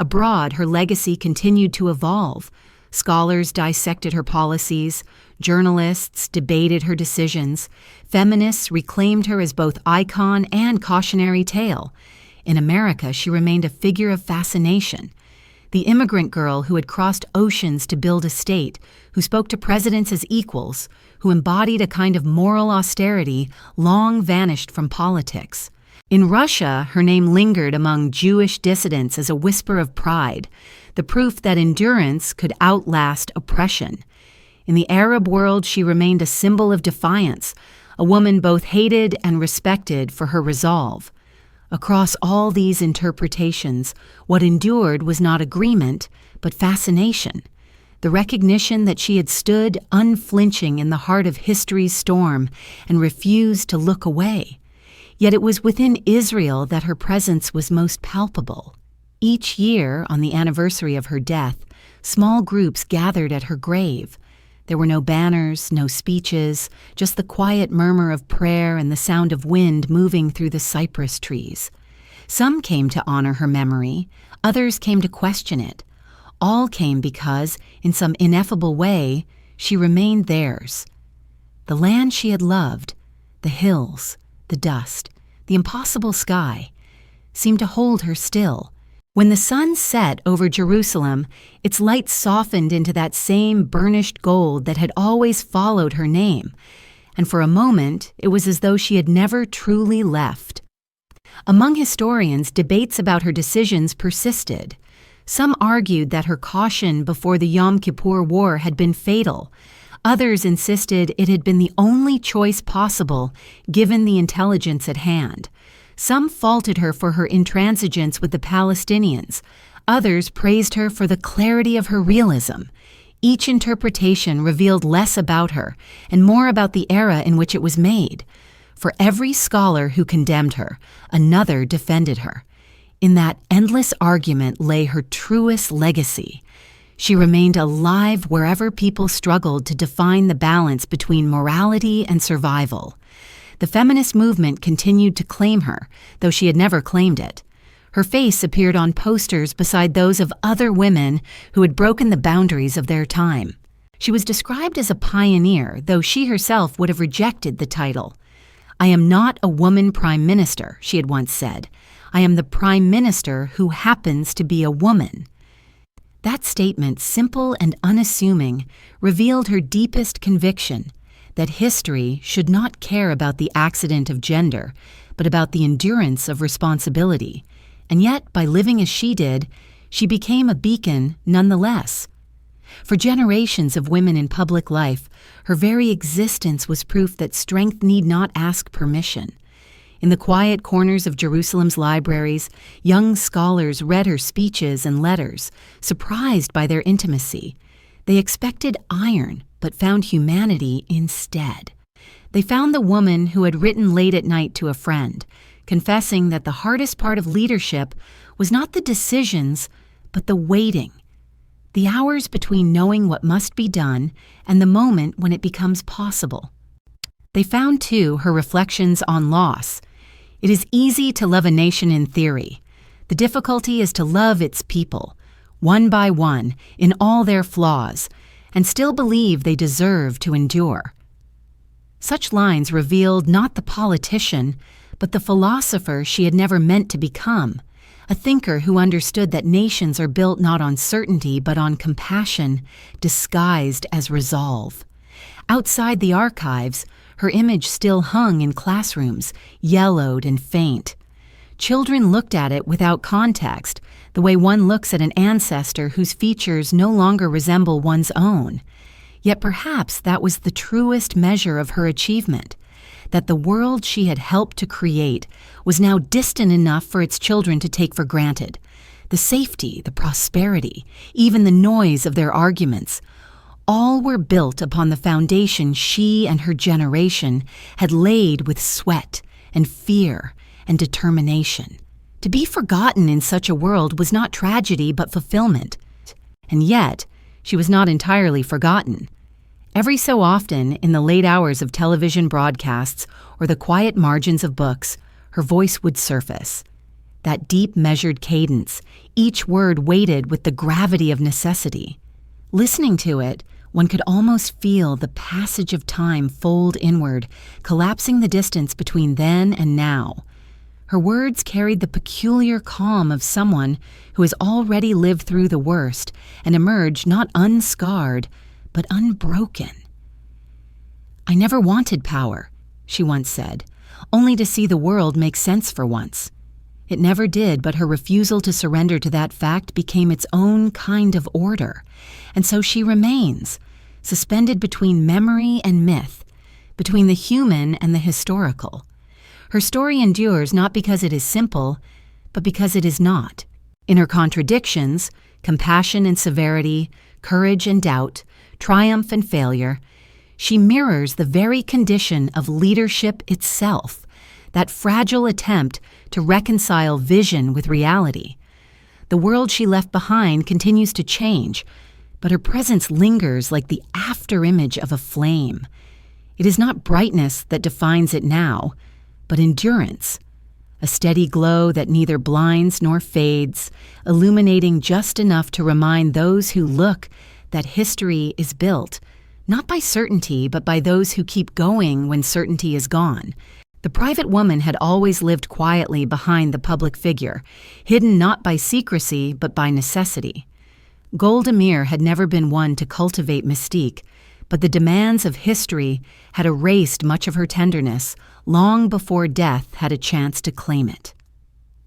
Abroad, her legacy continued to evolve. Scholars dissected her policies, journalists debated her decisions, feminists reclaimed her as both icon and cautionary tale. In America, she remained a figure of fascination. The immigrant girl who had crossed oceans to build a state, who spoke to presidents as equals, who embodied a kind of moral austerity long vanished from politics. In Russia, her name lingered among Jewish dissidents as a whisper of pride, the proof that endurance could outlast oppression. In the Arab world, she remained a symbol of defiance, a woman both hated and respected for her resolve. Across all these interpretations, what endured was not agreement, but fascination, the recognition that she had stood unflinching in the heart of history's storm and refused to look away. Yet it was within Israel that her presence was most palpable. Each year, on the anniversary of her death, small groups gathered at her grave. There were no banners, no speeches, just the quiet murmur of prayer and the sound of wind moving through the cypress trees. Some came to honor her memory, others came to question it. All came because, in some ineffable way, she remained theirs. The land she had loved, the hills, the dust, the impossible sky, seemed to hold her still. When the sun set over Jerusalem, its light softened into that same burnished gold that had always followed her name, and for a moment it was as though she had never truly left. Among historians, debates about her decisions persisted. Some argued that her caution before the Yom Kippur War had been fatal. Others insisted it had been the only choice possible, given the intelligence at hand. Some faulted her for her intransigence with the Palestinians. Others praised her for the clarity of her realism. Each interpretation revealed less about her and more about the era in which it was made. For every scholar who condemned her, another defended her. In that endless argument lay her truest legacy. She remained alive wherever people struggled to define the balance between morality and survival. The feminist movement continued to claim her, though she had never claimed it. Her face appeared on posters beside those of other women who had broken the boundaries of their time. She was described as a pioneer, though she herself would have rejected the title. "I am not a woman prime minister," she had once said. "I am the prime minister who happens to be a woman." That statement, simple and unassuming, revealed her deepest conviction, that history should not care about the accident of gender, but about the endurance of responsibility. And yet, by living as she did, she became a beacon nonetheless. For generations of women in public life, her very existence was proof that strength need not ask permission. In the quiet corners of Jerusalem's libraries, young scholars read her speeches and letters, surprised by their intimacy. They expected iron, but found humanity instead. They found the woman who had written late at night to a friend, confessing that the hardest part of leadership was not the decisions, but the waiting. The hours between knowing what must be done and the moment when it becomes possible. They found, too, her reflections on loss. It is easy to love a nation in theory. The difficulty is to love its people, one by one, in all their flaws, and still believe they deserve to endure. Such lines revealed not the politician, but the philosopher she had never meant to become, a thinker who understood that nations are built not on certainty but on compassion, disguised as resolve. Outside the archives, her image still hung in classrooms, yellowed and faint. Children looked at it without context, the way one looks at an ancestor whose features no longer resemble one's own. Yet perhaps that was the truest measure of her achievement, that the world she had helped to create was now distant enough for its children to take for granted. The safety, the prosperity, even the noise of their arguments, all were built upon the foundation she and her generation had laid with sweat and fear and determination. To be forgotten in such a world was not tragedy but fulfillment. And yet, she was not entirely forgotten. Every so often, in the late hours of television broadcasts or the quiet margins of books, her voice would surface. that deep measured cadence, each word weighted with the gravity of necessity. Listening to it, one could almost feel the passage of time fold inward, collapsing the distance between then and now. Her words carried the peculiar calm of someone who has already lived through the worst and emerged not unscarred, but unbroken. "I never wanted power," she once said, "only to see the world make sense for once." It never did, but her refusal to surrender to that fact became its own kind of order. And so she remains, suspended between memory and myth, between the human and the historical. Her story endures not because it is simple, but because it is not. In her contradictions, compassion and severity, courage and doubt, triumph and failure, she mirrors the very condition of leadership itself, that fragile attempt to reconcile vision with reality. The world she left behind continues to change, but her presence lingers like the afterimage of a flame. It is not brightness that defines it now, but endurance, a steady glow that neither blinds nor fades, illuminating just enough to remind those who look that history is built, not by certainty, but by those who keep going when certainty is gone. The private woman had always lived quietly behind the public figure, hidden not by secrecy, but by necessity. Golda Meir had never been one to cultivate mystique, but the demands of history had erased much of her tenderness long before death had a chance to claim it.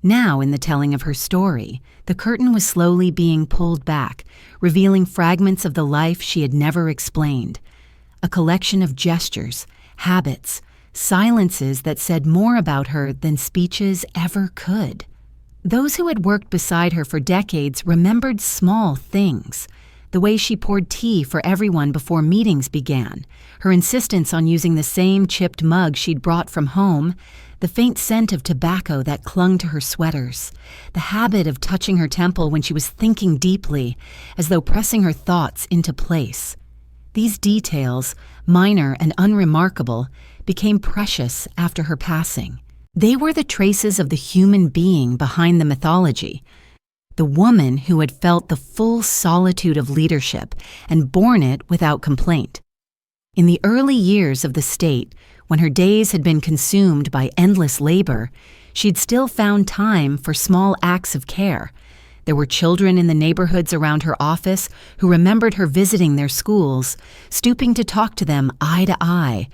Now, in the telling of her story, the curtain was slowly being pulled back, revealing fragments of the life she had never explained, a collection of gestures, habits, silences that said more about her than speeches ever could. Those who had worked beside her for decades remembered small things, the way she poured tea for everyone before meetings began, her insistence on using the same chipped mug she'd brought from home, the faint scent of tobacco that clung to her sweaters, the habit of touching her temple when she was thinking deeply, as though pressing her thoughts into place. These details, minor and unremarkable, became precious after her passing. They were the traces of the human being behind the mythology, the woman who had felt the full solitude of leadership and borne it without complaint. In the early years of the state, when her days had been consumed by endless labor, she'd still found time for small acts of care. There were children in the neighborhoods around her office who remembered her visiting their schools, stooping to talk to them eye to eye,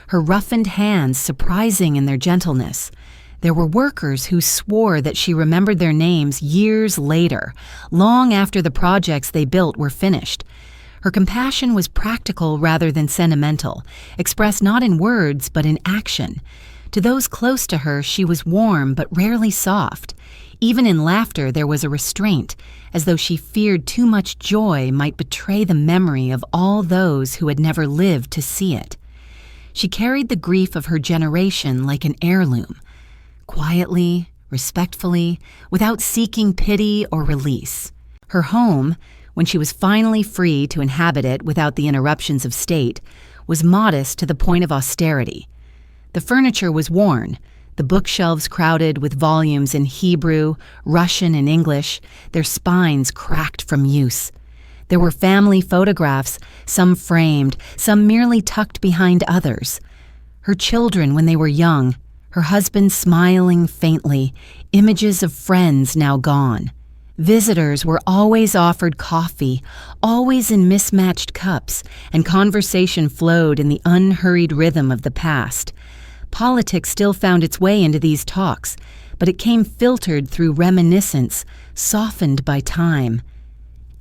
her roughened hands surprising in their gentleness. There were workers who swore that she remembered their names years later, long after the projects they built were finished. Her compassion was practical rather than sentimental, expressed not in words but in action. To those close to her, she was warm but rarely soft. Even in laughter, there was a restraint, as though she feared too much joy might betray the memory of all those who had never lived to see it. She carried the grief of her generation like an heirloom, quietly, respectfully, without seeking pity or release. Her home, when she was finally free to inhabit it without the interruptions of state, was modest to the point of austerity. The furniture was worn, the bookshelves crowded with volumes in Hebrew, Russian, and English, their spines cracked from use. There were family photographs, some framed, some merely tucked behind others. Her children when they were young, her husband smiling faintly, images of friends now gone. Visitors were always offered coffee, always in mismatched cups, and conversation flowed in the unhurried rhythm of the past. Politics still found its way into these talks, but it came filtered through reminiscence, softened by time.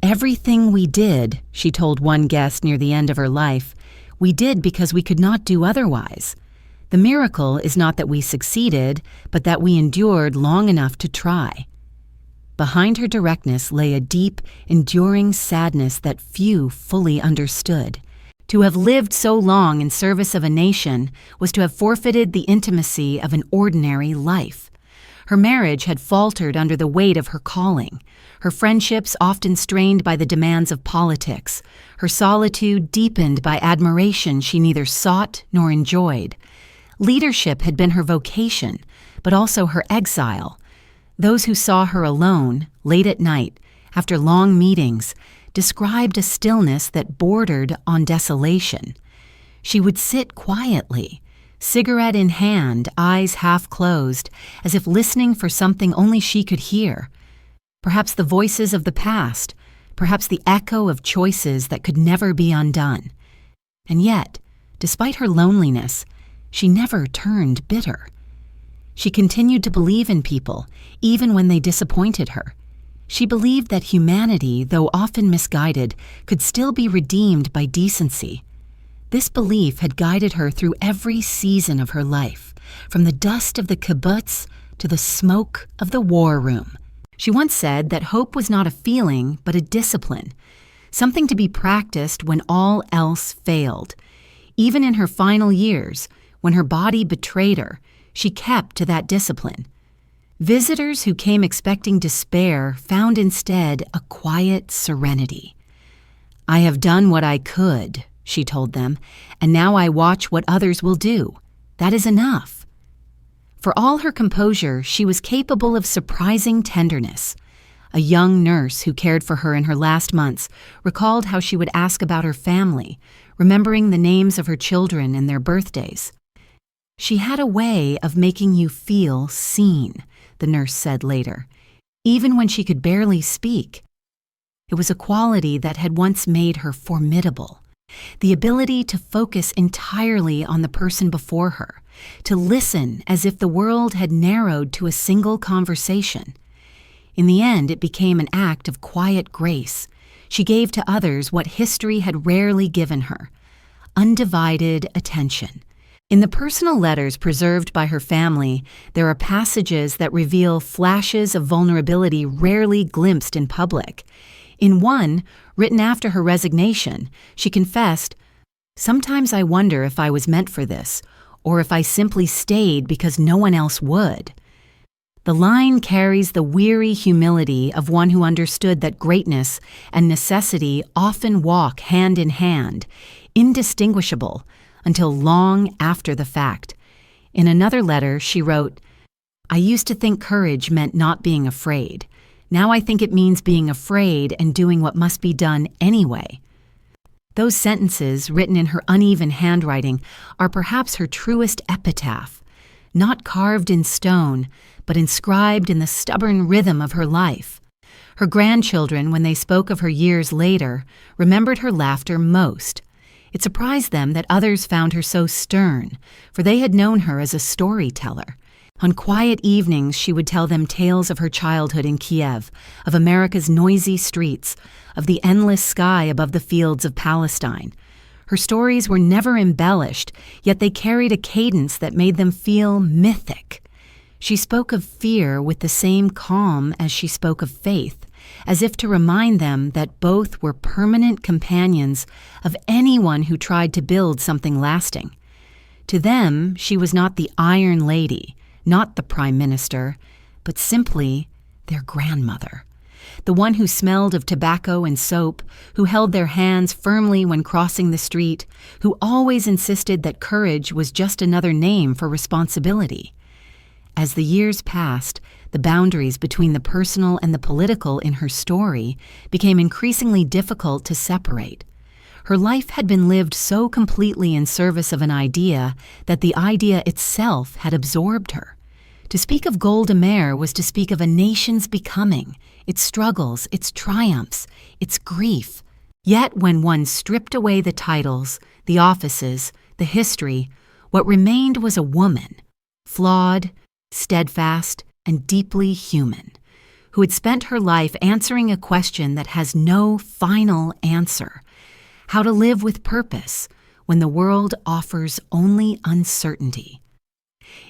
Everything we did, she told one guest near the end of her life, we did because we could not do otherwise. The miracle is not that we succeeded, but that we endured long enough to try. Behind her directness lay a deep, enduring sadness that few fully understood. To have lived so long in service of a nation was to have forfeited the intimacy of an ordinary life. Her marriage had faltered under the weight of her calling, her friendships often strained by the demands of politics, her solitude deepened by admiration she neither sought nor enjoyed. Leadership had been her vocation, but also her exile. Those who saw her alone, late at night, after long meetings, described a stillness that bordered on desolation. She would sit quietly, cigarette in hand, eyes half closed, as if listening for something only she could hear. Perhaps the voices of the past, perhaps the echo of choices that could never be undone. And yet, despite her loneliness, she never turned bitter. She continued to believe in people, even when they disappointed her. She believed that humanity, though often misguided, could still be redeemed by decency. This belief had guided her through every season of her life, from the dust of the kibbutz to the smoke of the war room. She once said that hope was not a feeling, but a discipline, something to be practiced when all else failed. Even in her final years, when her body betrayed her, she kept to that discipline. Visitors who came expecting despair found instead a quiet serenity. "I have done what I could," she told them, "and now I watch what others will do. That is enough." For all her composure, she was capable of surprising tenderness. A young nurse who cared for her in her last months recalled how she would ask about her family, remembering the names of her children and their birthdays. "She had a way of making you feel seen," the nurse said later, even when she could barely speak. It was a quality that had once made her formidable. The ability to focus entirely on the person before her, to listen as if the world had narrowed to a single conversation. In the end, it became an act of quiet grace. She gave to others what history had rarely given her: undivided attention. In the personal letters preserved by her family, there are passages that reveal flashes of vulnerability rarely glimpsed in public. In one, written after her resignation, she confessed, "Sometimes I wonder if I was meant for this, or if I simply stayed because no one else would." The line carries the weary humility of one who understood that greatness and necessity often walk hand in hand, indistinguishable, until long after the fact. In another letter, she wrote, "I used to think courage meant not being afraid. Now I think it means being afraid and doing what must be done anyway." Those sentences, written in her uneven handwriting, are perhaps her truest epitaph, not carved in stone, but inscribed in the stubborn rhythm of her life. Her grandchildren, when they spoke of her years later, remembered her laughter most. It surprised them that others found her so stern, for they had known her as a storyteller. On quiet evenings, she would tell them tales of her childhood in Kyiv, of America's noisy streets, of the endless sky above the fields of Palestine. Her stories were never embellished, yet they carried a cadence that made them feel mythic. She spoke of fear with the same calm as she spoke of faith, as if to remind them that both were permanent companions of anyone who tried to build something lasting. To them, she was not the Iron Lady, not the Prime Minister, but simply their grandmother, the one who smelled of tobacco and soap, who held their hands firmly when crossing the street, who always insisted that courage was just another name for responsibility. As the years passed, the boundaries between the personal and the political in her story became increasingly difficult to separate. Her life had been lived so completely in service of an idea that the idea itself had absorbed her. To speak of Golda Meir was to speak of a nation's becoming, its struggles, its triumphs, its grief. Yet when one stripped away the titles, the offices, the history, what remained was a woman, flawed, steadfast, and deeply human, who had spent her life answering a question that has no final answer: how to live with purpose when the world offers only uncertainty.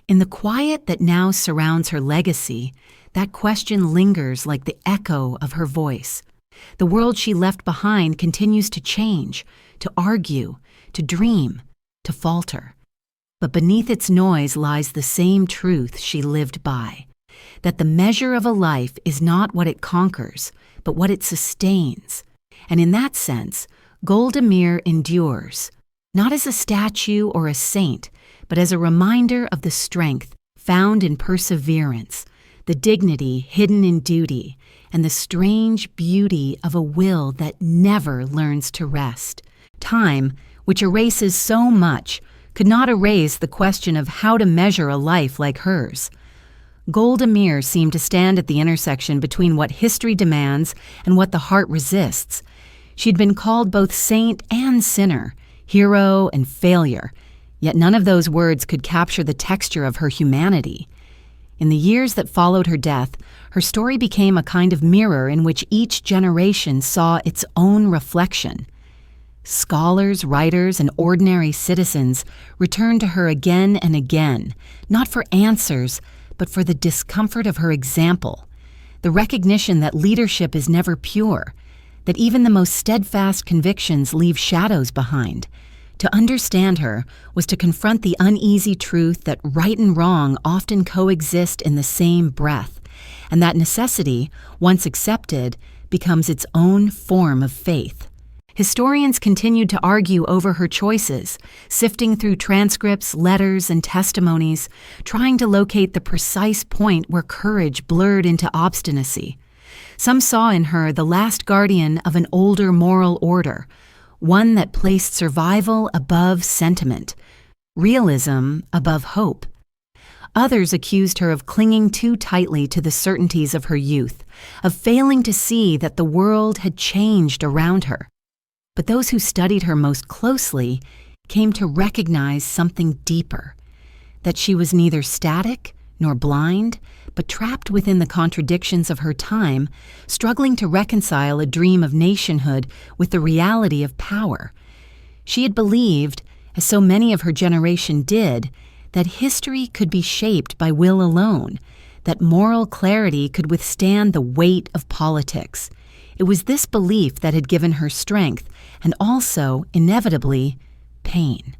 In the quiet that now surrounds her legacy, that question lingers like the echo of her voice. The world she left behind continues to change, to argue, to dream, to falter. But beneath its noise lies the same truth she lived by, that the measure of a life is not what it conquers, but what it sustains. And in that sense, Golda Meir endures, not as a statue or a saint, but as a reminder of the strength found in perseverance, the dignity hidden in duty, and the strange beauty of a will that never learns to rest. Time, which erases so much, could not erase the question of how to measure a life like hers. Golda Meir seemed to stand at the intersection between what history demands and what the heart resists. She'd been called both saint and sinner, hero and failure, yet none of those words could capture the texture of her humanity. In the years that followed her death, her story became a kind of mirror in which each generation saw its own reflection. Scholars, writers, and ordinary citizens returned to her again and again, not for answers, but for the discomfort of her example, the recognition that leadership is never pure, that even the most steadfast convictions leave shadows behind. To understand her was to confront the uneasy truth that right and wrong often coexist in the same breath, and that necessity, once accepted, becomes its own form of faith. Historians continued to argue over her choices, sifting through transcripts, letters, and testimonies, trying to locate the precise point where courage blurred into obstinacy. Some saw in her the last guardian of an older moral order, one that placed survival above sentiment, realism above hope. Others accused her of clinging too tightly to the certainties of her youth, of failing to see that the world had changed around her. But those who studied her most closely came to recognize something deeper, that she was neither static nor blind, but trapped within the contradictions of her time, struggling to reconcile a dream of nationhood with the reality of power. She had believed, as so many of her generation did, that history could be shaped by will alone, that moral clarity could withstand the weight of politics. It was this belief that had given her strength and also, inevitably, pain.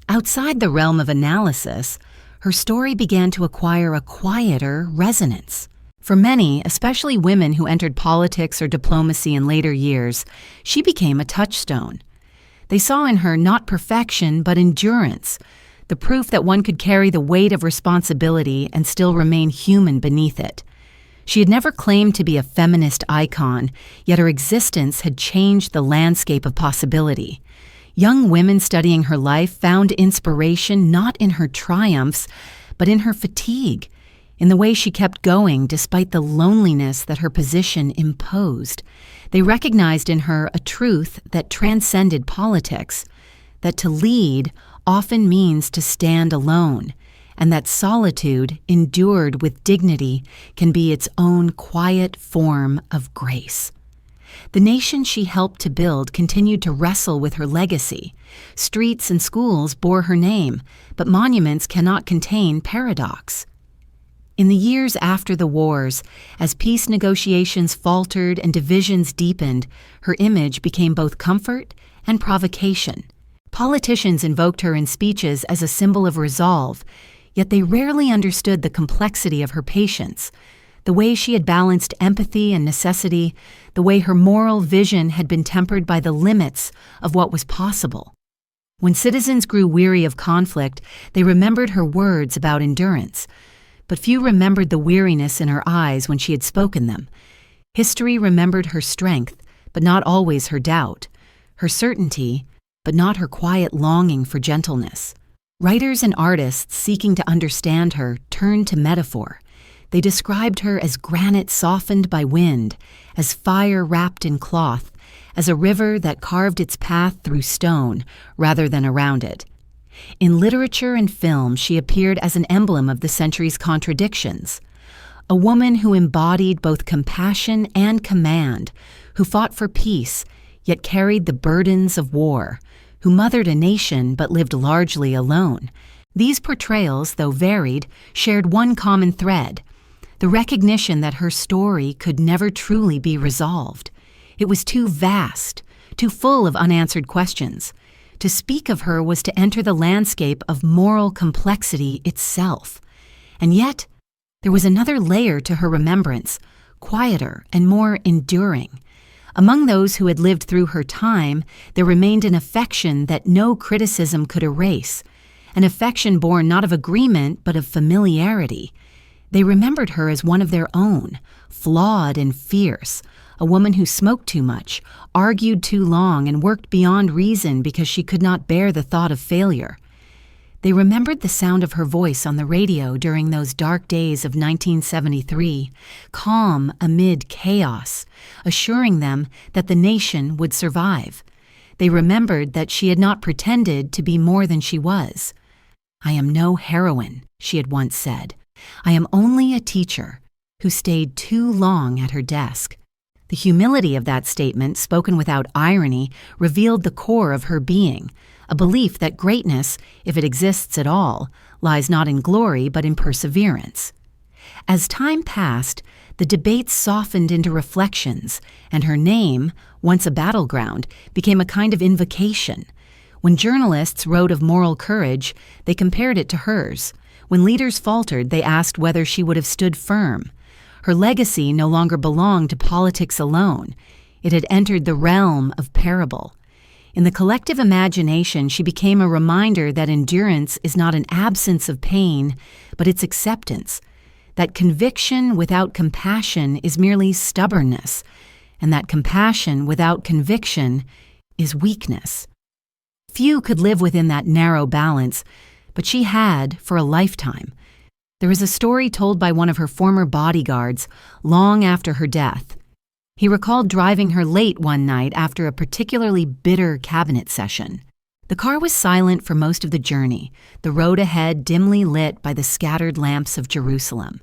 Outside the realm of analysis, her story began to acquire a quieter resonance. For many, especially women who entered politics or diplomacy in later years, she became a touchstone. They saw in her not perfection but endurance, the proof that one could carry the weight of responsibility and still remain human beneath it. She had never claimed to be a feminist icon, yet her existence had changed the landscape of possibility. Young women studying her life found inspiration not in her triumphs, but in her fatigue, in the way she kept going despite the loneliness that her position imposed. They recognized in her a truth that transcended politics, that to lead often means to stand alone, and that solitude, endured with dignity, can be its own quiet form of grace. The nation she helped to build continued to wrestle with her legacy. Streets and schools bore her name, but monuments cannot contain paradox. In the years after the wars, as peace negotiations faltered and divisions deepened, her image became both comfort and provocation. Politicians invoked her in speeches as a symbol of resolve, yet they rarely understood the complexity of her patience, the way she had balanced empathy and necessity, the way her moral vision had been tempered by the limits of what was possible. When citizens grew weary of conflict, they remembered her words about endurance, but few remembered the weariness in her eyes when she had spoken them. History remembered her strength, but not always her doubt, her certainty, but not her quiet longing for gentleness. Writers and artists seeking to understand her turned to metaphor. They described her as granite softened by wind, as fire wrapped in cloth, as a river that carved its path through stone rather than around it. In literature and film, she appeared as an emblem of the century's contradictions. A woman who embodied both compassion and command, who fought for peace, yet carried the burdens of war, who mothered a nation but lived largely alone. These portrayals, though varied, shared one common thread: the recognition that her story could never truly be resolved. It was too vast, too full of unanswered questions. To speak of her was to enter the landscape of moral complexity itself. And yet, there was another layer to her remembrance, quieter and more enduring. Among those who had lived through her time, there remained an affection that no criticism could erase, an affection born not of agreement but of familiarity. They remembered her as one of their own, flawed and fierce, a woman who smoked too much, argued too long, and worked beyond reason because she could not bear the thought of failure. They remembered the sound of her voice on the radio during those dark days of 1973, calm amid chaos, assuring them that the nation would survive. They remembered that she had not pretended to be more than she was. "I am no heroine," she had once said. "I am only a teacher who stayed too long at her desk." The humility of that statement, spoken without irony, revealed the core of her being, a belief that greatness, if it exists at all, lies not in glory but in perseverance. As time passed, the debates softened into reflections, and her name, once a battleground, became a kind of invocation. When journalists wrote of moral courage, they compared it to hers. When leaders faltered, they asked whether she would have stood firm. Her legacy no longer belonged to politics alone. It had entered the realm of parable. In the collective imagination, she became a reminder that endurance is not an absence of pain, but its acceptance, that conviction without compassion is merely stubbornness, and that compassion without conviction is weakness. Few could live within that narrow balance, but she had for a lifetime. There is a story told by one of her former bodyguards long after her death. He recalled driving her late one night after a particularly bitter cabinet session. The car was silent for most of the journey, the road ahead dimly lit by the scattered lamps of Jerusalem.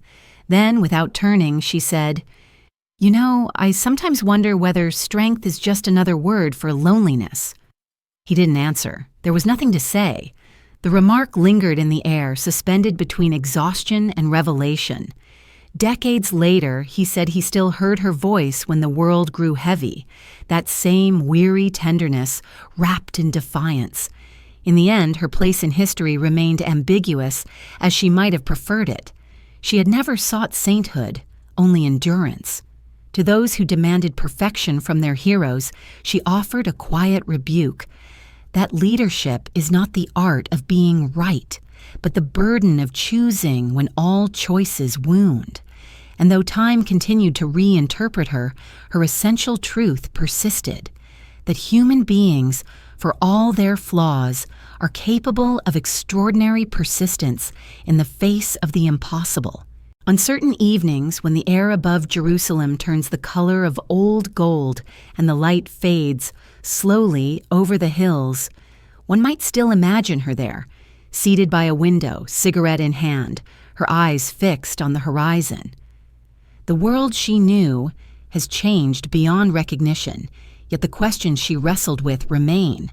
Then, without turning, she said, "You know, I sometimes wonder whether strength is just another word for loneliness." He didn't answer. There was nothing to say. The remark lingered in the air, suspended between exhaustion and revelation. Decades later, he said he still heard her voice when the world grew heavy, that same weary tenderness wrapped in defiance. In the end, her place in history remained ambiguous, as she might have preferred it. She had never sought sainthood, only endurance. To those who demanded perfection from their heroes, she offered a quiet rebuke. That leadership is not the art of being right, but the burden of choosing when all choices wound. And though time continued to reinterpret her, her essential truth persisted, that human beings, for all their flaws, are capable of extraordinary persistence in the face of the impossible. On certain evenings, when the air above Jerusalem turns the color of old gold and the light fades slowly over the hills, one might still imagine her there, seated by a window, cigarette in hand, her eyes fixed on the horizon. The world she knew has changed beyond recognition, yet the questions she wrestled with remain.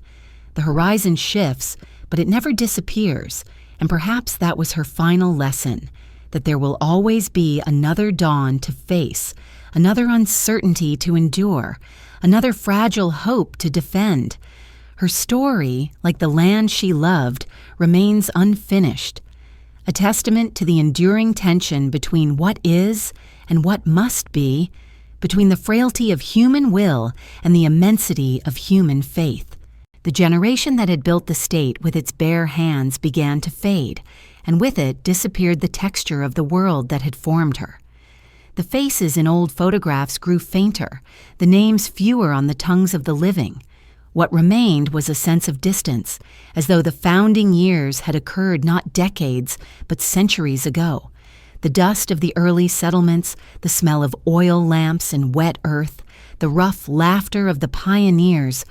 The horizon shifts, but it never disappears, and perhaps that was her final lesson, that there will always be another dawn to face, another uncertainty to endure, another fragile hope to defend. Her story, like the land she loved, remains unfinished, a testament to the enduring tension between what is and what must be, between the frailty of human will and the immensity of human faith. The generation that had built the state with its bare hands began to fade, and with it disappeared the texture of the world that had formed her. The faces in old photographs grew fainter, the names fewer on the tongues of the living. What remained was a sense of distance, as though the founding years had occurred not decades, but centuries ago. The dust of the early settlements, the smell of oil lamps and wet earth, the rough laughter of the pioneers,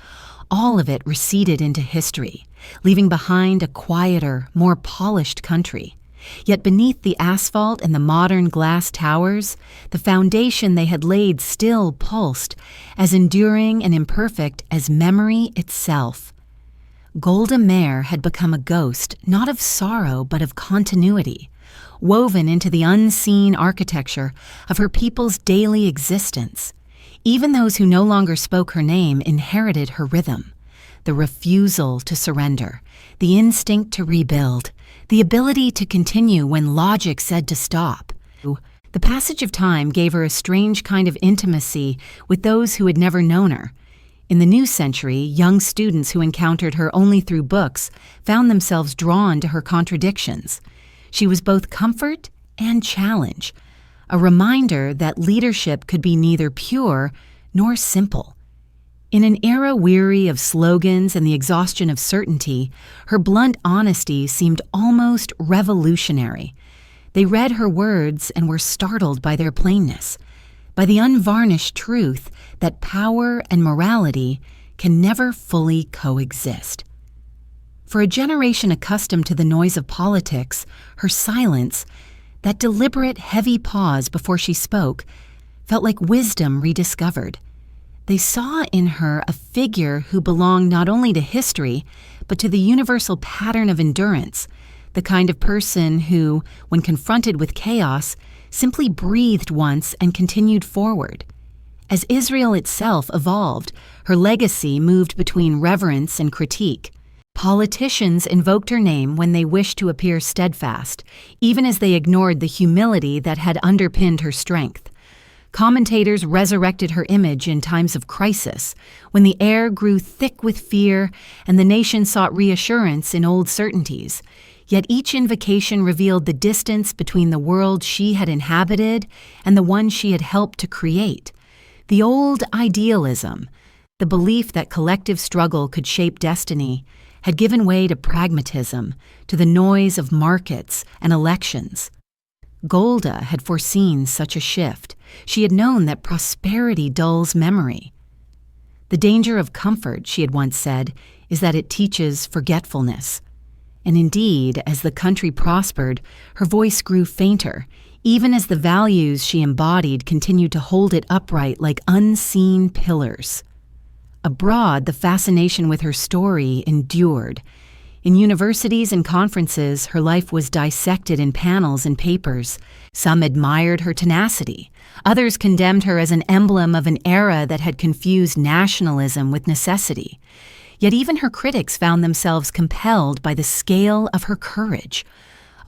all of it receded into history, leaving behind a quieter, more polished country. Yet beneath the asphalt and the modern glass towers, the foundation they had laid still pulsed, as enduring and imperfect as memory itself. Golda Meir had become a ghost, not of sorrow but of continuity, woven into the unseen architecture of her people's daily existence. Even those who no longer spoke her name inherited her rhythm. The refusal to surrender, the instinct to rebuild, the ability to continue when logic said to stop. The passage of time gave her a strange kind of intimacy with those who had never known her. In the new century, young students who encountered her only through books found themselves drawn to her contradictions. She was both comfort and challenge, a reminder that leadership could be neither pure nor simple. In an era weary of slogans and the exhaustion of certainty, her blunt honesty seemed almost revolutionary. They read her words and were startled by their plainness, by the unvarnished truth that power and morality can never fully coexist. For a generation accustomed to the noise of politics, her silence, that deliberate, heavy pause before she spoke, felt like wisdom rediscovered. They saw in her a figure who belonged not only to history, but to the universal pattern of endurance, the kind of person who, when confronted with chaos, simply breathed once and continued forward. As Israel itself evolved, her legacy moved between reverence and critique. Politicians invoked her name when they wished to appear steadfast, even as they ignored the humility that had underpinned her strength. Commentators resurrected her image in times of crisis, when the air grew thick with fear and the nation sought reassurance in old certainties. Yet each invocation revealed the distance between the world she had inhabited and the one she had helped to create. The old idealism, the belief that collective struggle could shape destiny, had given way to pragmatism, to the noise of markets and elections. Golda had foreseen such a shift. She had known that prosperity dulls memory. The danger of comfort, she had once said, is that it teaches forgetfulness. And indeed, as the country prospered, her voice grew fainter, even as the values she embodied continued to hold it upright like unseen pillars. Abroad, the fascination with her story endured. In universities and conferences, her life was dissected in panels and papers. Some admired her tenacity. Others condemned her as an emblem of an era that had confused nationalism with necessity. Yet even her critics found themselves compelled by the scale of her courage.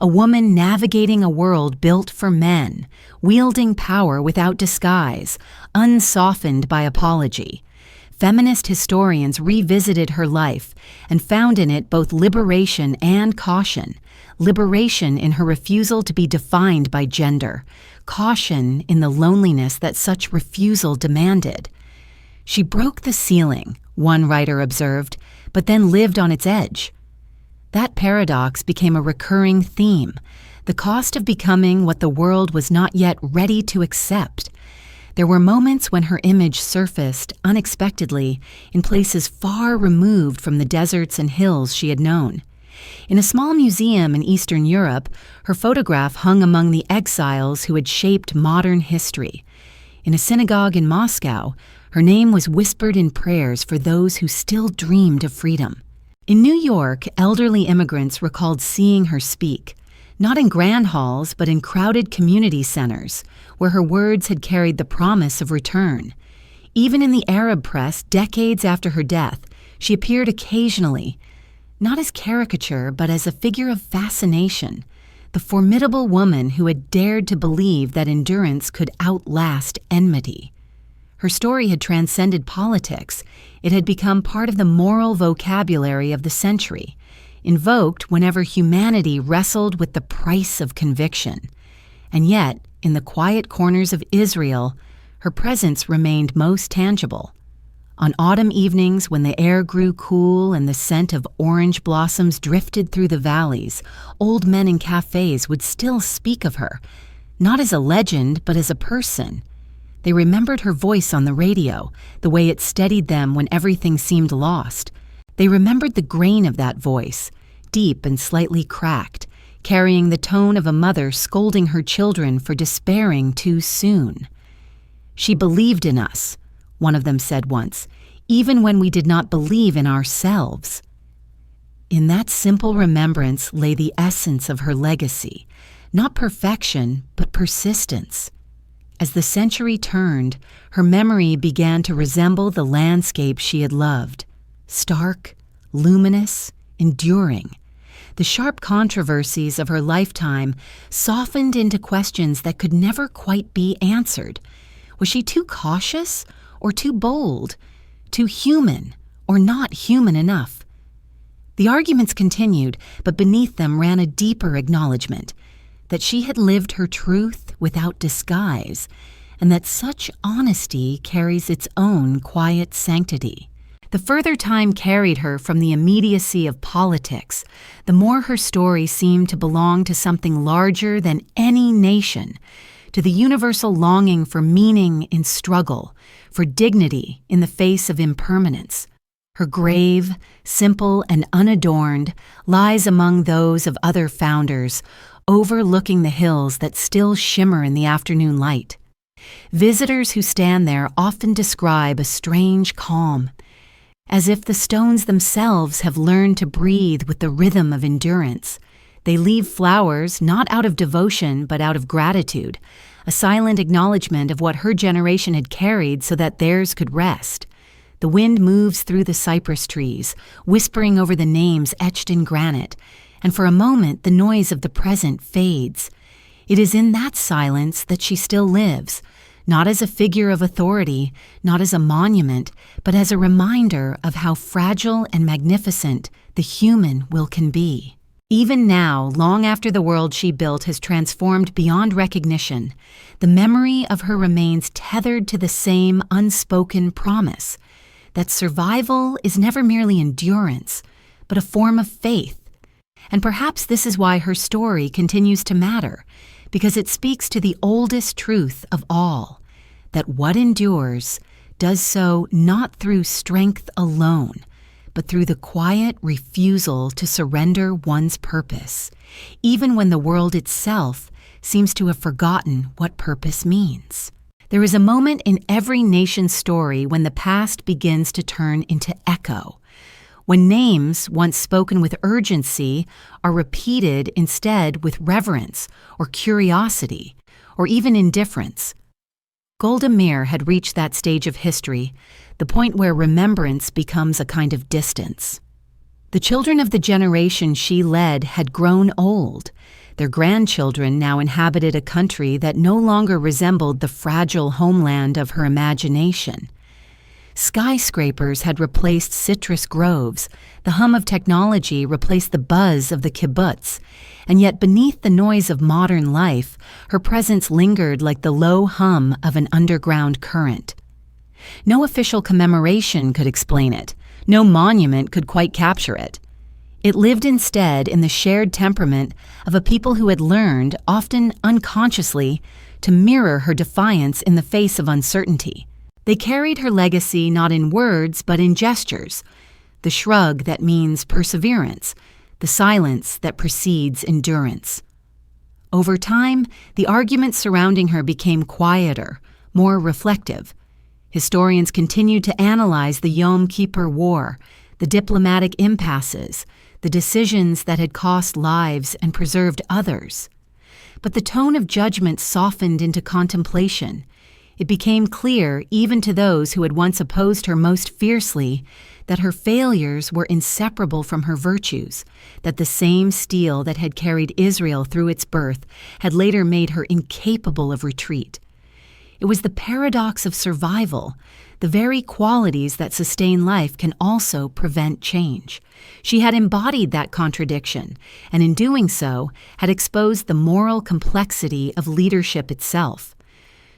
A woman navigating a world built for men, wielding power without disguise, unsoftened by apology. Feminist historians revisited her life and found in it both liberation and caution. Liberation in her refusal to be defined by gender, caution in the loneliness that such refusal demanded. She broke the ceiling, one writer observed, but then lived on its edge. That paradox became a recurring theme, the cost of becoming what the world was not yet ready to accept. There were moments when her image surfaced unexpectedly in places far removed from the deserts and hills she had known. In a small museum in Eastern Europe, her photograph hung among the exiles who had shaped modern history. In a synagogue in Moscow, her name was whispered in prayers for those who still dreamed of freedom. In New York, elderly immigrants recalled seeing her speak, not in grand halls, but in crowded community centers, where her words had carried the promise of return. Even in the Arab press, decades after her death, she appeared occasionally, not as caricature, but as a figure of fascination, the formidable woman who had dared to believe that endurance could outlast enmity. Her story had transcended politics. It had become part of the moral vocabulary of the century, invoked whenever humanity wrestled with the price of conviction. And yet, in the quiet corners of Israel, her presence remained most tangible. On autumn evenings, when the air grew cool and the scent of orange blossoms drifted through the valleys, old men in cafes would still speak of her, not as a legend, but as a person. They remembered her voice on the radio, the way it steadied them when everything seemed lost. They remembered the grain of that voice, deep and slightly cracked, carrying the tone of a mother scolding her children for despairing too soon. "She believed in us," one of them said once, "even when we did not believe in ourselves." In that simple remembrance lay the essence of her legacy, not perfection, but persistence. As the century turned, her memory began to resemble the landscape she had loved, stark, luminous, enduring. The sharp controversies of her lifetime softened into questions that could never quite be answered. Was she too cautious or too bold, too human or not human enough? The arguments continued, but beneath them ran a deeper acknowledgement that she had lived her truth without disguise, and that such honesty carries its own quiet sanctity. The further time carried her from the immediacy of politics, the more her story seemed to belong to something larger than any nation, to the universal longing for meaning in struggle, for dignity in the face of impermanence. Her grave, simple and unadorned, lies among those of other founders, overlooking the hills that still shimmer in the afternoon light. Visitors who stand there often describe a strange calm, as if the stones themselves have learned to breathe with the rhythm of endurance. They leave flowers not out of devotion but out of gratitude, a silent acknowledgement of what her generation had carried so that theirs could rest. The wind moves through the cypress trees, whispering over the names etched in granite, and for a moment the noise of the present fades. It is in that silence that she still lives, not as a figure of authority, not as a monument, but as a reminder of how fragile and magnificent the human will can be. Even now, long after the world she built has transformed beyond recognition, the memory of her remains tethered to the same unspoken promise that survival is never merely endurance, but a form of faith. And perhaps this is why her story continues to matter, because it speaks to the oldest truth of all, that what endures does so not through strength alone, but through the quiet refusal to surrender one's purpose, even when the world itself seems to have forgotten what purpose means. There is a moment in every nation's story when the past begins to turn into echo, when names once spoken with urgency are repeated instead with reverence or curiosity or even indifference. Golda Meir had reached that stage of history, the point where remembrance becomes a kind of distance. The children of the generation she led had grown old. Their grandchildren now inhabited a country that no longer resembled the fragile homeland of her imagination. Skyscrapers had replaced citrus groves, the hum of technology replaced the buzz of the kibbutz, and yet beneath the noise of modern life, her presence lingered like the low hum of an underground current. No official commemoration could explain it. No monument could quite capture it. It lived instead in the shared temperament of a people who had learned, often unconsciously, to mirror her defiance in the face of uncertainty. They carried her legacy not in words but in gestures, the shrug that means perseverance, the silence that precedes endurance. Over time, the arguments surrounding her became quieter, more reflective. Historians continued to analyze the Yom Kippur War, the diplomatic impasses, the decisions that had cost lives and preserved others. But the tone of judgment softened into contemplation. It became clear, even to those who had once opposed her most fiercely, that her failures were inseparable from her virtues, that the same steel that had carried Israel through its birth had later made her incapable of retreat. It was the paradox of survival. The very qualities that sustain life can also prevent change. She had embodied that contradiction, and in doing so, had exposed the moral complexity of leadership itself.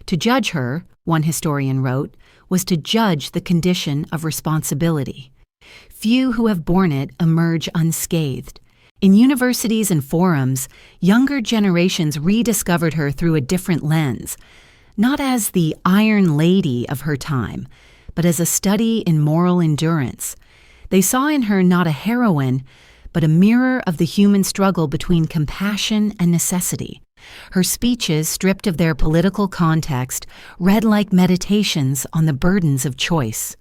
To judge her, one historian wrote, was to judge the condition of responsibility. Few who have borne it emerge unscathed. In universities and forums, younger generations rediscovered her through a different lens, not as the Iron Lady of her time, but as a study in moral endurance. They saw in her not a heroine, but a mirror of the human struggle between compassion and necessity. Her speeches, stripped of their political context, read like meditations on the burdens of choice.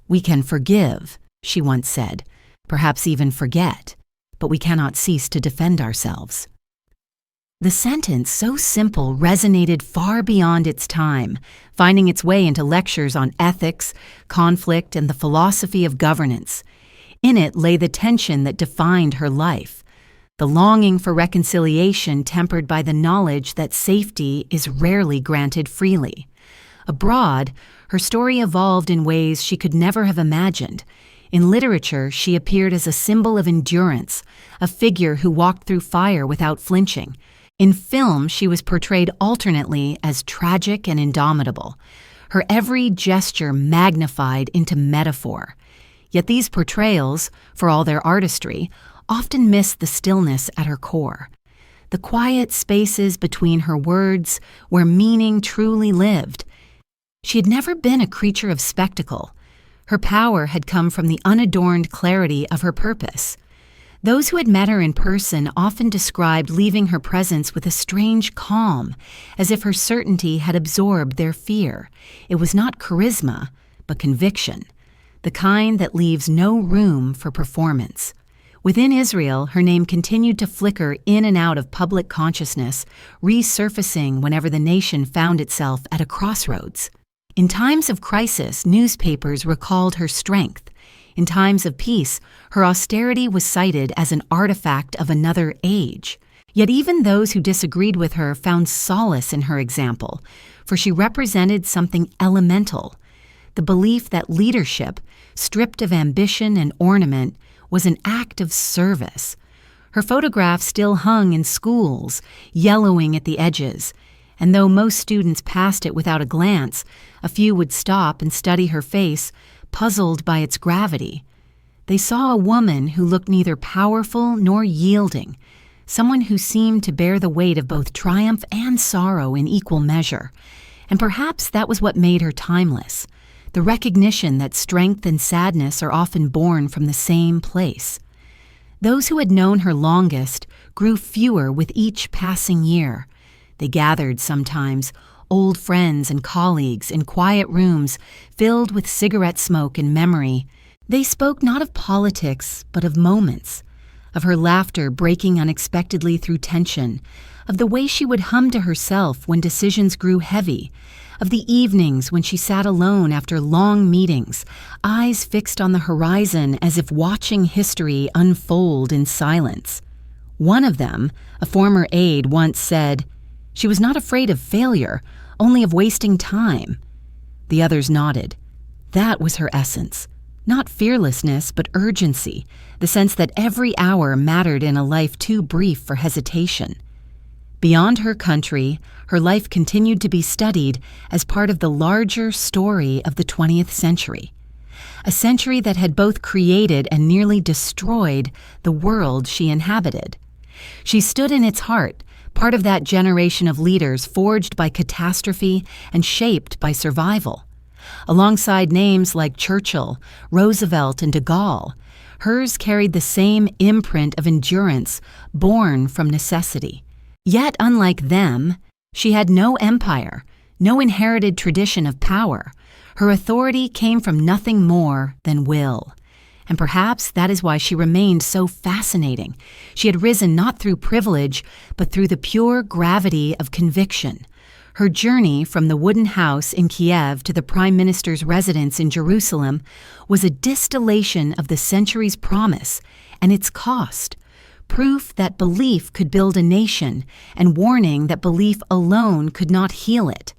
"We can forgive," she once said, "perhaps even forget, but we cannot cease to defend ourselves." The sentence, so simple, resonated far beyond its time, finding its way into lectures on ethics, conflict, and the philosophy of governance. In it lay the tension that defined her life, the longing for reconciliation tempered by the knowledge that safety is rarely granted freely. Abroad, her story evolved in ways she could never have imagined. In literature, she appeared as a symbol of endurance, a figure who walked through fire without flinching. In film, she was portrayed alternately as tragic and indomitable, her every gesture magnified into metaphor. Yet these portrayals, for all their artistry, often missed the stillness at her core, the quiet spaces between her words where meaning truly lived. She had never been a creature of spectacle. Her power had come from the unadorned clarity of her purpose. Those who had met her in person often described leaving her presence with a strange calm, as if her certainty had absorbed their fear. It was not charisma, but conviction, the kind that leaves no room for performance. Within Israel, her name continued to flicker in and out of public consciousness, resurfacing whenever the nation found itself at a crossroads. In times of crisis, newspapers recalled her strength. In times of peace, her austerity was cited as an artifact of another age. Yet even those who disagreed with her found solace in her example, for she represented something elemental, the belief that leadership, stripped of ambition and ornament, was an act of service. Her photograph still hung in schools, yellowing at the edges, and though most students passed it without a glance, a few would stop and study her face, puzzled by its gravity. They saw a woman who looked neither powerful nor yielding, someone who seemed to bear the weight of both triumph and sorrow in equal measure. And perhaps that was what made her timeless, the recognition that strength and sadness are often born from the same place. Those who had known her longest grew fewer with each passing year. They gathered sometimes, old friends and colleagues, in quiet rooms filled with cigarette smoke and memory. They spoke not of politics, but of moments, of her laughter breaking unexpectedly through tension, of the way she would hum to herself when decisions grew heavy, of the evenings when she sat alone after long meetings, eyes fixed on the horizon as if watching history unfold in silence. One of them, a former aide, once said, "She was not afraid of failure, only of wasting time." The others nodded. That was her essence. Not fearlessness, but urgency, the sense that every hour mattered in a life too brief for hesitation. Beyond her country, her life continued to be studied as part of the larger story of the 20th century. A century that had both created and nearly destroyed the world she inhabited. She stood in its heart, part of that generation of leaders forged by catastrophe and shaped by survival. Alongside names like Churchill, Roosevelt, and de Gaulle, hers carried the same imprint of endurance born from necessity. Yet, unlike them, she had no empire, no inherited tradition of power. Her authority came from nothing more than will. And perhaps that is why she remained so fascinating. She had risen not through privilege, but through the pure gravity of conviction. Her journey from the wooden house in Kyiv to the Prime Minister's residence in Jerusalem was a distillation of the century's promise and its cost, proof that belief could build a nation and warning that belief alone could not heal it.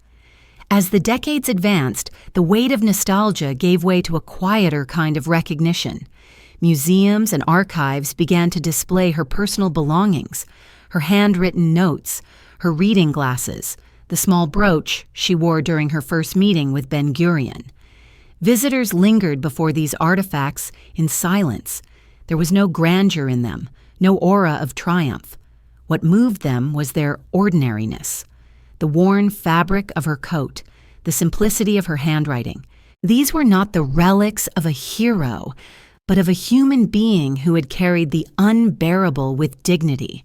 As the decades advanced, the weight of nostalgia gave way to a quieter kind of recognition. Museums and archives began to display her personal belongings, her handwritten notes, her reading glasses, the small brooch she wore during her first meeting with Ben-Gurion. Visitors lingered before these artifacts in silence. There was no grandeur in them, no aura of triumph. What moved them was their ordinariness. The worn fabric of her coat, the simplicity of her handwriting. These were not the relics of a hero, but of a human being who had carried the unbearable with dignity.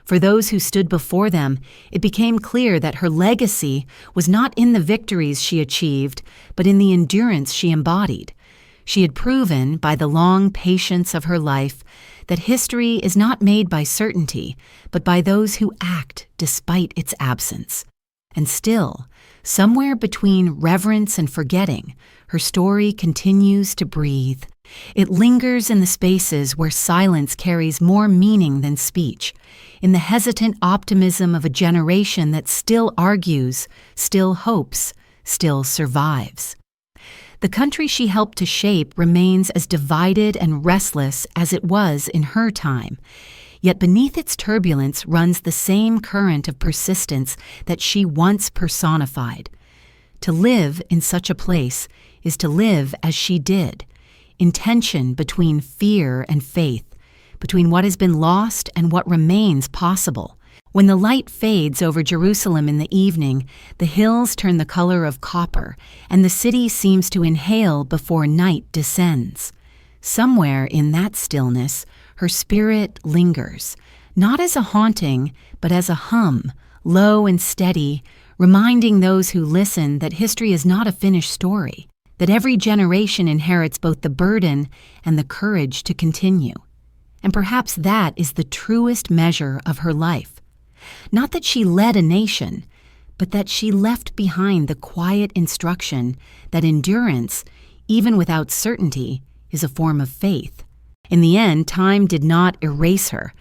For those who stood before them, it became clear that her legacy was not in the victories she achieved, but in the endurance she embodied. She had proven, by the long patience of her life, that history is not made by certainty, but by those who act despite its absence. And still, somewhere between reverence and forgetting, her story continues to breathe. It lingers in the spaces where silence carries more meaning than speech, in the hesitant optimism of a generation that still argues, still hopes, still survives. The country she helped to shape remains as divided and restless as it was in her time. Yet beneath its turbulence runs the same current of persistence that she once personified. To live in such a place is to live as she did, in tension between fear and faith, between what has been lost and what remains possible. When the light fades over Jerusalem in the evening, the hills turn the color of copper, and the city seems to inhale before night descends. Somewhere in that stillness, her spirit lingers, not as a haunting, but as a hum, low and steady, reminding those who listen that history is not a finished story, that every generation inherits both the burden and the courage to continue. And perhaps that is the truest measure of her life. Not that she led a nation, but that she left behind the quiet instruction that endurance, even without certainty, is a form of faith. In the end, time did not erase her.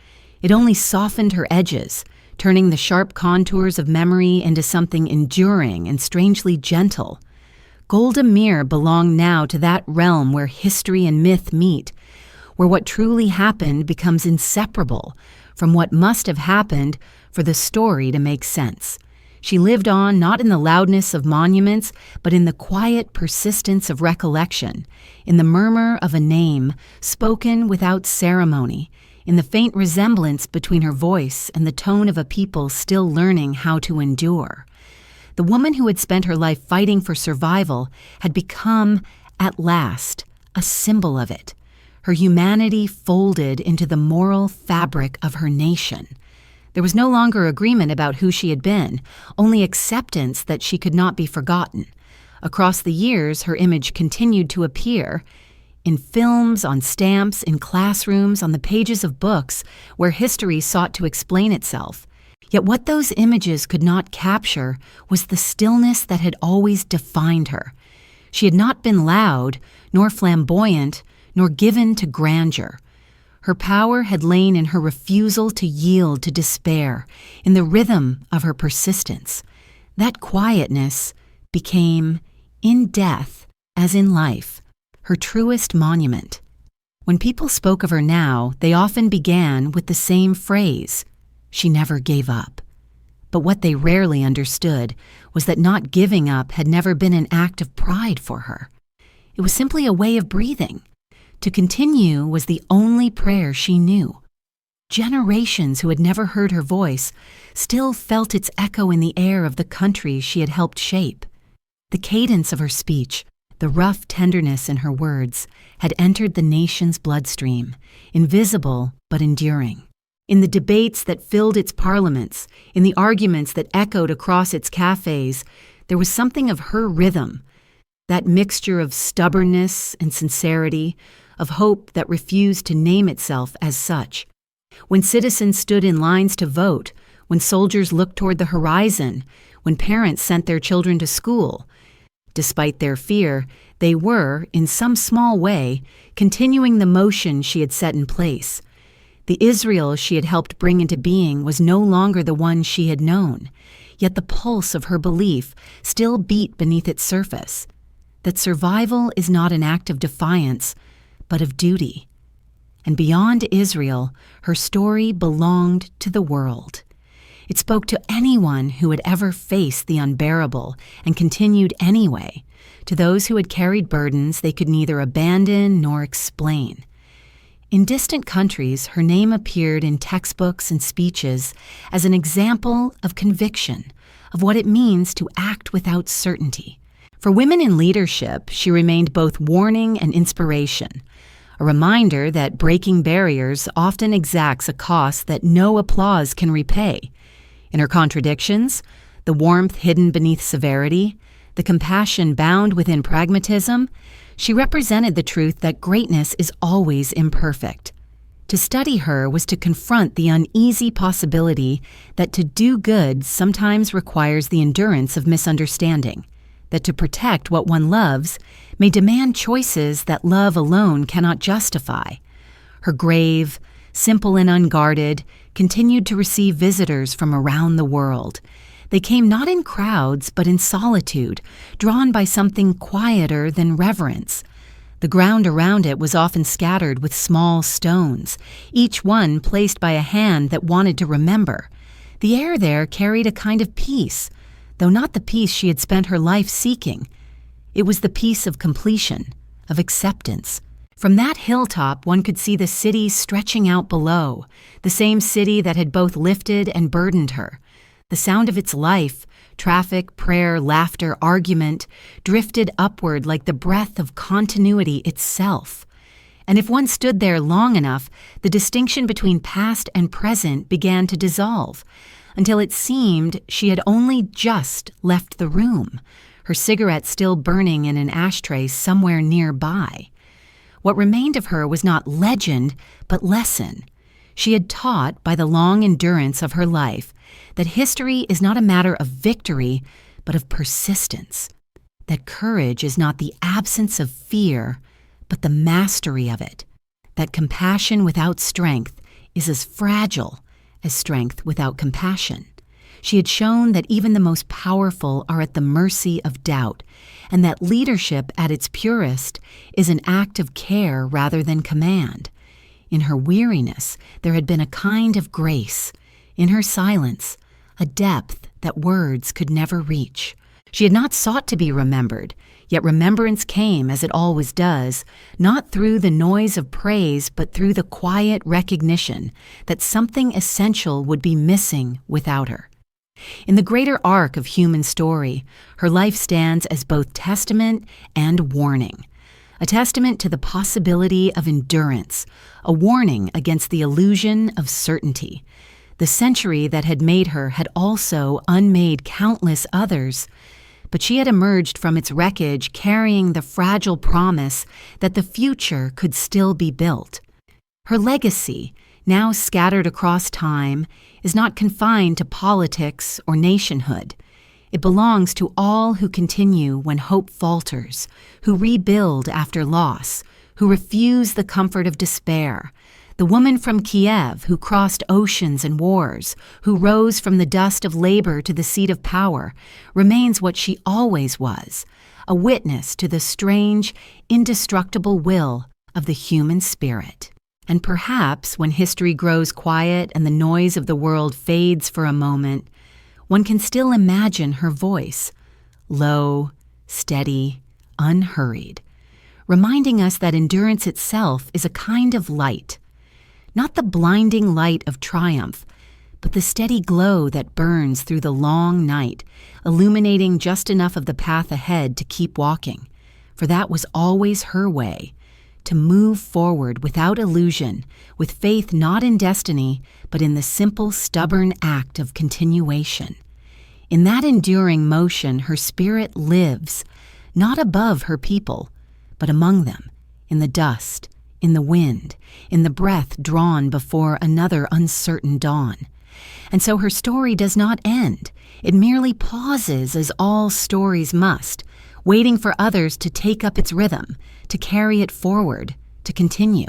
It only softened her edges, turning the sharp contours of memory into something enduring and strangely gentle. Golda Meir belonged now to that realm where history and myth meet, where what truly happened becomes inseparable from what must have happened for the story to make sense. She lived on not in the loudness of monuments, but in the quiet persistence of recollection, in the murmur of a name spoken without ceremony, in the faint resemblance between her voice and the tone of a people still learning how to endure. The woman who had spent her life fighting for survival had become, at last, a symbol of it, her humanity folded into the moral fabric of her nation. There was no longer agreement about who she had been, only acceptance that she could not be forgotten. Across the years, her image continued to appear in films, on stamps, in classrooms, on the pages of books where history sought to explain itself. Yet what those images could not capture was the stillness that had always defined her. She had not been loud, nor flamboyant, nor given to grandeur. Her power had lain in her refusal to yield to despair, in the rhythm of her persistence. That quietness became, in death as in life, her truest monument. When people spoke of her now, they often began with the same phrase, "She never gave up." But what they rarely understood was that not giving up had never been an act of pride for her. It was simply a way of breathing. To continue was the only prayer she knew. Generations who had never heard her voice still felt its echo in the air of the country she had helped shape. The cadence of her speech, the rough tenderness in her words, had entered the nation's bloodstream, invisible but enduring. In the debates that filled its parliaments, in the arguments that echoed across its cafes, there was something of her rhythm, that mixture of stubbornness and sincerity, of hope that refused to name itself as such. When citizens stood in lines to vote, when soldiers looked toward the horizon, when parents sent their children to school, despite their fear, they were, in some small way, continuing the motion she had set in place. The Israel she had helped bring into being was no longer the one she had known, yet the pulse of her belief still beat beneath its surface, that survival is not an act of defiance, but of duty. And beyond Israel, her story belonged to the world. It spoke to anyone who had ever faced the unbearable and continued anyway, to those who had carried burdens they could neither abandon nor explain. In distant countries, her name appeared in textbooks and speeches as an example of conviction, of what it means to act without certainty. For women in leadership, she remained both warning and inspiration, a reminder that breaking barriers often exacts a cost that no applause can repay. In her contradictions, the warmth hidden beneath severity, the compassion bound within pragmatism, she represented the truth that greatness is always imperfect. To study her was to confront the uneasy possibility that to do good sometimes requires the endurance of misunderstanding, that to protect what one loves may demand choices that love alone cannot justify. Her grave, simple and unguarded, continued to receive visitors from around the world. They came not in crowds, but in solitude, drawn by something quieter than reverence. The ground around it was often scattered with small stones, each one placed by a hand that wanted to remember. The air there carried a kind of peace, though not the peace she had spent her life seeking. It was the peace of completion, of acceptance. From that hilltop, one could see the city stretching out below, the same city that had both lifted and burdened her. The sound of its life, traffic, prayer, laughter, argument, drifted upward like the breath of continuity itself. And if one stood there long enough, the distinction between past and present began to dissolve, until it seemed she had only just left the room, her cigarette still burning in an ashtray somewhere nearby. What remained of her was not legend, but lesson. She had taught, by the long endurance of her life, that history is not a matter of victory, but of persistence. That courage is not the absence of fear, but the mastery of it. That compassion without strength is as fragile as strength without compassion. She had shown that even the most powerful are at the mercy of doubt, and that leadership at its purest is an act of care rather than command. In her weariness, there had been a kind of grace. In her silence, a depth that words could never reach. She had not sought to be remembered, yet remembrance came, as it always does, not through the noise of praise, but through the quiet recognition that something essential would be missing without her. In the greater arc of human story, her life stands as both testament and warning. A testament to the possibility of endurance, a warning against the illusion of certainty. The century that had made her had also unmade countless others, but she had emerged from its wreckage carrying the fragile promise that the future could still be built. Her legacy, now scattered across time, is not confined to politics or nationhood. It belongs to all who continue when hope falters, who rebuild after loss, who refuse the comfort of despair. The woman from Kyiv who crossed oceans and wars, who rose from the dust of labor to the seat of power, remains what she always was, a witness to the strange, indestructible will of the human spirit. And perhaps when history grows quiet and the noise of the world fades for a moment, one can still imagine her voice, low, steady, unhurried, reminding us that endurance itself is a kind of light, not the blinding light of triumph, but the steady glow that burns through the long night, illuminating just enough of the path ahead to keep walking, for that was always her way, to move forward without illusion, with faith not in destiny, but in the simple, stubborn act of continuation. In that enduring motion, her spirit lives, not above her people, but among them, in the dust, in the wind, in the breath drawn before another uncertain dawn. And so her story does not end. It merely pauses, as all stories must, waiting for others to take up its rhythm, to carry it forward, to continue.